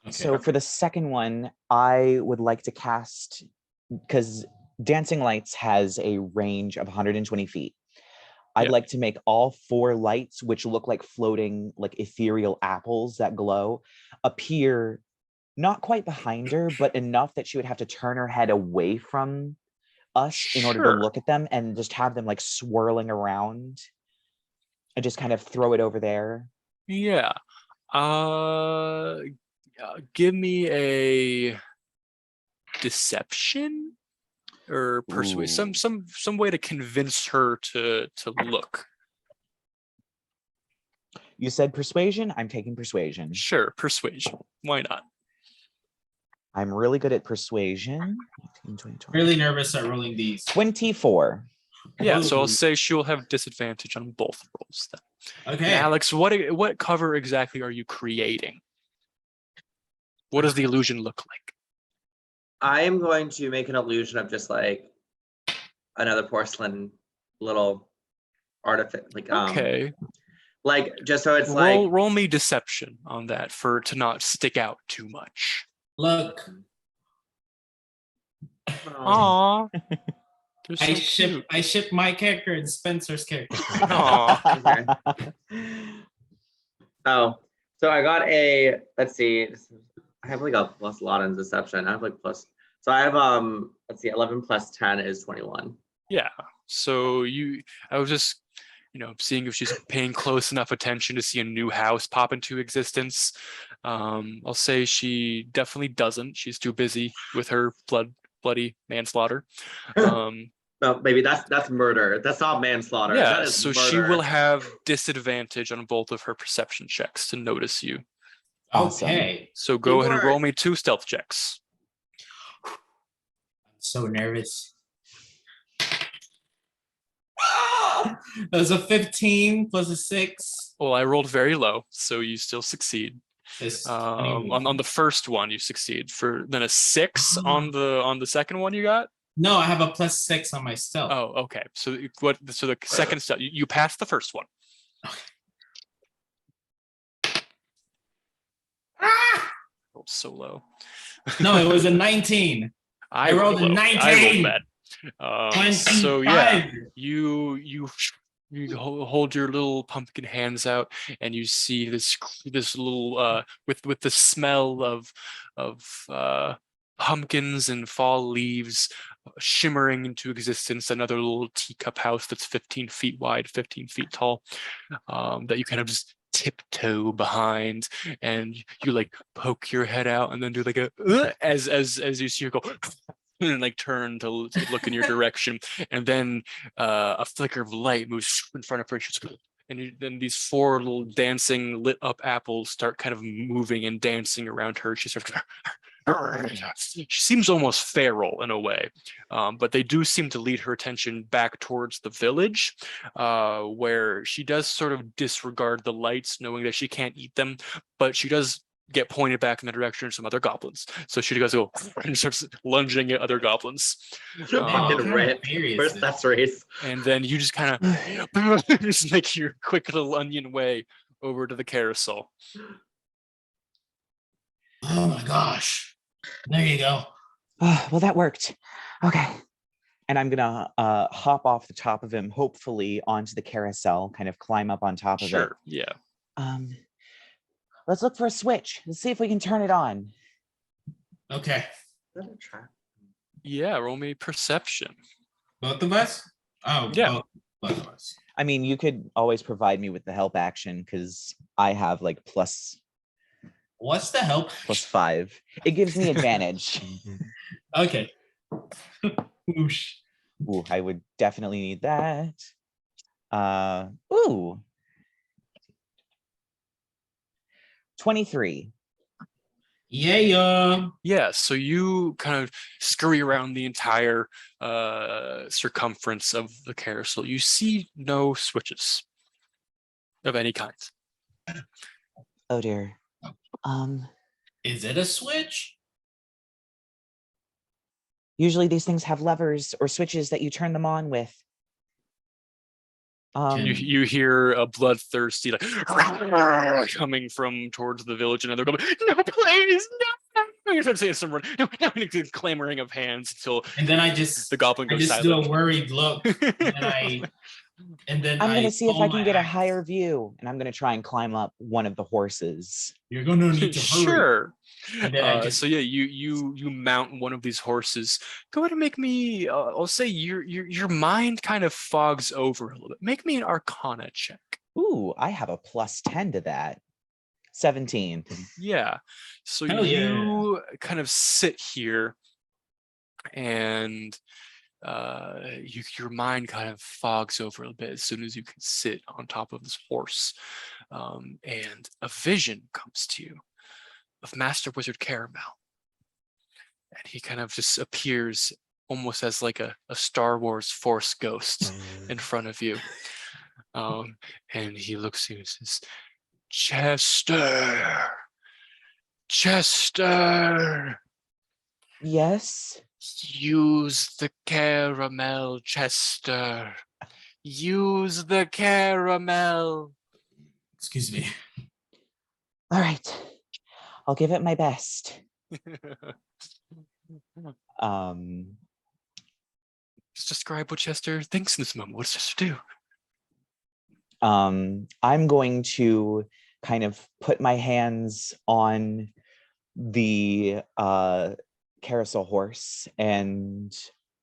Okay. So for the second one, I would like to cast, because Dancing Lights has a range of 120 feet. I'd Yeah. like to make all 4 lights, which look like floating, like ethereal apples that glow, appear not quite behind her, but enough that she would have to turn her head away from us in order to Sure. look at them, and just have them like swirling around and just kind of throw it over there. Yeah. Give me a deception or persuade, Ooh. some way to convince her to look. You said persuasion. I'm taking persuasion. Sure, persuasion. Why not? I'm really good at persuasion. 18, 20, 20. Really nervous at rolling these. 24. Yeah, so I'll Ooh. say she'll have disadvantage on both rolls then. Okay. And Alex, what cover exactly are you creating? What does the illusion look like? I am going to make an illusion of just like another porcelain little artifact, Okay. like just so it's Roll me deception on that to not stick out too much. Look, Aww. They're so cute. I ship my character and Spencer's character. Aw. Oh, so I got a, let's see, I have like a plus a lot in deception. I have like plus, so I have let's see, 11 plus 10 is 21. Yeah. So I was just, seeing if she's paying close enough attention to see a new house pop into existence. I'll say she definitely doesn't. She's too busy with her bloody manslaughter. No, maybe that's murder. That's not manslaughter. Yeah, That is so murder. she will have disadvantage on both of her perception checks to notice you. Awesome. Okay. So go ahead and Teamwork. roll me 2 stealth checks. I'm so nervous. There's a 15 plus a 6. Well, I rolled very low, so you still succeed. It's On the first one, you succeed. Then a 6 on the second one you got. No, I have a plus 6 on my stealth. Oh, okay. So the second step, you passed the first one. Rolled so low. No, it was a 19. I rolled a low. 19. I rolled bad. So yeah, 25. you hold your little pumpkin hands out, and you see this little with the smell of pumpkins and fall leaves shimmering into existence, another little teacup house that's 15 feet wide, 15 feet tall, that you kind of just tiptoe behind, and you like poke your head out and then do like a as you see her go and like turn to look in your direction, and then a flicker of light moves in front of her, and then these 4 little dancing lit up apples start kind of moving and dancing around her. She starts she seems almost feral in a way, but they do seem to lead her attention back towards the village, where she does sort of disregard the lights, knowing that she can't eat them, but she does get pointed back in the direction of some other goblins. So she goes and starts lunging at other goblins. Fucking rip. First that's race. And then you just kind of just make your quick little onion way over to the carousel. Oh my gosh. There you go. Well, that worked. Okay. And I'm gonna hop off the top of him, hopefully onto the carousel, kind of climb up on top of it. Sure, yeah. Let's look for a switch. Let's see if we can turn it on. Okay. Yeah, roll me perception. Both of us? Oh, yeah. Both of us. I mean, you could always provide me with the help action because I have like plus What's the help? +5. It gives me advantage. Okay. Whoosh. Ooh, I would definitely need that. Ooh. 23. Yeah. Yeah, so you kind of scurry around the entire circumference of the carousel. You see no switches of any kind. Oh dear. Is it a switch? Usually these things have levers or switches that you turn them on with. You hear a bloodthirsty like coming from towards the village, and they're going, "No, please, no!" You're saying some clamoring of hands until And then the goblin goes do silent. a worried look, and then I And then I'm I going to see if pull I can my get a axe. higher view, and I'm going to try and climb up one of the horses. You're gonna need to hurry. Sure. And then I just So yeah, you mount one of these horses. Go ahead and make me. I'll say your mind kind of fogs over a little bit. Make me an Arcana check. Ooh, I have a +10 to that. 17. Yeah. So Hell yeah. you kind of sit here, and your mind kind of fogs over a bit as soon as you can sit on top of this horse, and a vision comes to you of Master Wizard Caramel, and he kind of just appears almost as like a Star Wars Force ghost in front of you, and he looks at you and says, Chester, Yes. use the caramel, Chester. Use the caramel. excuse me. All right. I'll give it my best. Just describe what Chester thinks in this moment. What does Chester do? I'm going to kind of put my hands on the carousel horse, and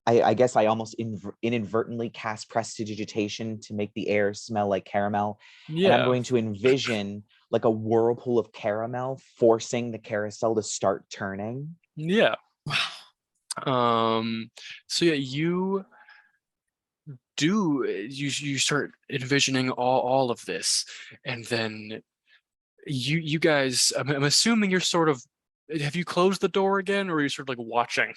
I guess I almost inadvertently cast prestidigitation to make the air smell like caramel. And I'm Yeah. going to envision like a whirlpool of caramel forcing the carousel to start turning. Yeah. Wow. So yeah, you start envisioning all of this, and then you guys, I'm assuming you're sort of, have you closed the door again, or are you sort of like watching?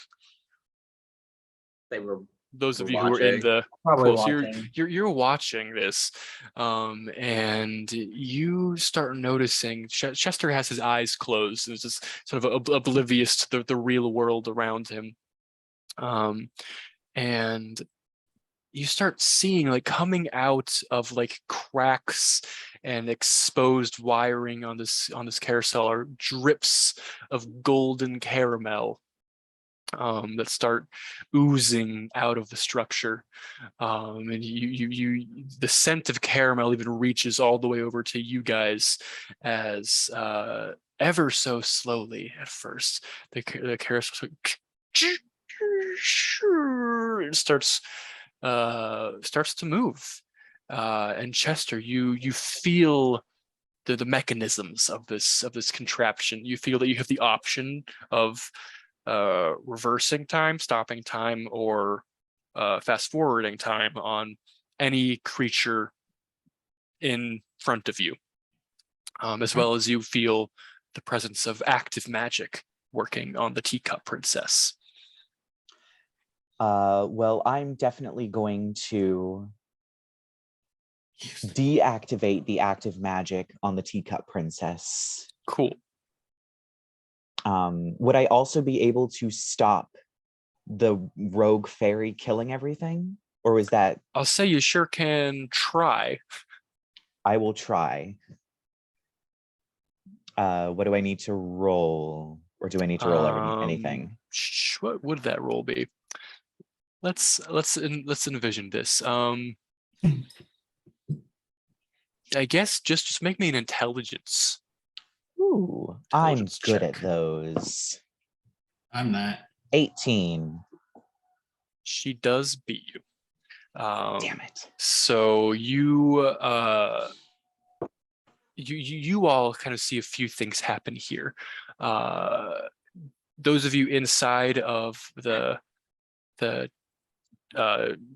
They were Those of you who are in watching. the Probably close, watching. you're watching this, and you start noticing Chester has his eyes closed and is just sort of oblivious to the real world around him, and you start seeing, like, coming out of like cracks and exposed wiring on this carousel are drips of golden caramel that start oozing out of the structure, and you the scent of caramel even reaches all the way over to you guys, as ever so slowly at first the carousel it starts to move, and Chester, you feel the mechanisms of this contraption. You feel that you have the option of reversing time, stopping time, or fast forwarding time on any creature in front of you, as well as you feel the presence of active magic working on the teacup princess. Well, I'm definitely going to deactivate the active magic on the teacup princess. Cool. Would I also be able to stop the rogue fairy killing everything? Or is that... I'll say you sure can try. I will try. What do I need to roll? Or do I need to roll anything? What would that roll be? Let's envision this. I guess just make me an intelligence. Ooh, I'm Intelligence good check. at those. I'm not. 18. She does beat you. Damn it. So you all kind of see a few things happen here. Those of you inside of the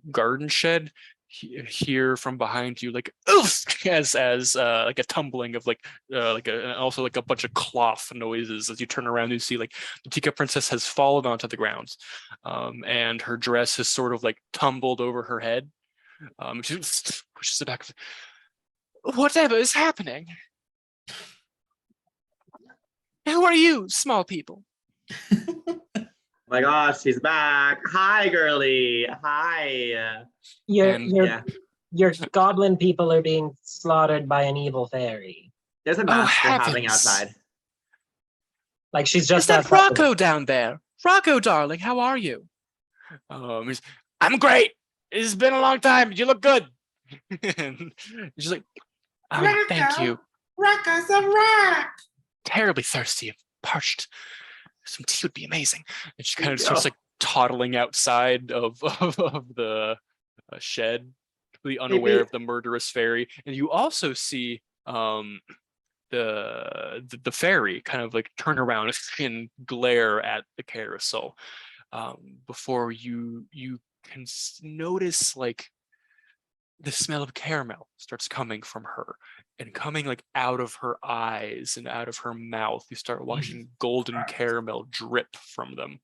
garden shed hear from behind you like oof, as like a tumbling of also like a bunch of cloth noises as you turn around. You see like the teacup princess has fallen onto the ground, and her dress has sort of like tumbled over her head. She pushes it back. Whatever is happening? Who are you, small people? Oh my gosh, she's back. Hi, girly. Hi. Your goblin people are being slaughtered by an evil fairy. There's a master happening outside. Like she's Is just that outside Rocco down there? Rocco, darling, how are you? I'm great. It's been a long time. You look good. And she's like, oh, thank you. Rock us a rock. Terribly thirsty and parched. Some tea would be amazing. And she kind of starts like toddling outside of the shed, completely unaware of the murderous fairy. And you also see the fairy kind of like turn around and glare at the carousel before you can notice like the smell of caramel starts coming from her and coming like out of her eyes and out of her mouth. You start watching golden caramel drip from them.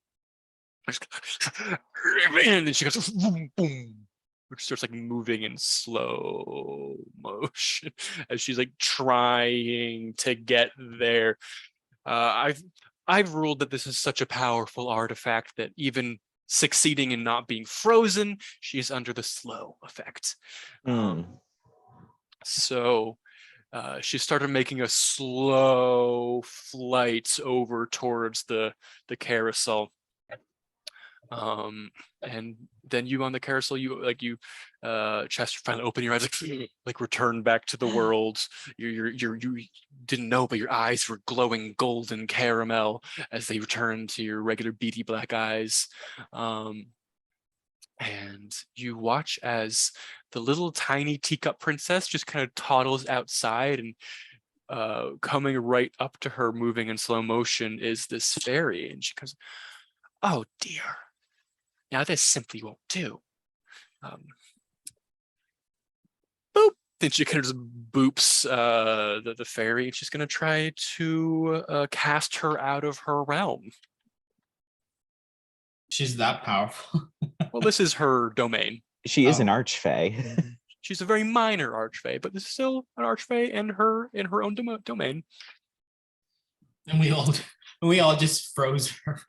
And then she goes boom, boom, which starts like moving in slow motion as she's like trying to get there. I've ruled that this is such a powerful artifact that even succeeding in not being frozen, she is under the slow effect. So she started making a slow flight over towards the carousel. And then you on the carousel, you Chester, finally open your eyes, like return back to the world. You didn't know, but your eyes were glowing golden caramel as they returned to your regular beady black eyes. And you watch as the little tiny teacup princess just kind of toddles outside, and coming right up to her, moving in slow motion, is this fairy. And she goes, oh dear. Now this simply won't do. Boop. Then she kind of just boops the fairy, and she's going to try to cast her out of her realm. She's that powerful. Well, this is her domain. She is an archfey. She's a very minor archfey, but this is still an archfey in her own domain. And we all just froze her.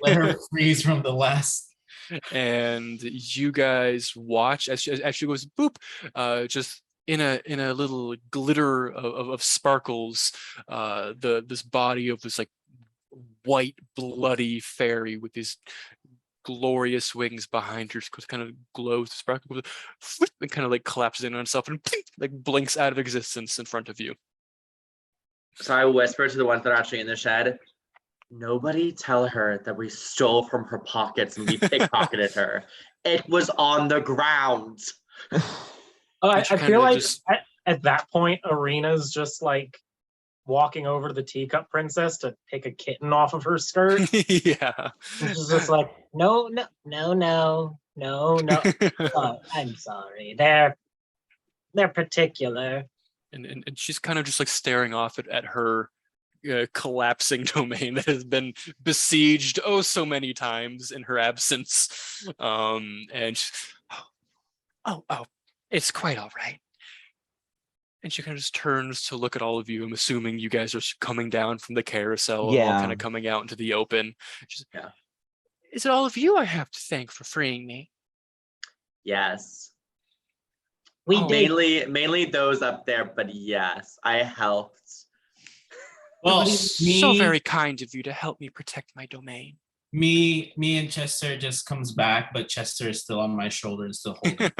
Let her freeze from the last. And you guys watch as she goes boop, just in a little glitter of sparkles, this body of this like white bloody fairy with these glorious wings behind her kind of glows, sparkles, and kind of like collapses in on itself and like blinks out of existence in front of you. So I whisper to the ones that are actually in the shed, nobody tell her that we stole from her pockets and we pickpocketed her. It was on the ground. I feel like at that point, Eriena's just like walking over to the teacup princess to pick a kitten off of her skirt. Yeah. She's just like, no. Oh, I'm sorry. They're particular. And she's kind of just like staring off at her collapsing domain that has been besieged so many times in her absence. And she, oh, it's quite all right. And she kind of just turns to look at all of you. I'm assuming you guys are coming down from the carousel, and all kind of coming out into the open. She's, yeah. Is it all of you I have to thank for freeing me? Yes. We did. Mainly those up there, but yes, I helped. Well, so very kind of you to help me protect my domain. Me and Chester just comes back, but Chester is still on my shoulder and still holding.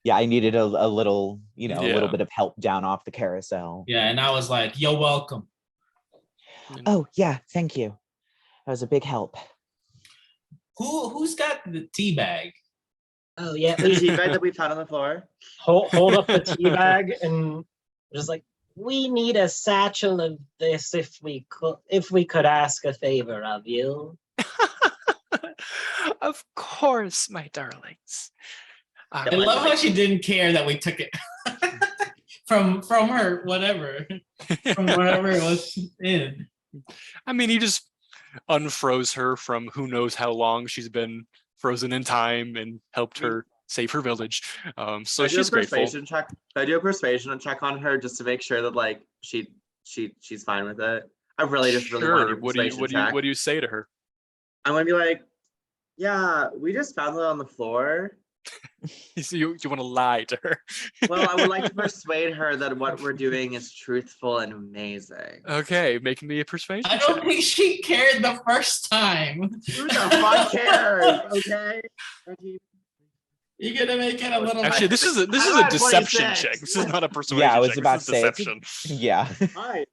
Yeah, I needed a little, a little bit of help down off the carousel. Yeah, and I was like, you're welcome. Oh, yeah, thank you. That was a big help. Who's got the tea bag? Oh, yeah. The tea bag that we found on the floor. Hold up the tea bag and just like, we need a satchel of this if we could ask a favor of you. Of course, my darlings. I love how she didn't care that we took it from her, whatever, from wherever it was in. I mean, he just unfroze her from who knows how long she's been frozen in time and helped her save her village. So she's grateful. I do a persuasion check on her just to make sure that like she's fine with it. I really just really want to do a persuasion check. What do you say to her? I'm gonna be like, yeah, we just found it on the floor. So you want to lie to her? Well, I would like to persuade her that what we're doing is truthful and amazing. Okay, making me a persuasion. I don't think she cared the first time. Who the fuck cares? Okay. You're gonna make it a little. Actually, this is a I'm at deception 26. check. This is not a persuasion Yeah, I was check. about This to is say, it's a- deception. Yeah. Hi.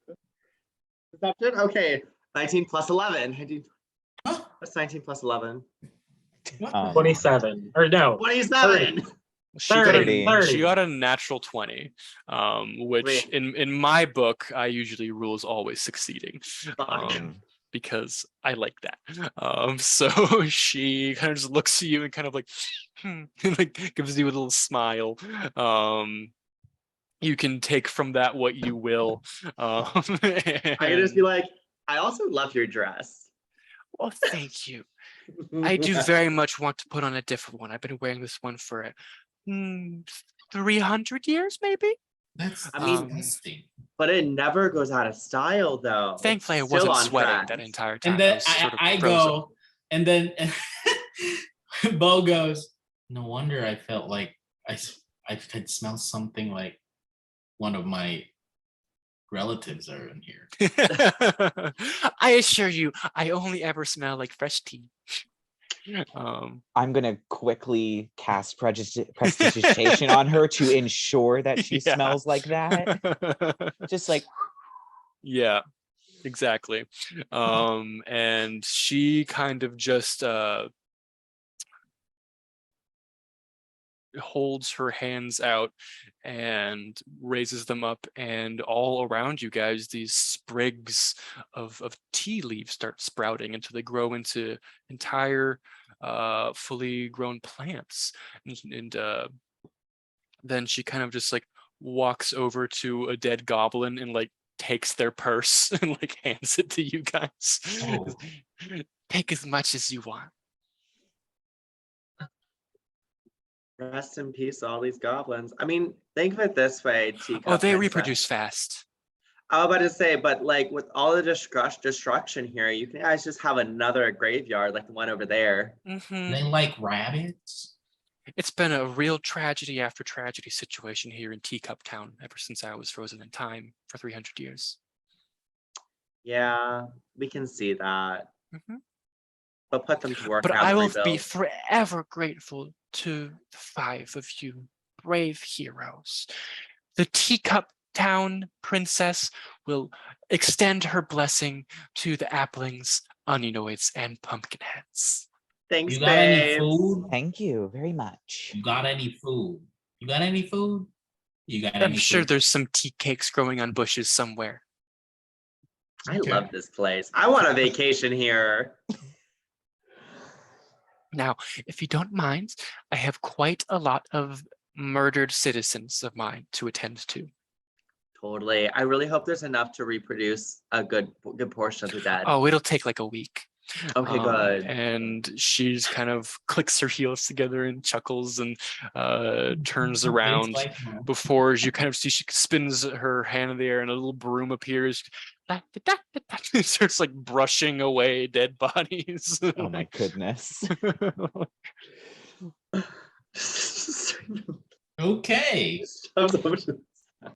Deception? Okay. 19 plus 11. 19. Huh? What's 19 plus 11? Um, 27. Or no. 27. She got, 30. she got a natural 20, which Wait. in my book, I usually rule is always succeeding. Fuck. Because I like that. So she kind of just looks at you and kind of like, and like gives you a little smile. You can take from that what you will. I can just be like, I also love your dress. well, thank you. I do very much want to put on a different one. I've been wearing this one for 300 years, maybe. That's I mean, disgusting. But it never goes out of style, though. Thankfully, I It's still wasn't on sweating trend. that entire time. And then was sort of I frozen. go, and then Beaux goes, no wonder I felt like I could smell something like one of my relatives are in here. I assure you, I only ever smell like fresh tea. I'm gonna quickly cast prestidigitation on her to ensure that she Yeah. smells like that. Just like Yeah, exactly. And she kind of just holds her hands out and raises them up, and all around you guys these sprigs of tea leaves start sprouting until they grow into entire fully grown plants. And then she kind of just like walks over to a dead goblin and like takes their purse and like hands it to you guys. Oh. Take as much as you want. Rest in peace, all these goblins. I mean, think of it this way, Teacup Oh, they Princess. reproduce fast. I was about to say, but like with all the destruction here, you can guys just have another graveyard like the one over there. They like rabbits. It's been a real tragedy after tragedy situation here in Teacup Town ever since I was frozen in time for 300 years. Yeah, we can see that. But put them to work But now I to will be rebuild. forever grateful to the 5 of you brave heroes. The Teacup Town princess will extend her blessing to the Applings, Onionoids, and Pumpkinheads. Thanks, You got any babes. food? thank you very much. You got any food? You got any food? You got I'm any sure food? there's some tea cakes growing on bushes somewhere. I Okay. love this place. I want a vacation here. Now, if you don't mind, I have quite a lot of murdered citizens of mine to attend to. Totally. I really hope there's enough to reproduce a good portion of the dead. Oh, it'll take like a week. Okay, good. And she's kind of clicks her heels together and chuckles and turns It's around like, before you kind of see she spins her hand in the air and a little broom appears. It starts like brushing away dead bodies. Oh my goodness. okay.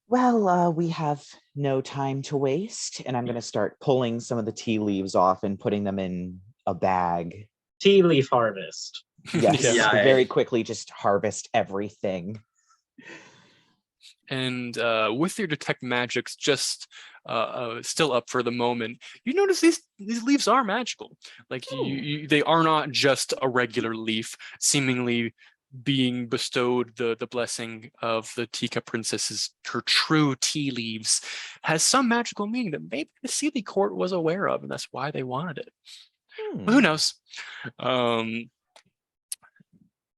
Well, we have no time to waste, and I'm going to start pulling some of the tea leaves off and putting them in a bag. Tea leaf harvest. Yes, Yeah. very quickly just harvest everything. And with your detect magics just still up for the moment, you notice these leaves are magical. Like they are not just a regular leaf, seemingly being bestowed the blessing of the Teacup Princess's her true tea leaves has some magical meaning that maybe the Seelie court was aware of, and that's why they wanted it. But who knows?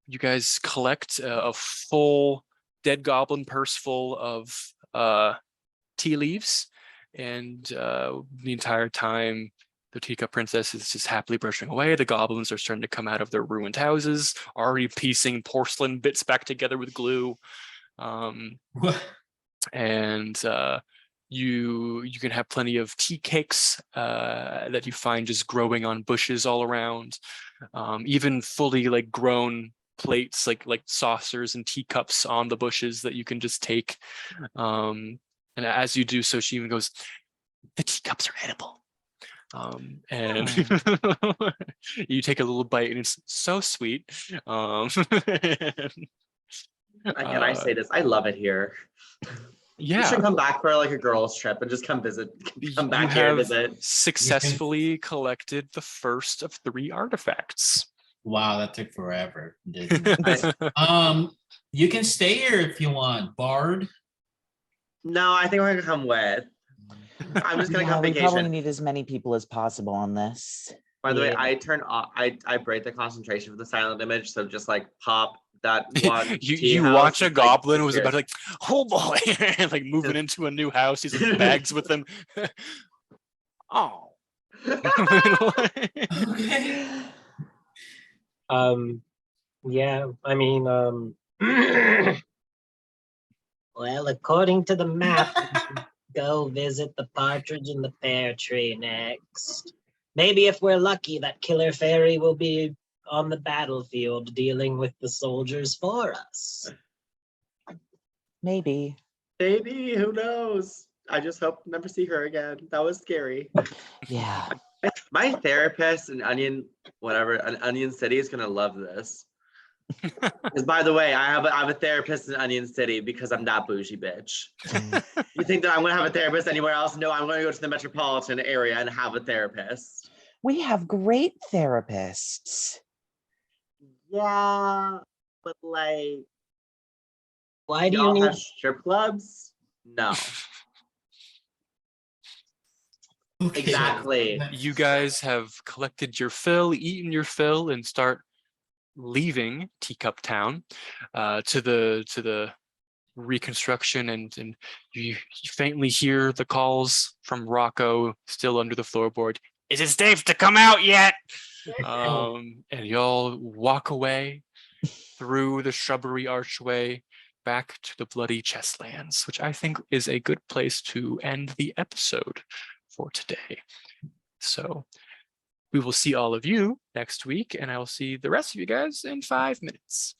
You guys collect a full dead goblin purse full of tea leaves, and the entire time the Teacup Princess is just happily brushing away. The goblins are starting to come out of their ruined houses, already piecing porcelain bits back together with glue. What? And you can have plenty of tea cakes that you find just growing on bushes all around. Even fully like grown plates, like saucers and teacups on the bushes that you can just take. And as you do so, she even goes, "The teacups are edible." And you take a little bite and it's so sweet. Again, I say this, I love it here. You Yeah, should come back for like a girls' trip and just come visit. Come you back here and have visit. successfully collected the first of 3 artifacts. Wow, that took forever. Didn't it? You can stay here if you want, Bard. No, I think we're gonna come with. I'm just gonna Yeah, come we probably vacation. need as many people as possible on this. By the way, Yeah. I turn off. I break the concentration for the silent image, so just like pop that one. You watch a goblin who's about to like, oh boy, like moving into a new house. He's like bags with him. Oh. Okay. Yeah, I mean, well, according to the map, we should go visit the partridge in the pear tree next. Maybe if we're lucky, that killer fairy will be on the battlefield dealing with the soldiers for us. Maybe. Maybe, who knows? I just hope to never see her again. That was scary. Yeah. My therapist in Onion City is gonna love this. Because by the way, I have a therapist in Onion City because I'm that bougie bitch. You think that I'm gonna have a therapist anywhere else? No, I'm gonna go to the metropolitan area and have a therapist. We have great therapists. Yeah, but like, Why do you y'all need have strip clubs? No. Okay. Exactly. You guys have collected your fill, eaten your fill, and start leaving Teacup Town to the reconstruction, and you faintly hear the calls from Rocco still under the floorboard. Is it safe to come out yet? And y'all walk away through the shrubbery archway back to the bloody chestlands, which I think is a good place to end the episode for today. So we will see all of you next week, and I will see the rest of you guys in 5 minutes.